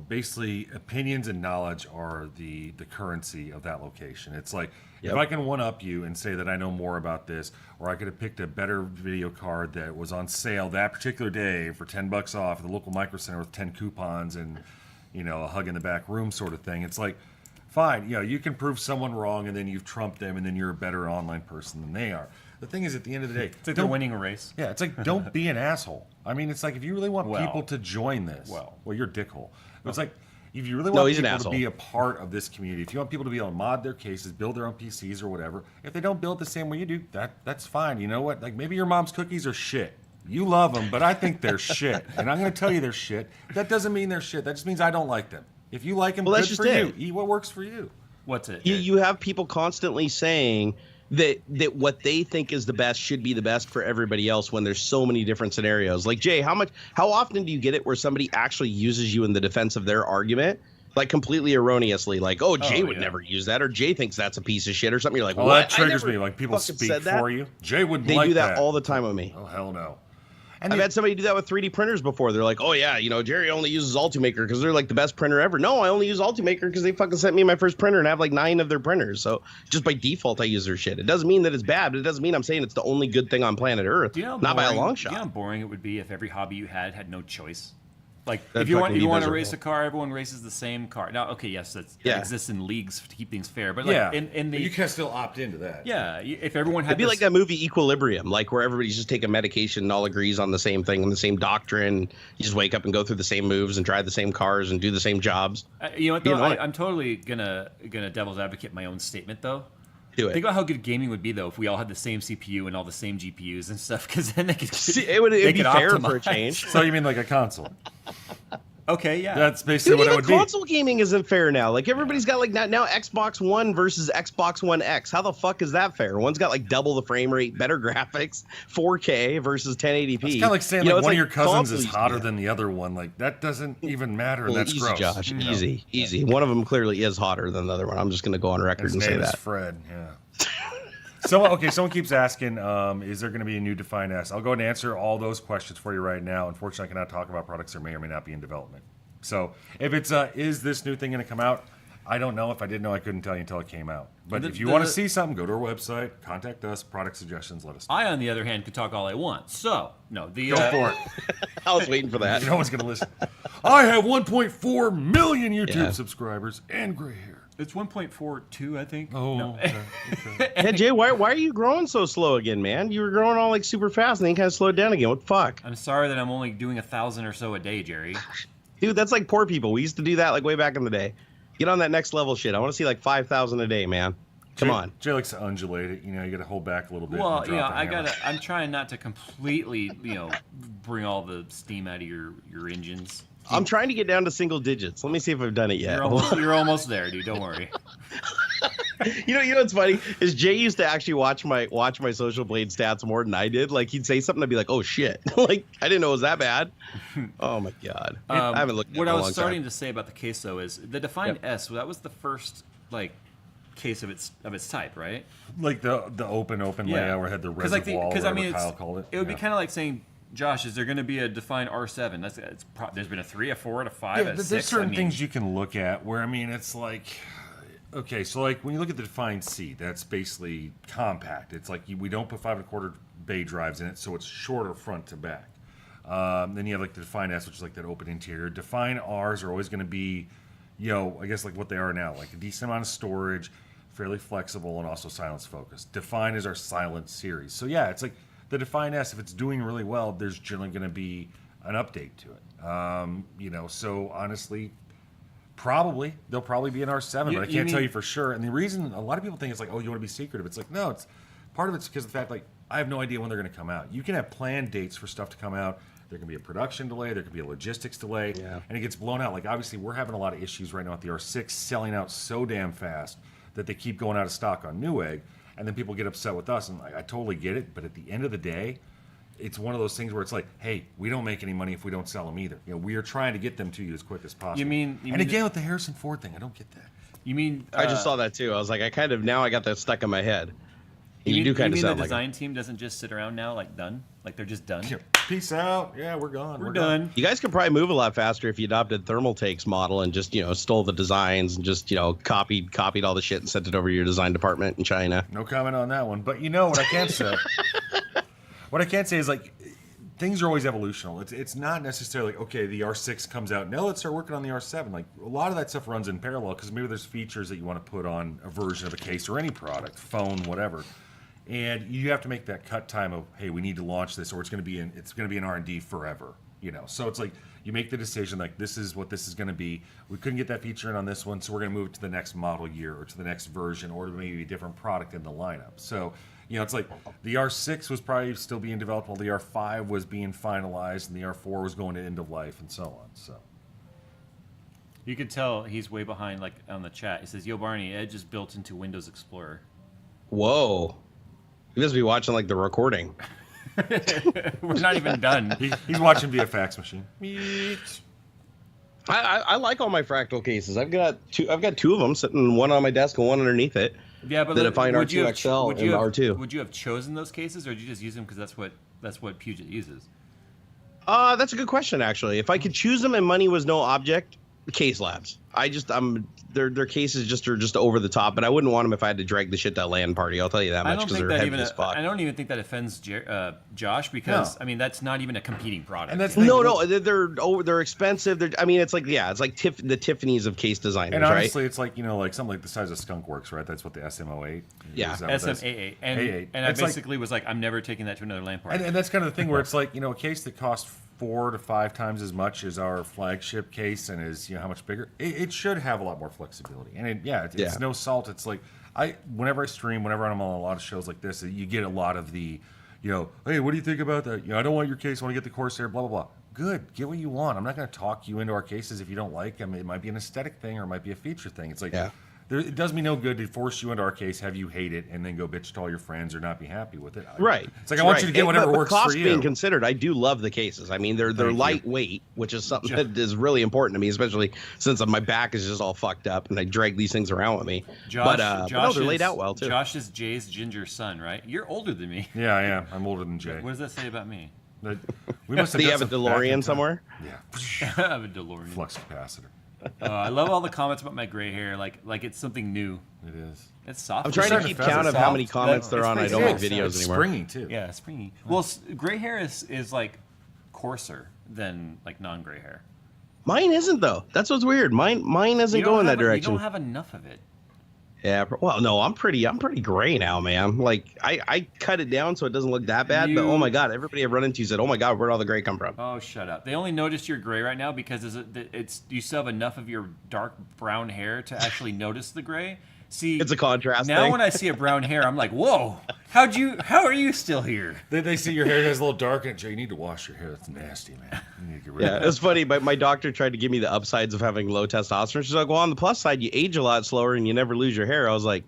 basically opinions and knowledge are the currency of that location. It's like, if I can one-up you and say that I know more about this, or I could have picked a better video card that was on sale that particular day for $10 off at the local Micro Center with 10 coupons and, a hug in the back room sort of thing. It's like, fine, you can prove someone wrong and then you've trumped them and then you're a better online person than they are. The thing is, at the end of the day, it's like they're winning a race. Yeah, it's like, don't be an asshole. I mean, it's like, if you really want people to join this, well, you're a dickhole. It's like, if you really want people to be a part of this community, if you want people to be able to mod their cases, build their own PCs or whatever, if they don't build the same way you do, that's fine. You know what? Like, maybe your mom's cookies are shit. You love them, but I think they're shit. And I'm going to tell you they're shit. That doesn't mean they're shit. That just means I don't like them. If you like them, good for you. Eat what works for you. What's it? You have people constantly saying that what they think is the best should be the best for everybody else when there's so many different scenarios. Like, Jay, how often do you get it where somebody actually uses you in the defense of their argument? Like, completely erroneously, like, Jay would never use that, or Jay thinks that's a piece of shit, or something. You're like, well, that triggers me. Like, people speak for you. Jay wouldn't like that. They do that all the time with me. Oh, hell no. And I've had somebody do that with 3D printers before. They're like, oh, yeah, Jerry only uses Ultimaker because they're like the best printer ever. No, I only use Ultimaker because they fucking sent me my first printer and I have like 9 of their printers. So just by default, I use their shit. It doesn't mean that it's bad, but it doesn't mean I'm saying it's the only good thing on planet Earth. Not by a long shot. Do you know how boring it would be if every hobby you had no choice? Like, if you want to race a car, everyone races the same car. Now, okay, yes, that exists in leagues to keep things fair, but like you can still opt into that. Yeah, if everyone had, it'd be like that movie Equilibrium, like where everybody's just taking medication and all agrees on the same thing and the same doctrine. You just wake up and go through the same moves and drive the same cars and do the same jobs. You know what? Though, I'm totally gonna devil's advocate my own statement though. Do it. Think about how good gaming would be though if we all had the same CPU and all the same GPUs and stuff, because then they could. It would be fair for a change. So you mean like a console? Okay, yeah. That's basically what it would be. Console gaming isn't fair now. Like, everybody's got like now Xbox One versus Xbox One X. How the fuck is that fair? One's got like double the frame rate, better graphics, 4K versus 1080p. It's kind of like saying one of your cousins is hotter than the other one. Like, that doesn't even matter. And that's easy, gross. Josh. Easy. One of them clearly is hotter than the other one. I'm just going to go on record and say that. His name is Fred. Yeah. Someone keeps asking, is there going to be a new Define S? I'll go ahead and answer all those questions for you right now. Unfortunately, I cannot talk about products that may or may not be in development. So if it's, is this new thing going to come out? I don't know. If I didn't know, I couldn't tell you until it came out. But The- if you want to the- see something, go to our website, contact us, product suggestions, let us know. I, on the other hand, could talk all I want. So, no, the Go for it. I was waiting for that. No one's going to listen. I have 1.4 million YouTube Yeah. subscribers and gray hair. It's 1.42, I think. Oh, No. okay. Hey Jay, why are you growing so slow again, man? You were growing all like super fast, and then you kind of slowed down again. What the fuck? I'm sorry that I'm only doing 1,000 or so a day, Jerry. Dude, that's like poor people. We used to do that like way back in the day. Get on that next level shit. I want to see like 5,000 a day, man. Come on. Jay likes to undulate it. You know, you got to hold back a little bit. Well, and you know, drop the I hammer. gotta. I'm trying not to completely, you know, bring all the steam out of your engines. I'm trying to get down to single digits. Let me see if I've done it yet. You're almost there, dude. Don't worry. You know what's funny is Jay used to actually watch my Social Blade stats more than I did. Like he'd say something, I'd be like, "Oh shit!" Like I didn't know it was that bad. Oh my god, I haven't looked at it What in I a was long starting time. to say about the case though is the Define S. That was the first like case of its type, right? Like the open layout where it had the reservoir, Because I mean, Kyle called it. It would be Yeah. kind of like saying, Josh, is there going to be a Define R7? There's been a 3, a 4, a 5, Yeah, a 6. there's certain I mean, things you can look at where, I mean, it's like, okay, so like when you look at the Define C, that's basically compact. It's like we don't put 5.25 bay drives in it, so it's shorter front to back. Then you have like the Define S, which is like that open interior. Define Rs are always going to be, you know, I guess like what they are now, like a decent amount of storage, fairly flexible, and also silence focused. Define is our silent series. So yeah, it's like the Define S, if it's doing really well, there's generally going to be an update to it. You know, so honestly, they'll probably be an R7, but I can't tell you for sure. And the reason a lot of people think it's like, oh, you want to be secretive. It's like, no, it's part of it's because of the fact like I have no idea when they're going to come out. You can have planned dates for stuff to come out. There can be a production delay. There could be a logistics delay, and it gets blown out. Like obviously, we're having a lot of issues right now with the R6 selling out so damn fast that they keep going out of stock on Newegg, and then people get upset with us. And I totally get it, but at the end of the day, it's one of those things where it's like, hey, we don't make any money if we don't sell them either. You know, we are trying to get them to you as quick as possible. And again, with the Harrison Ford thing, I don't get that. You mean I just saw that too. I was like, I got that stuck in my head. You do kind of sound the like design team doesn't just sit around now like done, like they're just done. Peace out. Yeah, we're gone. We're done. You guys could probably move a lot faster if you adopted Thermaltake's model and just, you know, stole the designs and just, you know, copied all the shit and sent it over to your design department in China. No comment on that one. But you know what I can say? What I can say is like things are always evolutional. It's not necessarily okay. The R6 comes out now. Let's start working on the R7. Like a lot of that stuff runs in parallel because maybe there's features that you want to put on a version of a case or any product, phone, whatever. And you have to make that cut time of, hey, we need to launch this, or it's going to be in R&D forever, you know. So it's like you make the decision, like this is what this is going to be. We couldn't get that feature in on this one, so we're going to move it to the next model year or to the next version, or to maybe a different product in the lineup. So you know, it's like the R6 was probably still being developed while the R5 was being finalized, and the R4 was going to end of life, and so on. So You could tell he's way behind, like on the chat. He says, "Yo, Barney, Edge is built into Windows Explorer." Whoa. He must be watching like the recording. We're not even done. He's watching via fax machine. I like all my Fractal cases. I've got two of them sitting, one on my desk and one underneath it. Yeah, but the Define R2 XL and R2. Would you have chosen those cases, or did you just use them because that's what Puget uses? That's a good question, actually. If I could choose them and money was no object, Case Labs. Their cases are just over the top, but I wouldn't want them if I had to drag the shit to a LAN party. I'll tell you that much because they're heavy as fuck. I don't even think that offends Josh because I mean that's not even a competing product. And that's they're expensive. It's like the Tiffany's of case designers, and honestly, right? it's like, you know, like something like the size of Skunkworks, right? That's what the SM08. Yeah, SM88. And I basically was like, I'm never taking that to another LAN party. And that's kind of the thing where it's like, you know, a case that costs 4 to 5 times as much as our flagship case and is, you know, how much bigger, it should have a lot more flexibility. And it's no salt. It's like whenever I stream, whenever I'm on a lot of shows like this, you get a lot of the, you know, hey, what do you think about that? You know, I don't want your case. I want to get the Corsair, blah, blah, blah. Good. Get what you want. I'm not going to talk you into our cases if you don't like them. It might be an aesthetic thing or it might be a feature thing. It's like, it does me no good to force you into our case, have you hate it, and then go bitch to all your friends or not be happy with it. Right. It's like I want you to get whatever works cost for you. being considered, I do love the cases. I mean, they're lightweight, which is something that is really important to me, especially since my back is just all fucked up and I drag these things around with me. Josh, they're laid out well too. Josh is Jay's ginger son, right? You're older than me. Yeah, I am. I'm older than Jay. What does that say about me? We must have Do you have a DeLorean somewhere? Yeah. I have a DeLorean. Flux capacitor. I love all the comments about my gray hair, like it's something new. It is. It's soft. I'm trying to keep count of how many comments there are on I don't make videos anymore. Springy too. Yeah, springy. Well, gray hair is like coarser than like non-gray hair. Mine isn't though. That's what's weird. Mine isn't going that direction. You don't have enough of it. Yeah, well, no, I'm pretty gray now, man. Like, I cut it down so it doesn't look that bad, but oh my god, everybody I've run into said, oh my god, where'd all the gray come from? Oh, shut up. They only noticed you're gray right now because it's you still have enough of your dark brown hair to actually notice the gray. See, it's a contrast now thing. when I see a brown hair, I'm like, whoa, how are you still here? They see your hair gets a little dark and Jay, you need to wash your hair. That's nasty, man. You need to get rid of Yeah, that. it's funny, but my doctor tried to give me the upsides of having low testosterone. She's like, well, on the plus side, you age a lot slower and you never lose your hair. I was like,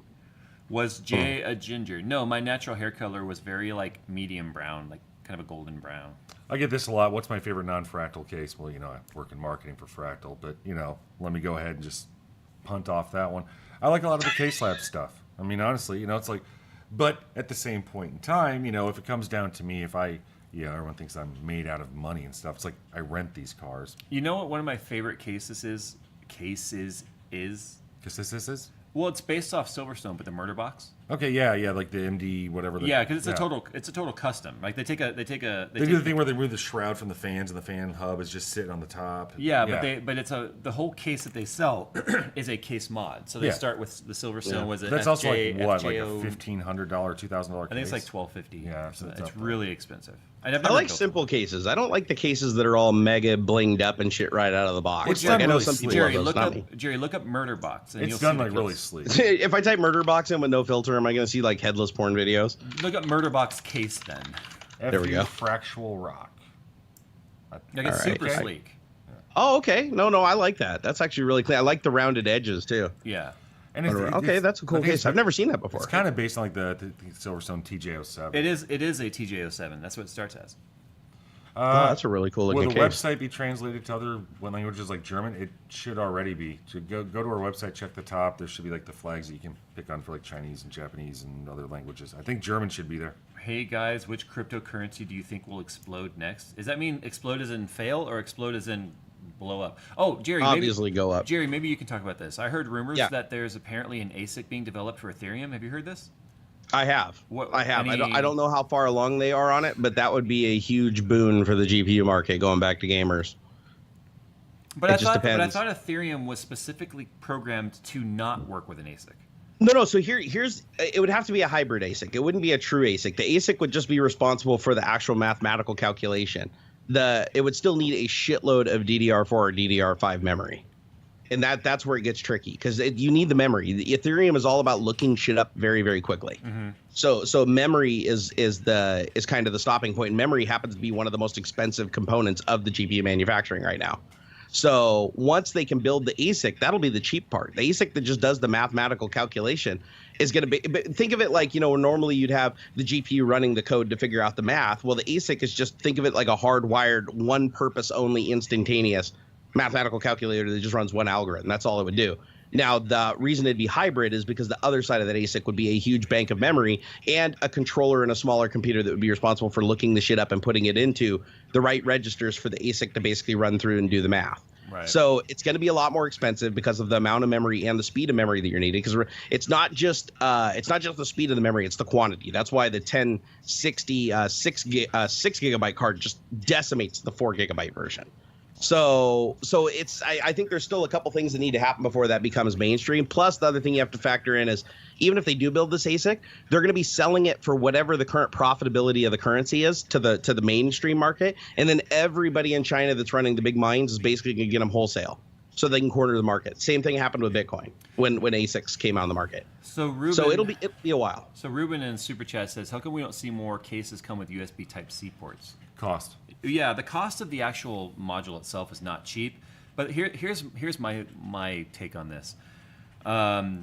was Jay a ginger? No, my natural hair color was very like medium brown, like kind of a golden brown. I get this a lot. What's my favorite non-fractal case? Well, I work in marketing for Fractal, but let me go ahead and just punt off that one. I like a lot of the K-Slab stuff. I mean, honestly, it's like, but at the same point in time, if it comes down to me, if everyone thinks I'm made out of money and stuff. It's like I rent these cars. You know what one of my favorite cases is? Well, it's based off Silverstone, but the murder box. Okay, yeah, like the MD whatever. Yeah, because it's a total custom. Like they do the thing where they remove the shroud from the fans, and the fan hub is just sitting on the top. Yeah, but it's the whole case that they sell is a case mod. So they start with the Silverstone. Yeah. Was it? That's FJ, also like what, FJO, like a $1,500, $2,000 case. I think it's like $1,250. Yeah, so it's really expensive. I like simple cases. I don't like the cases that are all mega blinged up and shit right out of the box. It's like, done I know really some people sleek. love those, Jerry, look up murder box. And It's done like really sleek. If I type murder box in with no filter, am I going to see like headless porn videos? Look up murder box case then. There we go. Fractual rock. Like it's super sleek. Oh, okay. No, I like that. That's actually really clean. I like the rounded edges too. Yeah. And okay, that's a cool case. I've never seen that before. It's kind of based on like the Silverstone TJ07. It is a TJ07. That's what it starts as. That's a really cool looking Will the case. website be translated to other languages like German? It should already be. So go to our website, check the top. There should be like the flags that you can pick on for like Chinese and Japanese and other languages. I think German should be there. Hey guys, which cryptocurrency do you think will explode next? Does that mean explode as in fail or explode as in blow up? Oh, Jerry, obviously go up. Jerry, maybe you can talk about this. I heard rumors that there's apparently an ASIC being developed for Ethereum. Have you heard this? I have. I have. I don't know how far along they are on it, but that would be a huge boon for the GPU market going back to gamers. But I thought Ethereum was specifically programmed to not work with an ASIC. No. So here's it would have to be a hybrid ASIC. It wouldn't be a true ASIC. The ASIC would just be responsible for the actual mathematical calculation. It would still need a shitload of DDR4 or DDR5 memory. And that's where it gets tricky because you need the memory. The Ethereum is all about looking shit up very, very quickly. Mm-hmm. So memory is kind of the stopping point. Memory happens to be one of the most expensive components of the GPU manufacturing right now. So once they can build the ASIC, that'll be the cheap part. The ASIC that just does the mathematical calculation is going to be. But think of it like normally you'd have the GPU running the code to figure out the math. Well, the ASIC is just think of it like a hardwired, one purpose only, instantaneous mathematical calculator that just runs one algorithm. That's all it would do. Now, the reason it'd be hybrid is because the other side of that ASIC would be a huge bank of memory and a controller and a smaller computer that would be responsible for looking the shit up and putting it into the right registers for the ASIC to basically run through and do the math. Right. So it's going to be a lot more expensive because of the amount of memory and the speed of memory that you're needing. Because it's not just the speed of the memory; it's the quantity. That's why the 1060 6 gigabyte card just decimates the 4 gigabyte version. So it's I think there's still a couple things that need to happen before that becomes mainstream. Plus, the other thing you have to factor in is even if they do build this ASIC, they're going to be selling it for whatever the current profitability of the currency is to the mainstream market, and then everybody in China that's running the big mines is basically going to get them wholesale, so they can corner the market. Same thing happened with Bitcoin when ASICs came out on the market. So Ruben, it'll be a while. So Ruben in Super Chat says, how come we don't see more cases come with USB Type-C ports? Cost. Yeah, the cost of the actual module itself is not cheap. But here's my take on this. Other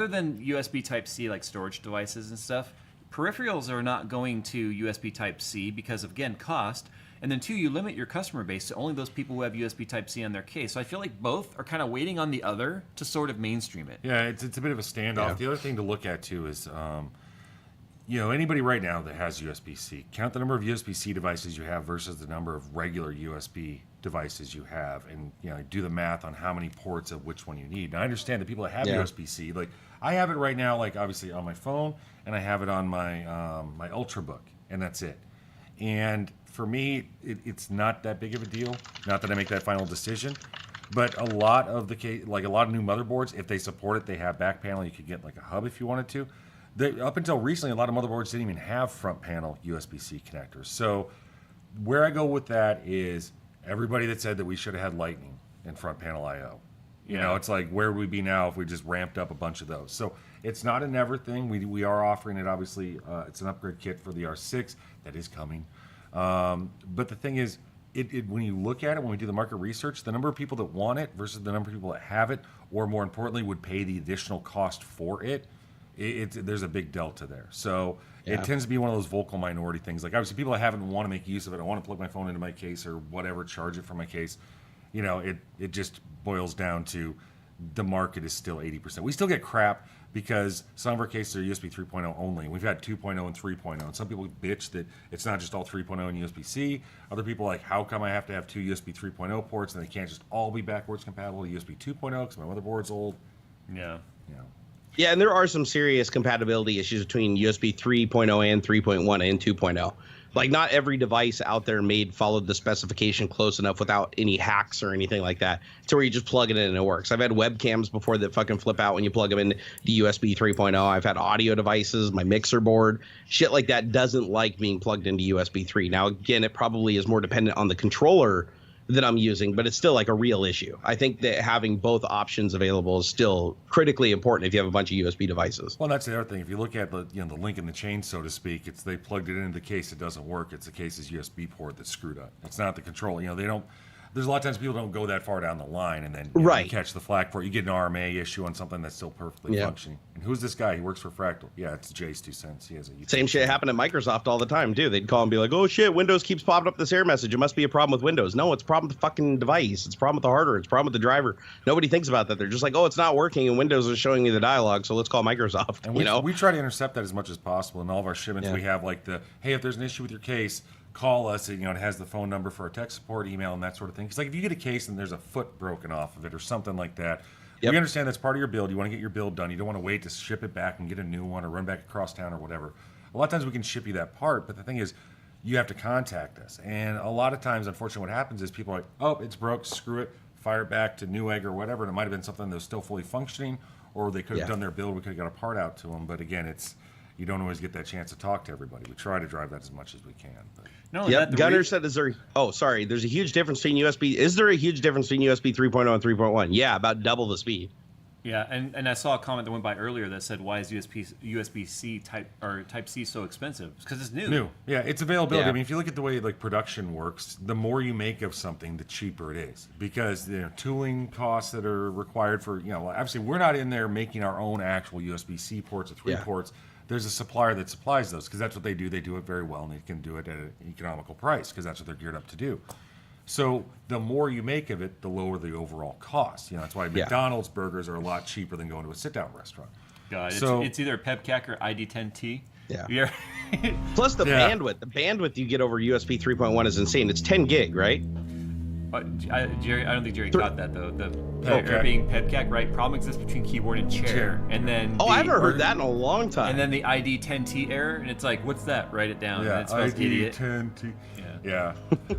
than USB Type-C, like storage devices and stuff, peripherals are not going to USB Type-C because of, again, cost. And then, two, you limit your customer base to only those people who have USB Type-C on their case. So I feel like both are kind of waiting on the other to sort of mainstream it. Yeah, it's a bit of a standoff. Yeah. The other thing to look at, too, is... anybody right now that has USB-C, count the number of USB-C devices you have versus the number of regular USB devices you have, and do the math on how many ports of which one you need. Now I understand that people that have Yeah. USB-C, like I have it right now, like obviously on my phone, and I have it on my my Ultrabook, and that's it. And for me, it's not that big of a deal. Not that I make that final decision, but a lot of a lot of new motherboards, if they support it, they have back panel. You could get like a hub if you wanted to. Up until recently, a lot of motherboards didn't even have front panel USB-C connectors. So where I go with that is everybody that said that we should have had Lightning and front panel I/O. It's like, where would we be now if we just ramped up a bunch of those? So it's not a never thing. We are offering it, obviously. It's an upgrade kit for the R6 that is coming. But the thing is, when you look at it, when we do the market research, the number of people that want it versus the number of people that have it, or more importantly, would pay the additional cost for it, there's a big delta there. So Yeah. it tends to be one of those vocal minority things. Like, obviously, people that haven't want to make use of it, I want to plug my phone into my case or whatever, charge it from my case. It just boils down to the market is still 80%. We still get crap because some of our cases are USB 3.0 only. We've had 2.0 and 3.0. And some people bitch that it's not just all 3.0 and USB-C. Other people are like, how come I have to have two USB 3.0 ports and they can't just all be backwards compatible to USB 2.0 because my motherboard's old? Yeah. Yeah, and there are some serious compatibility issues between USB 3.0 and 3.1 and 2.0. Like, not every device out there followed the specification close enough without any hacks or anything like that to where you just plug it in and it works. I've had webcams before that fucking flip out when you plug them in the USB 3.0. I've had audio devices, my mixer board, shit like that doesn't like being plugged into USB 3. Now, again, it probably is more dependent on the controller that I'm using, but it's still like a real issue. I think that having both options available is still critically important if you have a bunch of USB devices. Well, that's the other thing. If you look at the the link in the chain, so to speak, it's they plugged it into the case, it doesn't work. It's the case's USB port that's screwed up. It's not the controller. They don't. There's a lot of times people don't go that far down the line and then you catch the flack for it. You get an RMA issue on something that's still perfectly functioning. And who's this guy? He works for Fractal. Yeah, it's Jay's 2 cents. He has a Same shit happened at Microsoft all the time, too. They'd call and be like, oh, shit, Windows keeps popping up this error message. It must be a problem with Windows. No, it's a problem with the fucking device. It's a problem with the hardware. It's a problem with the driver. Nobody thinks about that. They're just like, oh, it's not working, and Windows is showing me the dialogue, so let's call Microsoft. And we try to intercept that as much as possible. In all of our shipments, we have like hey, if there's an issue with your case, call us. It has the phone number for our tech support, email, and that sort of thing. Because like if you get a case and there's a foot broken off of it or something like that, we understand that's part of your build. You want to get your build done. You don't want to wait to ship it back and get a new one or run back across town or whatever. A lot of times we can ship you that part, but the thing is, you have to contact us. And a lot of times, unfortunately, what happens is people are like, oh, it's broke, screw it, fire it back to Newegg or whatever. And it might have been something that was still fully functioning, or they could have done their build. We could have got a part out to them. But again, you don't always get that chance to talk to everybody. We try to drive that as much as we can. But. No, Gunner said, there's a huge difference between USB. Is there a huge difference between USB 3.0 and 3.1? Yeah, about double the speed. Yeah, and I saw a comment that went by earlier that said, why is USB-C Type C so expensive? Because it's new. Yeah, it's availability. I mean, if you look at the way production works, the more you make of something, the cheaper it is. Because tooling costs that are required for, obviously we're not in there making our own actual USB-C ports or 3 ports. There's a supplier that supplies those because that's what they do. They do it very well, and they can do it at an economical price because that's what they're geared up to do. So the more you make of it, the lower the overall cost. That's why McDonald's burgers are a lot cheaper than going to a sit-down restaurant. It's either PEBCAC or ID10T. Yeah. Plus the bandwidth. The bandwidth you get over USB 3.1 is insane. It's 10 gig, right? Jerry, I don't think Jerry got that though. The error being PEBCAC, right? Problem exists between keyboard and chair. And then I haven't heard that in a long time. And then the ID10T error, and it's like, what's that? Write it down. Yeah, ID10T. Yeah.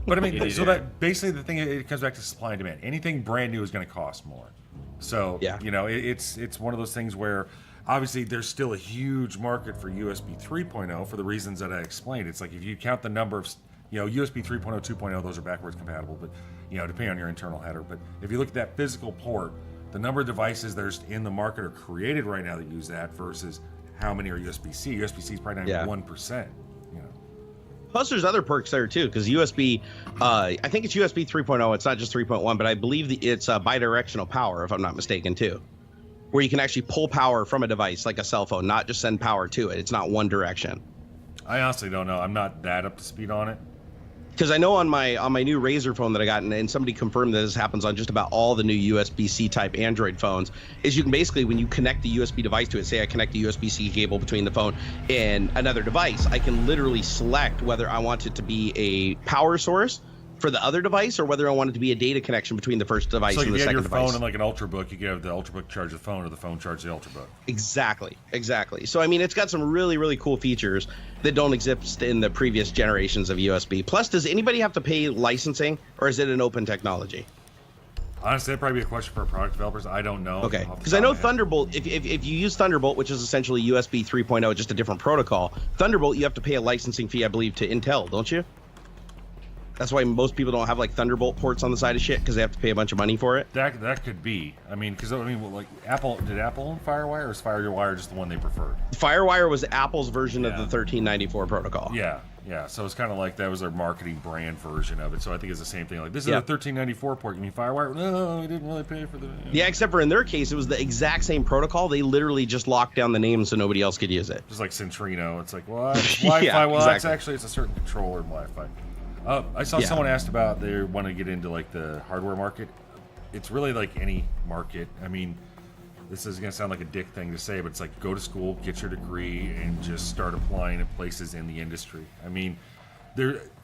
But I mean, so that basically the thing, it comes back to supply and demand. Anything brand new is going to cost more. So it's one of those things where obviously there's still a huge market for USB 3.0 for the reasons that I explained. It's like if you count the number of USB 3.0, 2.0, those are backwards compatible, but depending on your internal header. But if you look at that physical port, the number of devices there's in the market are created right now that use that versus how many are USB-C. USB-C is probably not even 1%. Plus, there's other perks there too, because USB, I think it's USB 3.0. It's not just 3.1, but I believe it's bidirectional power, if I'm not mistaken, too, where you can actually pull power from a device like a cell phone, not just send power to it. It's not one direction. I honestly don't know. I'm not that up to speed on it. Because I know on my new Razer phone that I got, and somebody confirmed that this happens on just about all the new USB-C type Android phones, is you can basically, when you connect the USB device to it, say I connect the USB-C cable between the phone and another device, I can literally select whether I want it to be a power source for the other device, or whether I want it to be a data connection between the first device So and you the have second your device. phone and like an Ultrabook, you can have the Ultrabook charge the phone, or the phone charge the Ultrabook. Exactly. So I mean, it's got some really, really cool features that don't exist in the previous generations of USB. Plus, does anybody have to pay licensing, or is it an open technology? Honestly, that'd probably be a question for product developers. I don't know. Okay, because I know Thunderbolt, if you use Thunderbolt, which is essentially USB 3.0, just a different protocol, Thunderbolt, you have to pay a licensing fee, I believe, to Intel, don't you? That's why most people don't have like Thunderbolt ports on the side of shit, because they have to pay a bunch of money for it. That could be. I mean, because like Apple, did Apple own FireWire, or is FireWire just the one they preferred? FireWire was Apple's version of the 1394 protocol. Yeah. So it's kind of like that was their marketing brand version of it. So I think it's the same thing. Like, this is a 1394 port. You mean FireWire? No, we didn't really pay for the. Yeah, except for in their case, it was the exact same protocol. They literally just locked down the name so nobody else could use it. Just like Centrino. It's like, well, it's Wi-Fi. Yeah, well, exactly. it's a certain controller in Wi-Fi. I saw someone asked about they want to get into like the hardware market. It's really like any market. I mean, this is going to sound like a dick thing to say, but it's like go to school, get your degree, and just start applying at places in the industry. I mean,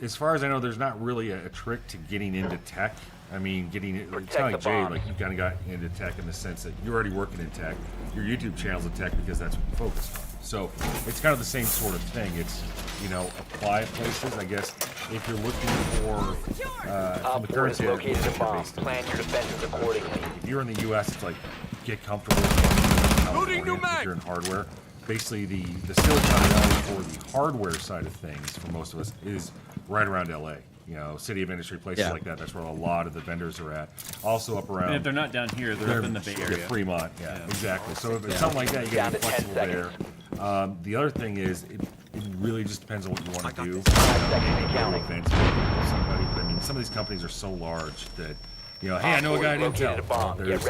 as far as I know, there's not really a trick to getting into tech. I mean, it's kind of like Jay, like you kind of got into tech in the sense that you're already working in tech. Your YouTube channel's in tech because that's what you focus on. So it's kind of the same sort of thing. It's, apply at places, I guess, if you're looking for from the currency located a bomb. Plan your defenses accordingly. If you're in the U.S., it's like get comfortable. Loading new mag. If you're in hardware, basically the Silicon Valley for the hardware side of things for most of us is right around L.A. City of Industry, places like that. That's where a lot of the vendors are at. Also up around. And if they're not down here, they're up in the Bay Area. Fremont, exactly. So if it's something like that, you gotta be flexible there. The other thing is, it really just depends on what you want to do. Events, somebody. But I mean, some of these companies are so large that, hey, I know a guy at Intel. There's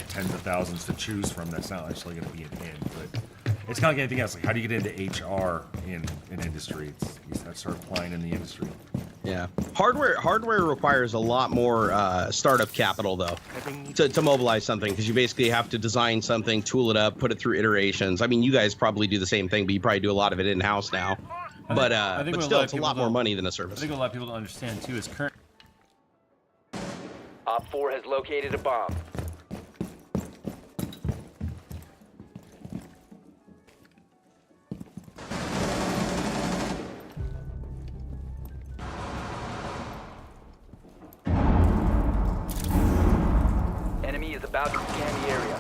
tens of thousands to choose from. That's not actually going to be an end, but it's kind of like anything else. Like, how do you get into HR in industry? You start applying in the industry. Yeah, hardware requires a lot more startup capital though to mobilize something, because you basically have to design something, tool it up, put it through iterations. I mean, you guys probably do the same thing, but you probably do a lot of it in house now. But still, it's a lot more money than a service. I think what a lot of people don't understand too is current. Op 4 has located a bomb. Enemy is about to scan the area.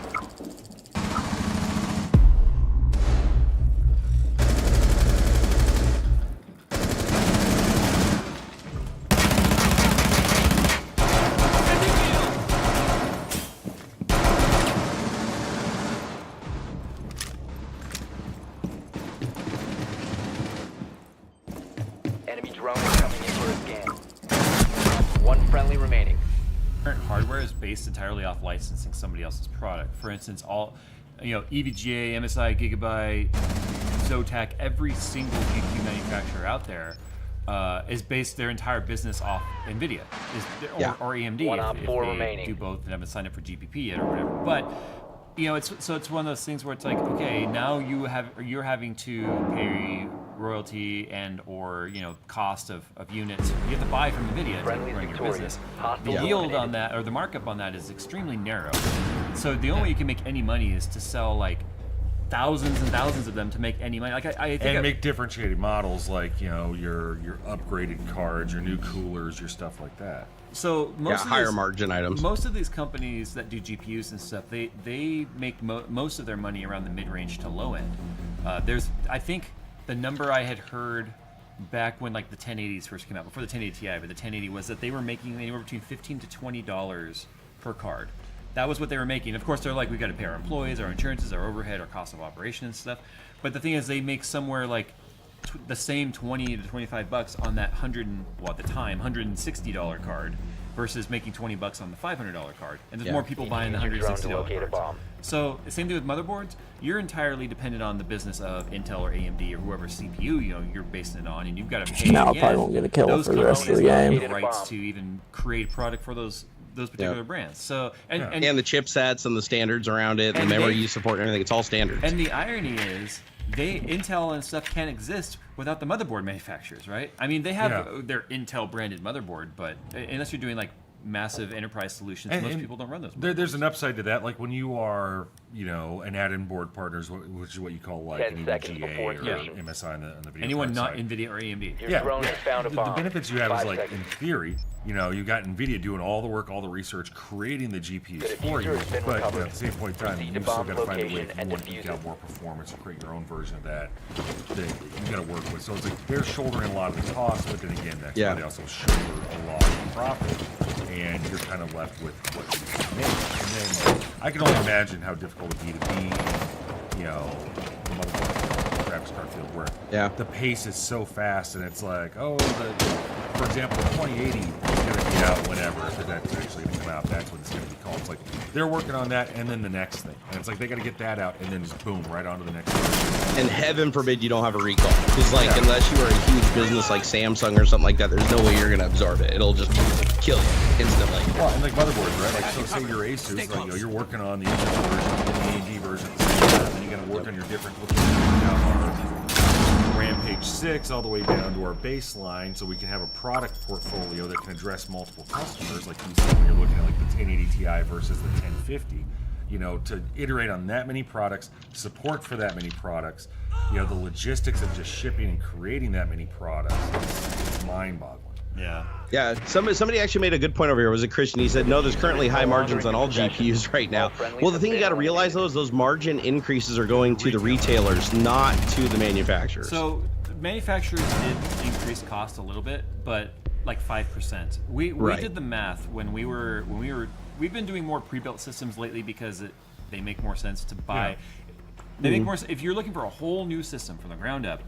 Enemy drone is coming in for a scan. One friendly remaining. Current hardware is based entirely off licensing somebody else's product. For instance, all EVGA, MSI, Gigabyte, Zotac, every single GPU manufacturer out there is based their entire business off NVIDIA or AMD. One op if 4 they remaining. do both and haven't signed up for GPP yet or whatever. But it's one of those things where it's like, okay, now you're having to pay royalty and or cost of units you have to buy from NVIDIA to run your business. The yield on that, or the markup on that, is extremely narrow. So the only way you can make any money is to sell like thousands and thousands of them to make any money. Like I think make differentiated models, like your upgraded cards, your new coolers, your stuff like that. So most of higher margin items. Most of these companies that do GPUs and stuff, they make most of their money around the mid-range to low end. I think the number I had heard back when like the 1080s first came out, before the 1080 Ti, but the 1080 was that they were making anywhere between $15 to $20 per card. That was what they were making. Of course, they're like, we got to pay our employees, our insurances, our overhead, our cost of operation and stuff. But the thing is, they make somewhere like the same $20 to $25 on that at the time $160 card versus making $20 on the $500 card. And there's more people buying the $160 cards. So the same thing with motherboards. You're entirely dependent on the business of Intel or AMD or whoever CPU you're basing it on, and you've got to pay. Now I probably won't get a kill for the rest of the game. The rights to even create a product for those those particular brands. So and the chipsets and the standards around it, the memory you support and everything, it's all standards. And the irony is, Intel and stuff can't exist without the motherboard manufacturers, right? I mean, they have their Intel branded motherboard, but unless you're doing like massive enterprise solutions, most people don't run those. There's an upside to that. Like when you are, an add-in board partners, which is what you call like an EVGA or MSI on the video. Anyone not side. NVIDIA or AMD. The benefits you have is like in theory, you got NVIDIA doing all the work, all the research, creating the GPUs for you. But at the same point in time, you still got to find a way if you want to eke out more performance or create your own version of that you got to work with. So it's like they're shouldering a lot of the cost, but then again, that's why they also shoulder a lot of the profit. And you're kind of left with what you can make. And then I can only imagine how difficult it would be to be, the motherfucking graphics card field where the pace is so fast and it's like, for example, 2080 is going to be out whenever, if that's actually going to come out, that's what it's going to be called. It's like they're working on that and then the next thing. And it's like they got to get that out and then just boom, right on to the next thing. And heaven forbid you don't have a recall. Because unless you are a huge business like Samsung or something like that, there's no way you're going to absorb it. It'll just kill you instantly. Well, and like motherboards, right? Like, so say you're Asus, like, you're working on the Intel version and the AMD version at the same time, and then you got to work on your different Rampage 6 all the way down to our baseline, so we can have a product portfolio that can address multiple customers, like you said when you're looking at like the 1080 Ti versus the 1050. To iterate on that many products, support for that many products, the logistics of just shipping and creating that many products, it's mind-boggling. Yeah. Somebody actually made a good point over here. Was it Christian? He said, no, there's currently high margins on all GPUs right now. Well, the thing you got to realize, though, is those margin increases are going to the retailers, not to the manufacturers. So manufacturers did increase cost a little bit, but like 5%. We did the math when we've been doing more pre-built systems lately because they make more sense to buy. They make more. If you're looking for a whole new system from the ground up,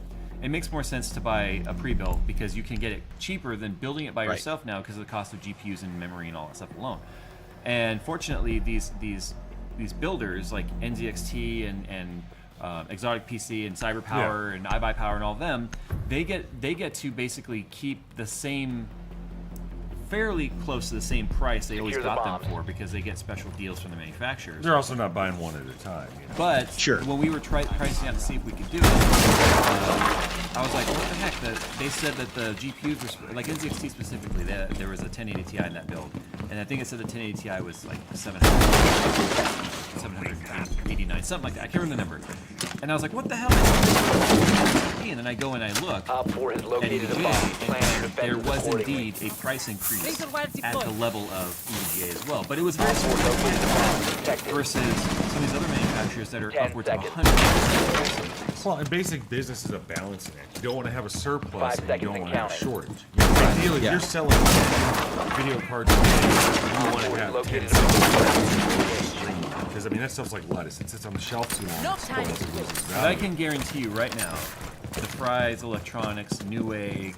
it makes more sense to buy a pre-built because you can get it cheaper than building it by yourself now because of the cost of GPUs and memory and all that stuff alone. And fortunately, these builders like NZXT and Exotic PC and CyberPower and iBuyPower and all of them, they get to basically keep the same, fairly close to the same price they always got them for because they get special deals from the manufacturers. They're also not buying one at a time. But when we were pricing out to see if we could do it, I was like, what the heck? They said that the GPUs were, like NZXT specifically, there was a 1080 Ti in that build. And I think it said the 1080 Ti was like 789, something like that. I can't remember the number. And I was like, what the hell? And then I go and I look at EVGA, and there was indeed a price increase at the level of EVGA as well. But it was very small versus some of these other manufacturers that are upwards of 100%. Well, in basic business is a balancing act. You don't want to have a surplus and you don't want to have a shortage. Ideally, if you're selling video cards, you want to have 10 because that stuff's like lettuce. It sits on the shelf too long. But I can guarantee you right now, the Fry's Electronics, Newegg,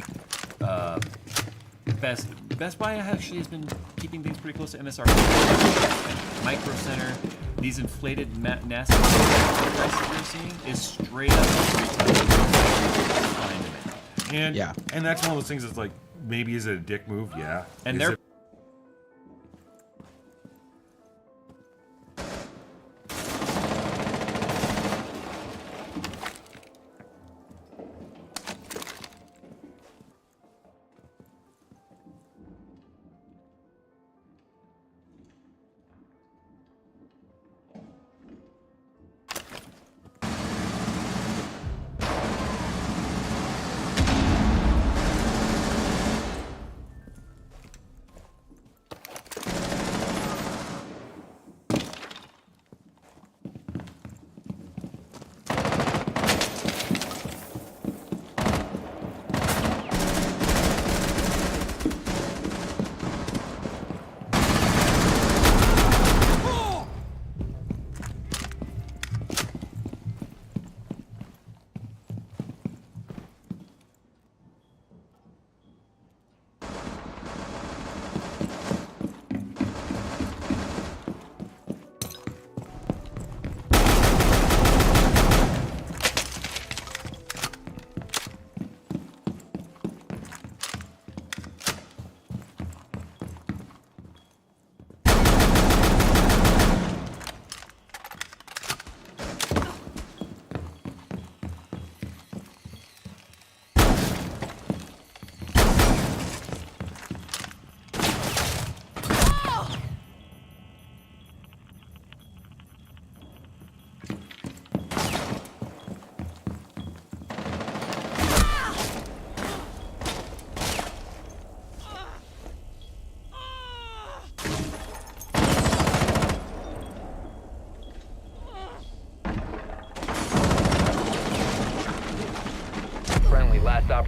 Best Buy actually has been keeping things pretty close to MSRP. Micro Center, these inflated NASA prices you're seeing is straight up fine to me. And that's one of those things that's like, maybe is it a dick move? Yeah. And they're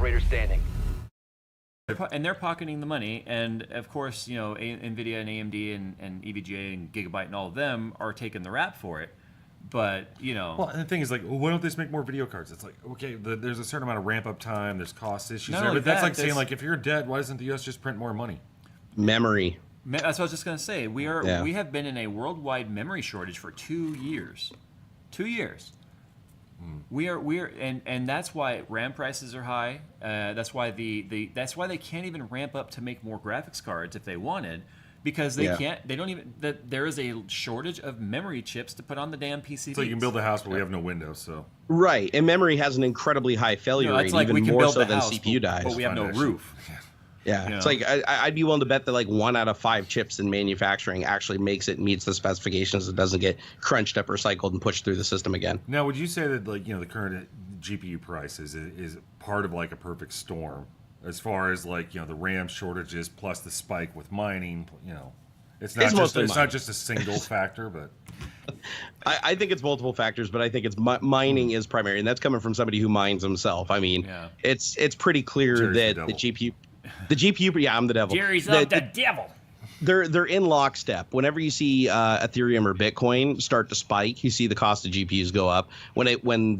operator standing. And they're pocketing the money, and of course, NVIDIA and AMD and EVGA and Gigabyte and all of them are taking the rap for it. But well, and the thing is, like, why don't they just make more video cards? It's like, okay, there's a certain amount of ramp up time, there's cost issues Not there, only but that's that, like saying, there's- like, if you're dead, why doesn't the U.S. just print more money? Memory. That's what I was just gonna say. We Yeah. have been in a worldwide memory shortage for 2 years. 2 years. And that's why RAM prices are high. That's why that's why they can't even ramp up to make more graphics cards if they wanted, because they can't. They don't even. There is a shortage of memory chips to put on the damn PCBs. So you can build a house, but we have no windows, so. Right, and memory has an incredibly high failure No, rate, it's like we even can more build so the than house, CPU dies. but we have no roof. Yeah, You it's know? like I'd be willing to bet that like 1 out of 5 chips in manufacturing actually meets the specifications. It doesn't get crunched up, recycled, and pushed through the system again. Now, would you say that, like, the current GPU price is part of like a perfect storm as far as like the RAM shortages plus the spike with mining? It's not just a single factor, but I think it's multiple factors, but I think it's mining is primary, and that's coming from somebody who mines himself. I mean, it's pretty clear Jerry's that the GPU. Yeah, I'm the devil. Jerry's the devil. They're in lockstep. Whenever you see Ethereum or Bitcoin start to spike, you see the cost of GPUs go up. When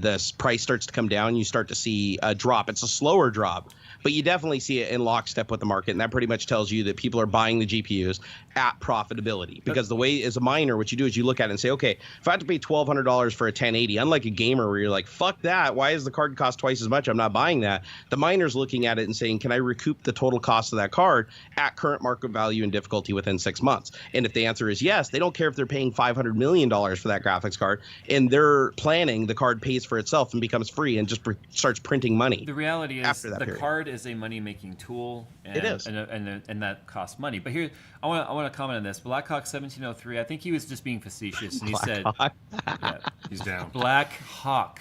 the price starts to come down, you start to see a drop. It's a slower drop, but you definitely see it in lockstep with the market, and that pretty much tells you that people are buying the GPUs at profitability. Because the way, as a miner, what you do is you look at it and say, okay, if I have to pay $1,200 for a 1080, unlike a gamer where you're like, fuck that, why is the card cost twice as much? I'm not buying that. The miner's looking at it and saying, can I recoup the total cost of that card at current market value and difficulty within 6 months? And if the answer is yes, they don't care if they're paying $500 million for that graphics card. And they're planning the card pays for itself and becomes free and just starts printing money. The reality is after that the period. card is a money-making tool, and, It is. and that costs money. But here, I want to comment on this. Blackhawk 1703. I think he was just being facetious, and he said, Blackhawk. He's down. Black Hawk.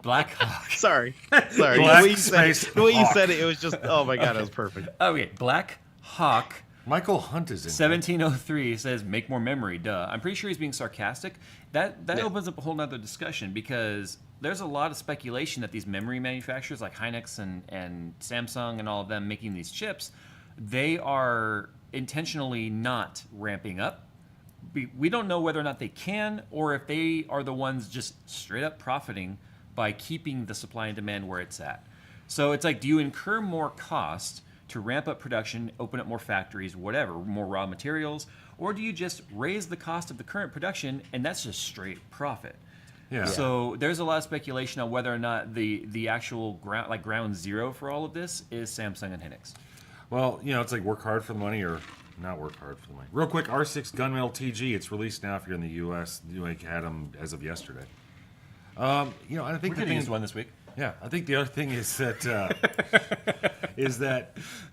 Black Hawk. Sorry. Black The way you space said it, the way you Hawk. said it was just, oh my God, that was perfect. Okay, Black Hawk. Michael Hunt is in 1703 says make more memory. Duh. I'm pretty sure he's being sarcastic. That opens up a whole nother discussion, because there's a lot of speculation that these memory manufacturers like Hynix and Samsung and all of them making these chips, they are intentionally not ramping up. We don't know whether or not they can, or if they are the ones just straight up profiting by keeping the supply and demand where it's at. So it's like, do you incur more cost to ramp up production, open up more factories, whatever, more raw materials, or do you just raise the cost of the current production and that's just straight profit? Yeah. So there's a lot of speculation on whether or not the actual ground zero for all of this is Samsung and Hynix. Well, it's like work hard for the money or not work hard for the money. Real quick, R6 Gunmetal TG. It's released now if you're in the U.S. You had them as of yesterday. I think We're the going to thing use one this week. Yeah, I think the other thing is that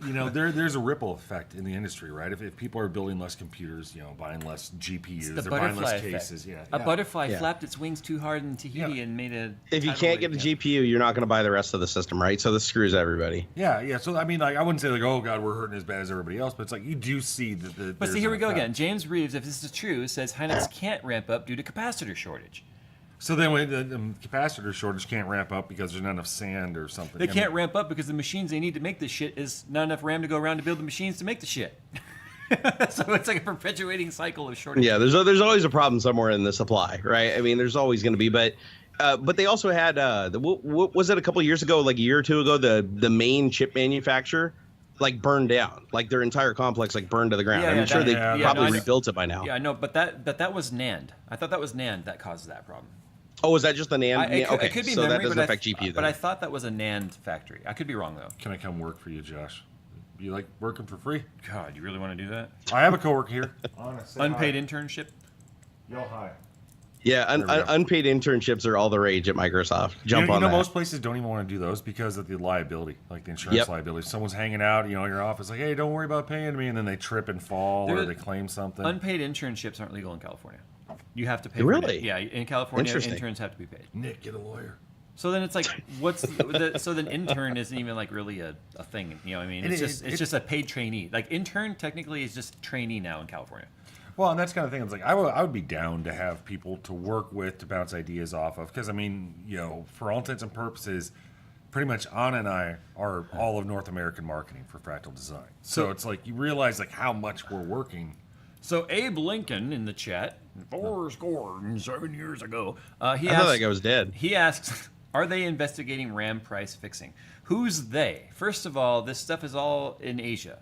there's a ripple effect in the industry, right? If people are building less computers, buying less GPUs, they're buying less cases. Yeah, A butterfly flapped its wings too hard in Tahiti and made a. If you can't get a GPU, you're not going to buy the rest of the system, right? So this screws everybody. Yeah. So I mean, like, I wouldn't say like, oh God, we're hurting as bad as everybody else, but it's like you do see that. But see, here we go again. James Reeves, if this is true, says Hynix can't ramp up due to capacitor shortage. So then when the capacitor shortage can't ramp up because there's not enough sand or something. They can't ramp up because the machines they need to make this shit is not enough RAM to go around to build the machines to make the shit. So it's like a perpetuating cycle of shortage. Yeah, there's always a problem somewhere in the supply, right? I mean, there's always going to be, but they also had what was it a couple of years ago, like a year or two ago, the main chip manufacturer like burned down, like their entire complex like burned to the ground. I'm sure they probably rebuilt it by now. Yeah, I know, but that was NAND. I thought that was NAND that caused that problem. Oh, was that just the NAND? It could be so memory, that doesn't affect GPU then. But I thought that was a NAND factory. I could be wrong though. Can I come work for you, Josh? You like working for free? God, you really want to do that? I have a coworker here. Unpaid internship. Yo, hi. Yeah, unpaid internships are all the rage at Microsoft. Jump on that. Most places don't even want to do those because of the liability, like the insurance liability. If someone's hanging out, your office, like, hey, don't worry about paying me, and then they trip and fall or they claim something. Unpaid internships aren't legal in California. You have to pay. Really? Yeah, in California, interns have to be paid. Nick, get a lawyer. So then it's like, so then intern isn't even like really a thing. You know what I mean? It's just a paid trainee. Like intern technically is just trainee now in California. Well, and that's kind of thing. It's like I would be down to have people to work with to bounce ideas off of, because I mean, for all intents and purposes, pretty much Anna and I are all of North American marketing for Fractal Design. So it's like you realize like how much we're working. So Abe Lincoln in the chat, 7 years ago, he I thought that guy was dead. He asks, are they investigating RAM price fixing? Who's they? First of all, this stuff is all in Asia,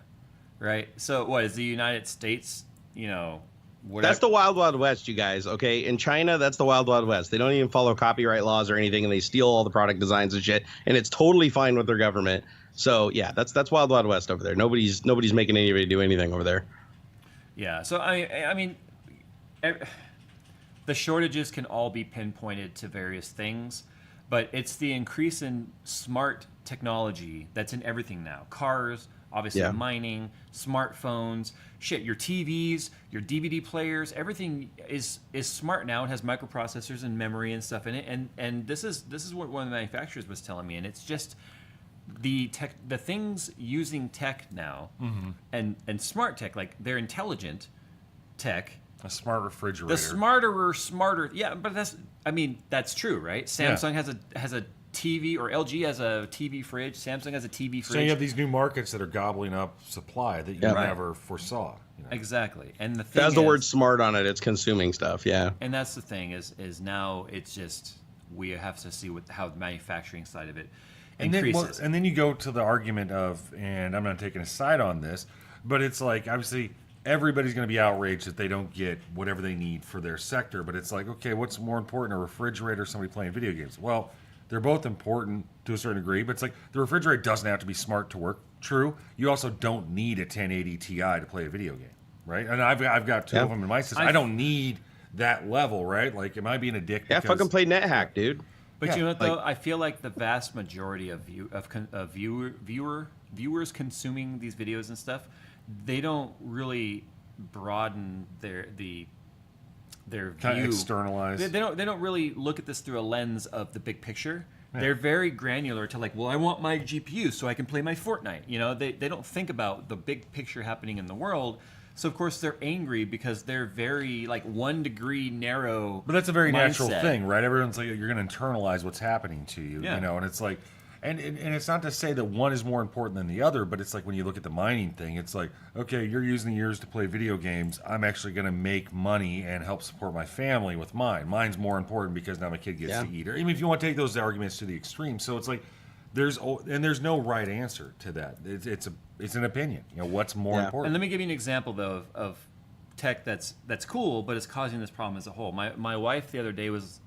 right? So what is the United States, you know, whatever. That's the Wild Wild West, you guys. Okay, in China, that's the Wild Wild West. They don't even follow copyright laws or anything, and they steal all the product designs and shit. And it's totally fine with their government. So yeah, that's Wild Wild West over there. Nobody's making anybody do anything over there. Yeah. So I mean, the shortages can all be pinpointed to various things, but it's the increase in smart technology that's in everything now. Cars, obviously mining, smartphones, shit, your TVs, your DVD players, everything is smart now. It has microprocessors and memory and stuff in it. And this is what one of the manufacturers was telling me. And it's just the things using tech now and smart tech, like they're intelligent tech. A smart refrigerator. The smarter. Yeah, but that's true, right? Samsung has a TV, or LG has a TV fridge. Samsung has a TV fridge. So you have these new markets that are gobbling up supply that you never foresaw. You know? Exactly, and the thing It has the word smart on it. It's consuming stuff. Yeah. And that's the thing is now it's just we have to see how the manufacturing side of it increases. And then you go to the argument of, and I'm not taking a side on this, but it's like obviously everybody's going to be outraged that they don't get whatever they need for their sector. But it's like, okay, what's more important, a refrigerator or somebody playing video games? Well, they're both important to a certain degree, but it's like the refrigerator doesn't have to be smart to work. True. You also don't need a 1080 Ti to play a video game, right? And I've got two of them in my system. I don't need that level, right? Like, am I being a dick? Yeah, fucking play NetHack, dude. But you know what, though? I feel like the vast majority of viewers consuming these videos and stuff, they don't really broaden their view. Kind of externalize. They don't really look at this through a lens of the big picture. Yeah. They're very granular to like, well, I want my GPU so I can play my Fortnite. You know, they don't think about the big picture happening in the world. So of course they're angry because they're very like 1 degree narrow. But that's a very mindset. natural thing, right? Everyone's like, you're going to internalize what's happening to you, Yeah. you know, and it's like, and it's not to say that one is more important than the other, but it's like when you look at the mining thing, it's like, okay, you're using yours to play video games. I'm actually going to make money and help support my family with mine. Mine's more important because now my kid gets to eat. Or even if you want to take those arguments to the extreme, so it's like there's no right answer to that. It's an opinion. You know, what's more important? And let me give you an example though of tech that's cool, but it's causing this problem as a whole. My wife the other day was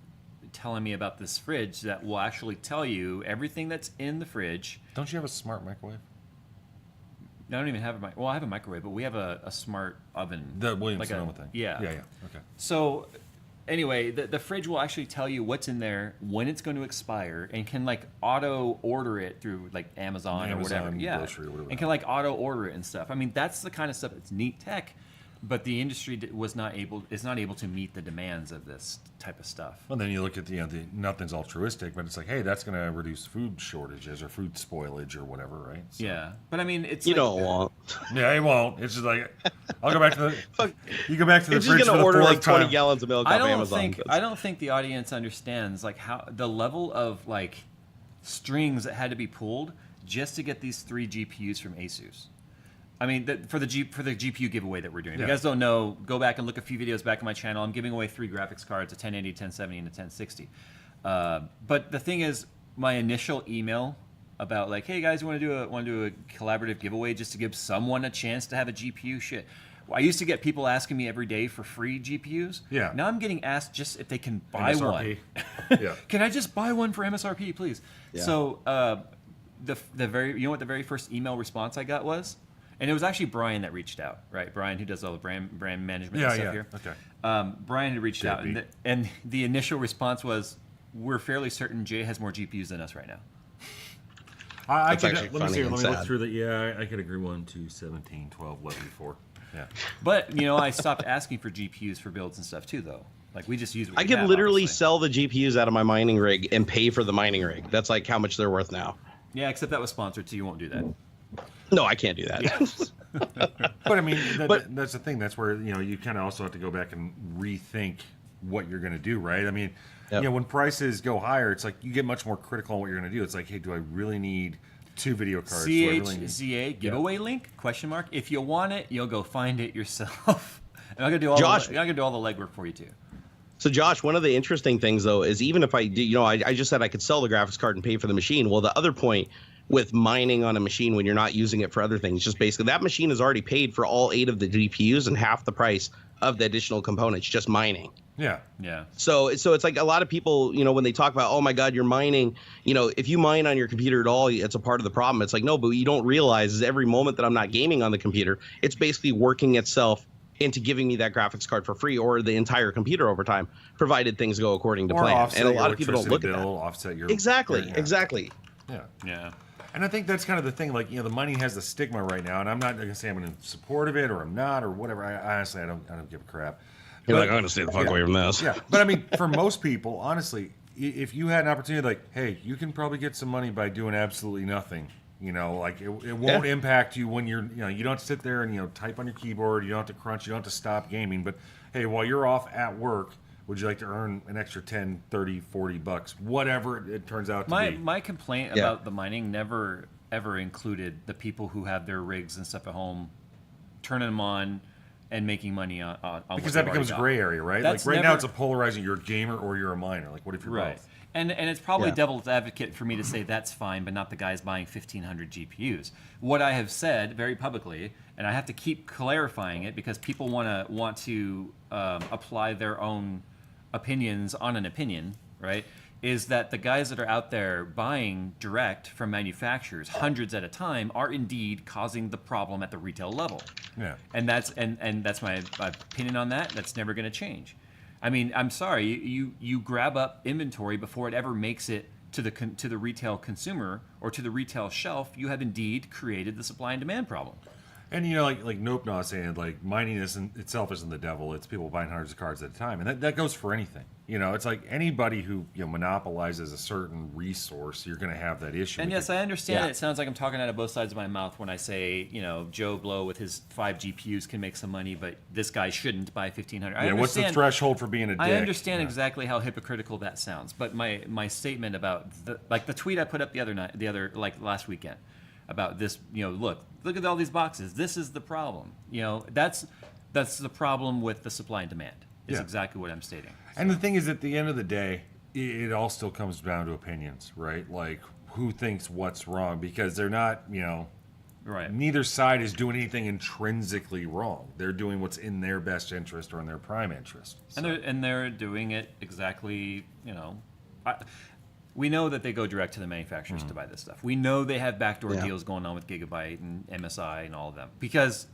telling me about this fridge that will actually tell you everything that's in the fridge. Don't you have a smart microwave? I don't even have a I have a microwave, but we have a smart oven. The Williams-Sonoma thing. Yeah. Yeah. Okay. So anyway, the fridge will actually tell you what's in there, when it's going to expire, and can like auto order it through like Amazon or whatever. Yeah. Grocery or whatever. And can like auto order it and stuff. I mean, that's the kind of stuff that's neat tech. But the industry is not able to meet the demands of this type of stuff. Well, then you look at the nothing's altruistic, but it's like, hey, that's going to reduce food shortages or food spoilage or whatever, right? So, yeah, but I mean, it's you don't want. Yeah, it won't. It's just like I'll go back to the. You go back to the fridge just for gonna the order fourth like 20 time. gallons of milk off Amazon. I don't think the audience understands like how the level of like strings that had to be pulled just to get these 3 GPUs from ASUS. I mean, for the GPU giveaway that we're doing. If you guys don't know, go back and look a few videos back on my channel. I'm giving away 3 graphics cards, a 1080, 1070, and a 1060. But the thing is, my initial email about like, hey guys, want to do a collaborative giveaway just to give someone a chance to have a GPU? Shit. I used to get people asking me every day for free GPUs. Yeah. Now I'm getting asked just if they can buy MSRP. one. Yeah. Can I just buy one for MSRP, please? Yeah. So the what the very first email response I got was. And it was actually Brian that reached out, right? Brian, who does all the brand management and stuff here. Okay. Brian had reached out, and the initial response was, "We're fairly certain Jay has more GPUs than us right now." Let me look through the. Yeah, I could agree. 1, 2, 17, 12, 11, 4. Yeah. But I stopped asking for GPUs for builds and stuff too, though. Like we just use. I could literally sell the GPUs out of my mining rig and pay for the mining rig. That's like how much they're worth now. Yeah, except that was sponsored, so you won't do that. No, I can't do that. But I mean, that's the thing. That's where you kind of also have to go back and rethink what you're going to do, right? I mean, you know, when prices go higher, it's like you get much more critical on what you're going to do. It's like, hey, do I really need 2 video cards? CHZA giveaway link? Question mark. If you want it, you'll go find it yourself. And I'm gonna do all Josh, I'm gonna do all the legwork for you too. So Josh, one of the interesting things though is even if I do, you know, I just said I could sell the graphics card and pay for the machine. Well, the other point with mining on a machine when you're not using it for other things, just basically that machine is already paid for all 8 of the GPUs and half the price of the additional components just mining. Yeah. Yeah. So it's like a lot of people, you know, when they talk about, oh my God, you're mining, you know, if you mine on your computer at all, it's a part of the problem. It's like, no, but you don't realize is every moment that I'm not gaming on the computer, it's basically working itself into giving me that graphics card for free or the entire computer over time, provided things go according to plan. And a lot of people don't look at that. Offset your Exactly. Yeah. Yeah. And I think that's kind of the thing. Like, you know, the mining has the stigma right now, and I'm not going to say I'm in support of it or I'm not or whatever. Honestly, I don't give a crap. You're like, I'm going to stay the fuck away from this. Yeah, but I mean, for most people, honestly, if you had an opportunity, like, hey, you can probably get some money by doing absolutely nothing. You know, like it won't impact you when you're, you know, you don't have to sit there and, you know, type on your keyboard. You don't have to crunch. You don't have to stop gaming. But hey, while you're off at work, would you like to earn an extra 10, 30, 40 bucks, whatever it turns out to be? My complaint about the mining never ever included the people who have their rigs and stuff at home, turning them on and making money on because that becomes a gray area, right? That's like right now it's a polarizing, you're a gamer or you're a miner. Like, what if you're both? And it's probably devil's advocate for me to say that's fine, but not the guys buying 1,500 GPUs. What I have said very publicly, and I have to keep clarifying it because people want to apply their own opinions on an opinion, right? Is that the guys that are out there buying direct from manufacturers, hundreds at a time, are indeed causing the problem at the retail level. Yeah. And that's my opinion on that. That's never going to change. I mean, I'm sorry, you grab up inventory before it ever makes it to the retail consumer or to the retail shelf. You have indeed created the supply and demand problem. And, you know, like Nope Not saying, like, mining itself isn't the devil. It's people buying hundreds of cards at a time. And that goes for anything. You know, it's like anybody who, you know, monopolizes a certain resource, you're going to have that issue. And yes, I understand. It sounds like I'm talking out of both sides of my mouth when I say, you know, Joe Blow with his 5 GPUs can make some money, but this guy shouldn't buy 1,500. Yeah, what's the threshold for being a dick? I understand exactly how hypocritical that sounds. But my statement about, the tweet I put up last weekend, about this, you know, look at all these boxes. This is the problem. You know, that's the problem with the supply and demand. Is exactly what I'm stating. And the thing is, at the end of the day, it all still comes down to opinions, right? Like, who thinks what's wrong? Because they're not, you know, right. Neither side is doing anything intrinsically wrong. They're doing what's in their best interest or in their prime interest. So. And they're doing it exactly, you know. We know that they go direct to the manufacturers to buy this stuff. We know they have backdoor deals going on with Gigabyte and MSI and all of them, because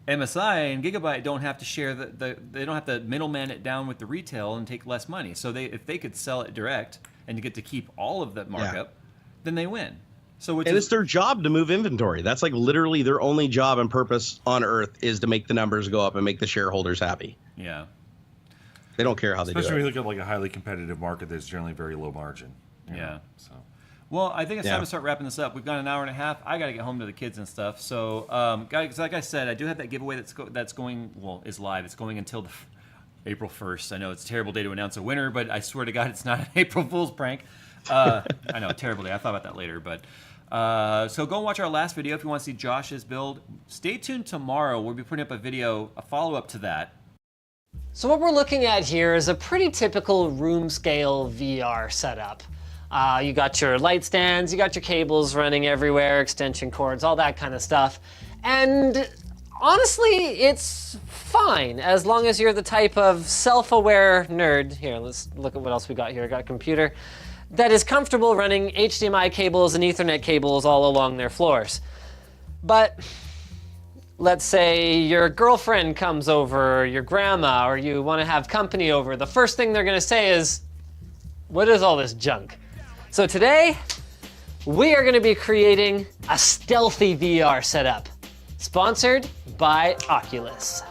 MSI and Gigabyte don't have to share they don't have to middleman it down with the retail and take less money. So if they could sell it direct and get to keep all of that markup, then they win. So it's their job to move inventory. That's like literally their only job and purpose on Earth is to make the numbers go up and make the shareholders happy. Yeah. They don't care how they do it. Especially when you look at like a highly competitive market that's generally very low margin. Yeah. So. Well, I think it's time to start wrapping this up. We've got an hour and a half. I got to get home to the kids and stuff. So, guys, like I said, I do have that giveaway that's going, well, is live. It's going until April 1st. I know it's a terrible day to announce a winner, but I swear to God, it's not an April Fool's prank. I know, terrible day. I thought about that later, but so go and watch our last video if you want to see Josh's build. Stay tuned tomorrow. We'll be putting up a follow-up to that. So what we're looking at here is a pretty typical room scale VR setup. You got your light stands, you got your cables running everywhere, extension cords, all that kind of stuff. And honestly, it's fine as long as you're the type of self-aware nerd. Here, let's look at what else we got here. I got a computer that is comfortable running HDMI cables and Ethernet cables all along their floors. But let's say your girlfriend comes over, or your grandma, or you want to have company over. The first thing they're going to say is, what is all this junk? So today, we are going to be creating a stealthy VR setup, sponsored by Oculus.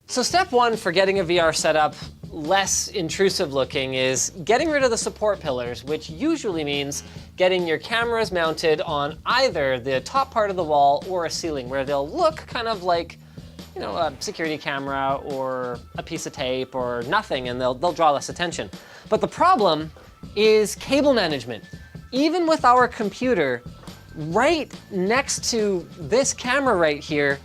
So step one for getting a VR setup less intrusive looking is getting rid of the support pillars, which usually means getting your cameras mounted on either the top part of the wall or a ceiling, where they'll look kind of like, you know, a security camera or a piece of tape or nothing, and they'll draw less attention. But the problem is cable management. Even with our computer right next to this camera right here,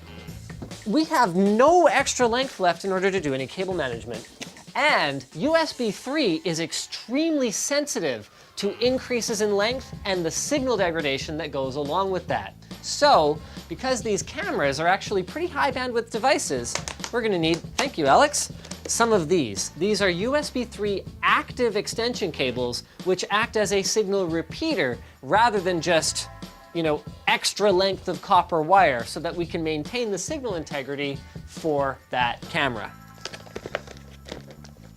we have no extra length left in order to do any cable management. And USB 3 is extremely sensitive to increases in length and the signal degradation that goes along with that. So, because these cameras are actually pretty high bandwidth devices, we're gonna need, thank you Alex, some of these. These are USB 3 active extension cables, which act as a signal repeater rather than just, you know, extra length of copper wire, so that we can maintain the signal integrity for that camera.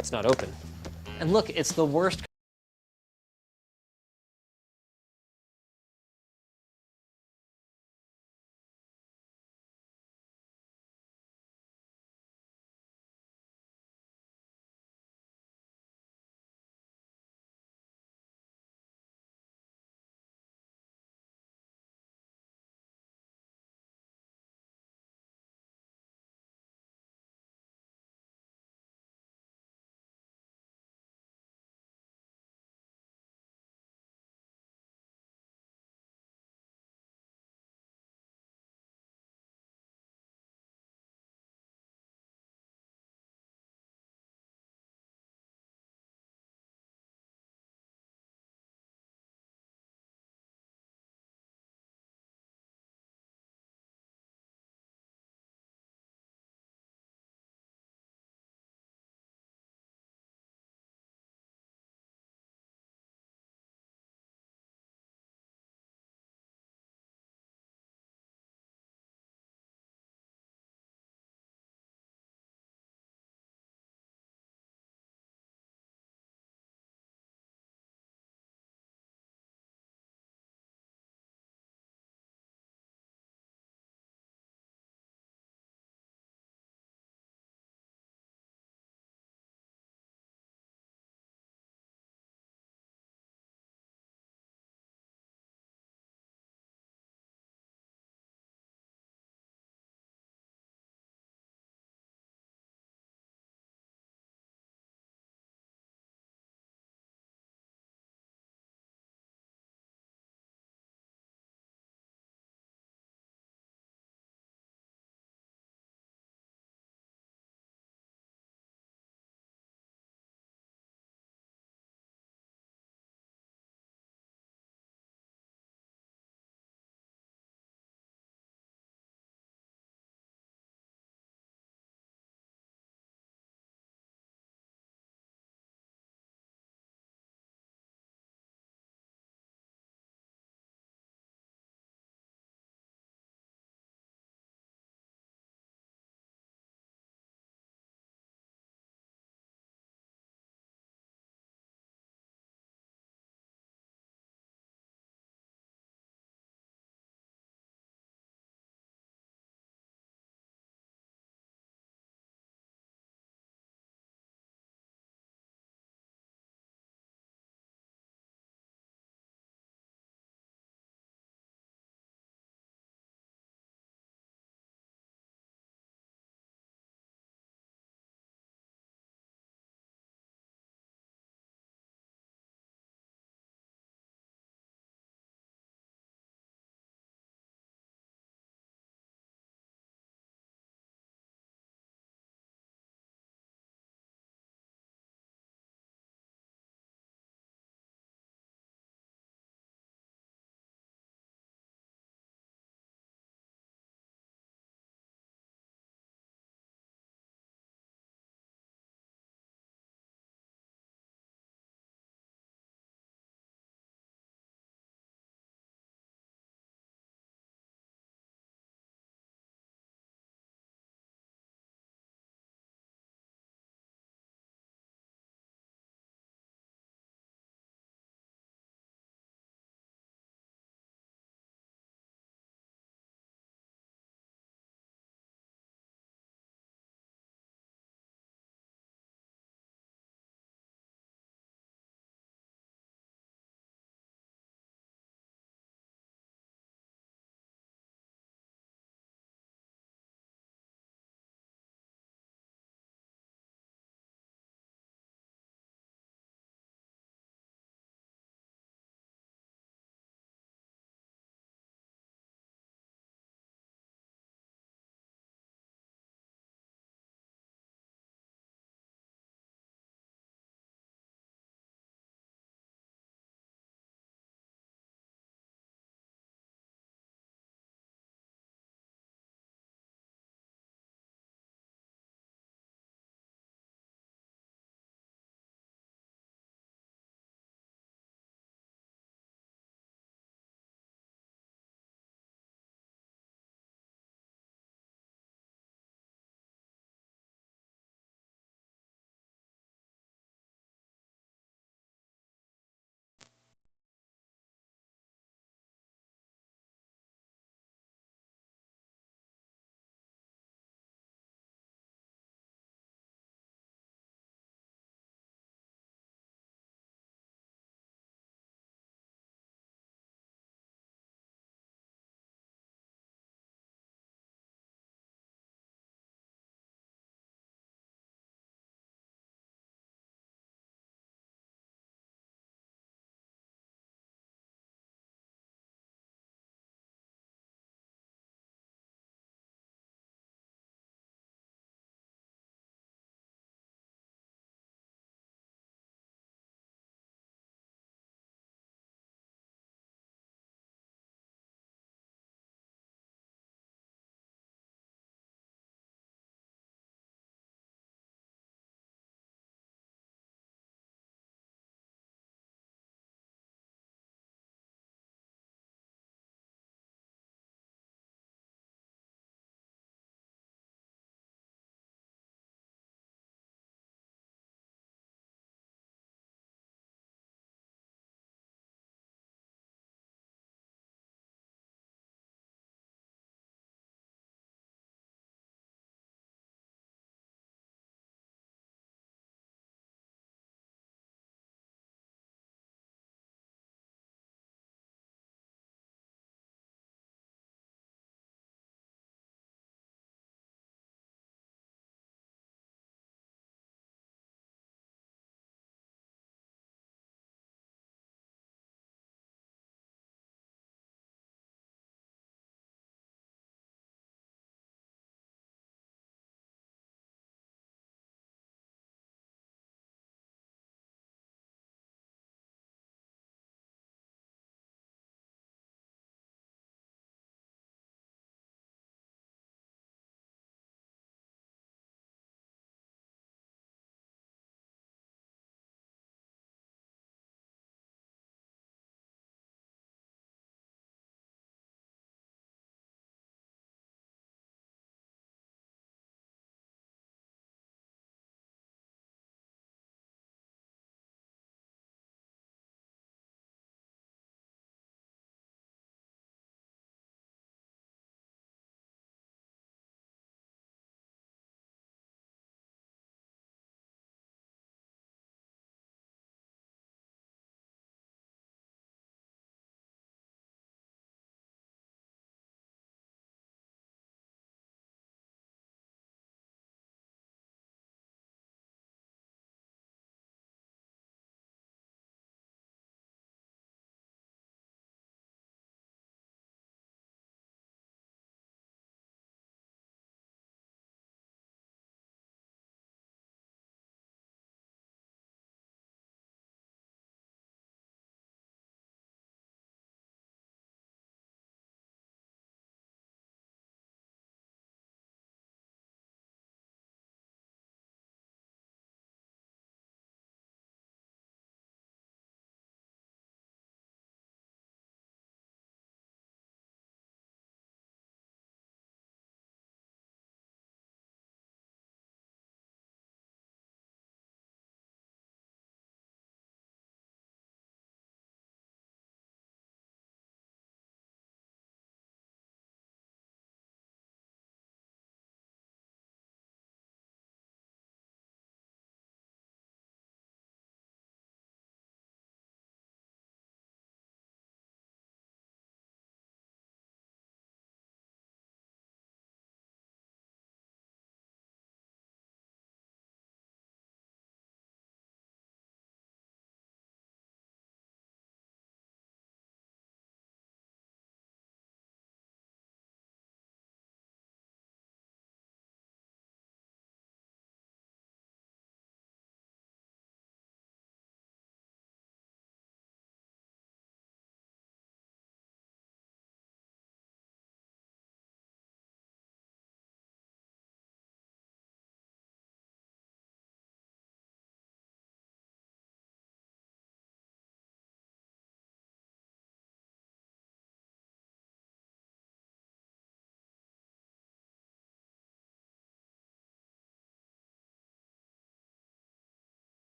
It's not open. And look, it's the worst